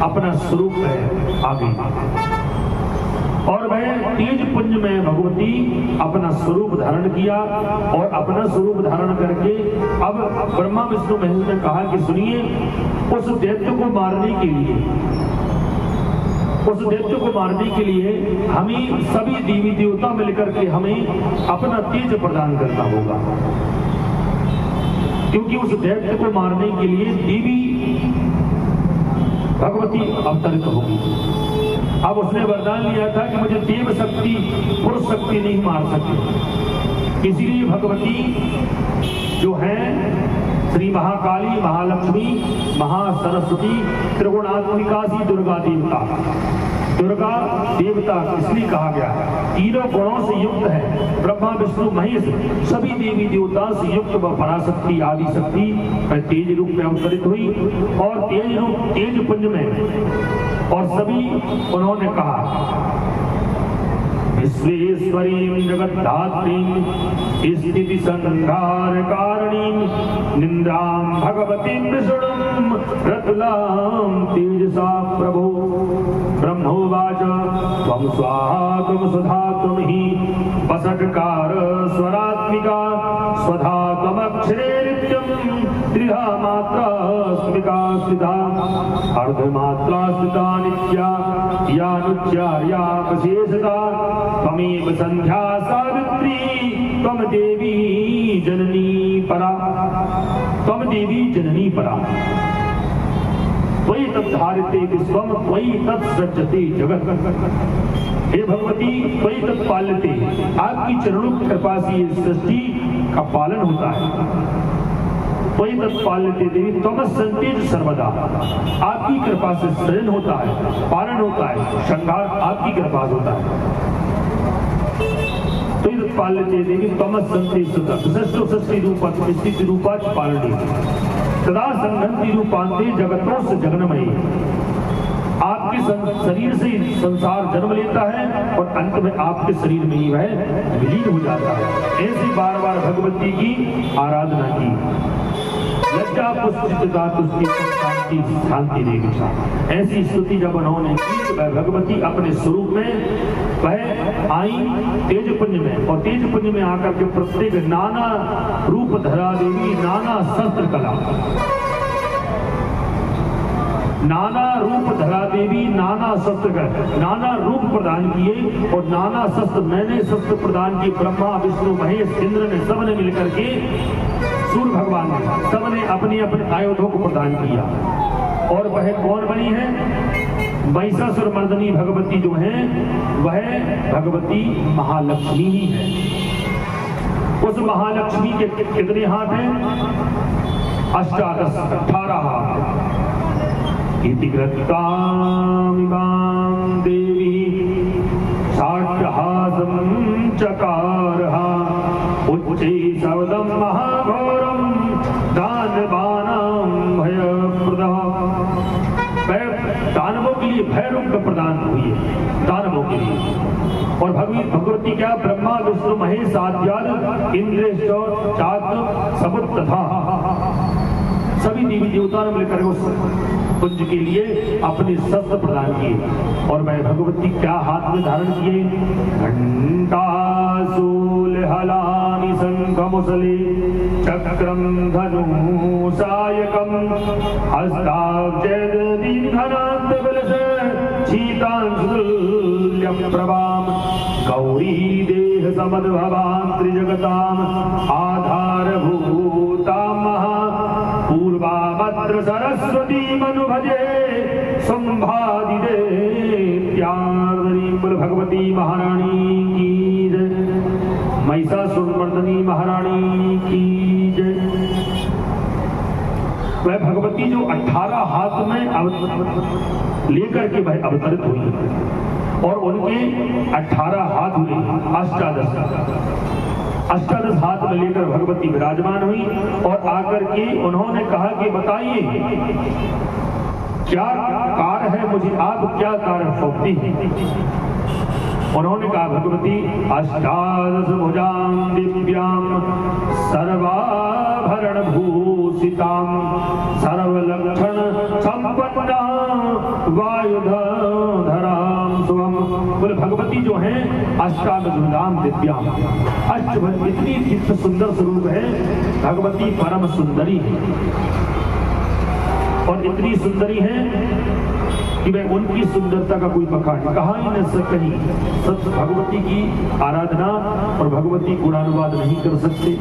अपना स्वरूप में आ गई और वह तेज पुंज में भगवती अपना स्वरूप धारण किया। और अपना स्वरूप धारण करके अब ब्रह्मा विष्णु महेश ने कहा कि सुनिए, उस दैत्य को मारने के लिए उस दैत्य को मारने के लिए हमें सभी देवी देवता मिलकर के हमें अपना तेज प्रदान करना होगा, क्योंकि उस दैत्य को मारने के लिए देवी भगवती अवतरित होगी। अब उसने वरदान लिया था कि मुझे देव शक्ति पुरुष शक्ति नहीं मार सकती, इसीलिए भगवती जो है श्री महाकाली, महालक्ष्मी, महासरस्वती, त्रिगुणात्मिका सी दुर्गा देवता, दुर्गा देवता इसलिए कहा गया, तीनों गुणों से युक्त है, ब्रह्मा विष्णु महेश सभी देवी देवता से युक्त व पराशक्ति आदि शक्ति तेज रूप में अवतरित हुई और तेज रूप तेज पुंज में, और सभी उन्होंने कहा विश्वेश्वरीं जगद्धात्रीं स्थिति संहार कारणीं निंद्रां भगवतीं विष्णुं रतुलां तेजसा प्रभो। ब्रह्मोवाच त्वं स्वाहा त्वं सुधा त्वं हि वसटकार स्वरात्मिका स्वधा त्वमक्षरे नित्यं त्रिधा मात्रा स्मिका स्थिता अर्धमात्रा स्थिता नित्या यानुच्चार्या विशेषता त्वमेव संध्या सावित्री त्वं देवी जननी परा, त्वं देवी जननी परा, त्वयि तद्धारिते विश्वं त्वयि तत्सृज्यते जगत्। हे भगवती त्वयि तत्पाल्यते, आपकी चरणों की कृपा से इस सृष्टि का पालन होता है। त्वयि तत्पाल्यते देवी त्वमस्सन्तेज सर्वदा, आपकी कृपा से सृजन होता है, पालन होता है, संहार आपकी कृपा से होता है। पाल्यते देवी तमस्सन्तेज षष्ठी रूपा स्थिति रूपा पालनी सदा संघंति रूपांते जगतों से जगन्मयी, आपके शरीर से संसार जन्म लेता है और अंत में आपके शरीर में ही वह विलीन हो जाता है। ऐसी बार बार भगवती की आराधना की, लज्जा पुष्पिता तुष्टि शांति शांति देवी, ऐसी स्तुति जब उन्होंने की वह भगवती अपने स्वरूप में वह आई तेजपुंज में, और तेजपुंज में आकर के प्रत्येक नाना रूप धरा देवी, नाना शस्त्र कला, नाना रूप धरा देवी, नाना शस्त्र कर नाना रूप प्रदान किए और नाना शस्त्र मैंने शस्त्र प्रदान किए। ब्रह्मा विष्णु महेश इंद्र ने सबने मिलकर के, सूर्य भगवान ने सबने अपने अपने आयुधों को प्रदान किया। और वह कौन बनी है? महिषासुर मर्दनी भगवती जो है वह भगवती महालक्ष्मी ही है। उस महालक्ष्मी के कितने हाथ हैं? 18 हाथ। इतिकृतामिमां देवी साट्टहासं चकारहा उच्चै शब्दं महाघोरं दानवानां भयप्रदः। दानवों के लिए भय रूप का प्रदान हुई है, दानवों के लिए। और भगवती क्या? ब्रह्मा विष्णु महेश आद्याद इंद्रेश चात सबुत तथा सभी देवी देवताओं ने मिलकर उस कुंज के लिए अपने शस्त्र प्रदान किए। और मैं भगवती क्या हाथ में धारण किए? घंटा शूल हलानि शंखमुसले चक्रम धनु सायकम हस्ताब्जदीर्घनाथबलसे प्रभाम गौरी देह समद्भवां त्रिजगताम आधारभूतां महा पूर्वाभद्र सरस्वती मनु भजे संभादिदे त्यागरी। भगवती महारानी की जय, महिषासुरमर्दिनी महारानी की जय। वह भगवती जो 18 हाथ में लेकर के वह अवतरित हुई और उनके 18 हाथ हुए, अष्टादश हाथ में लेकर भगवती विराजमान हुई और आकर के उन्होंने कहा कि बताइए क्या कार्य है, मुझे आप क्या कार्य सौंपती हैं? उन्होंने कहा भगवती अष्टादश भुजां दिव्यां सर्वाभरण भूषितां सर्वलक्षण संपन्नां वायुधरां शुभं। बोले भगवती जो है अष्टादश भुजां दिव्यां, अष्टभुज इतनी दिव्य सुंदर स्वरूप है, भगवती परम सुंदरी है। और इतनी सुंदरी है कि वह उनकी सुंदरता का कोई बखान कहाँ ही न कहीं सत भगवती की आराधना और भगवती गुणानुवाद नहीं कर सकते।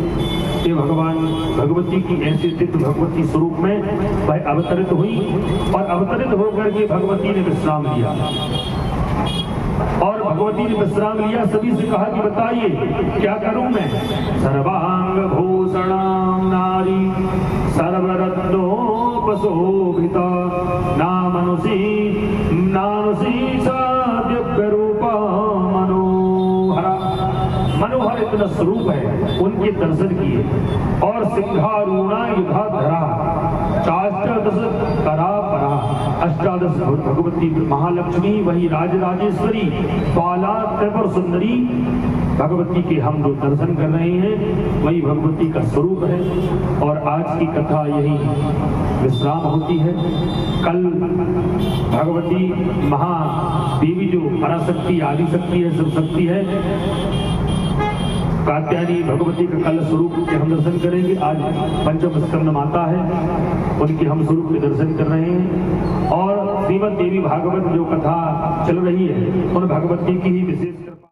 ये भगवान भगवती की ऐसे दिव्य भगवती स्वरूप में वह अवतरित हुई और अवतरित होकर के भगवती ने विश्राम लिया और भगवती ने विश्राम लिया। सभी से कहा कि बताइए क्या करूं मैं। सर्वांग भूषणां नारी सर्वरत्नोपशोभिता नामनुषी दिव्य रूपा मनोहरा। मनोहर इतना स्वरूप है, उनके दर्शन किए और सिंहारूणा युधाधरा अष्टादश करा परा। अष्टादश भगवती महालक्ष्मी वही राजराजेश्वरी बाला त्रिपुर सुंदरी भगवती के हम जो दर्शन कर रहे हैं वही भगवती का स्वरूप है। और आज की कथा यही विश्राम होती है। कल भगवती महादेवी जो पराशक्ति आदिशक्ति है, सब शक्ति है, कात्यायनी भगवती का कल स्वरूप के हम दर्शन करेंगे। आज पंचम स्कंद माता है, उनके हम स्वरूप के दर्शन कर रहे हैं। और श्रीमद देवी भागवत जो कथा चल रही है उन भगवती की ही विशेष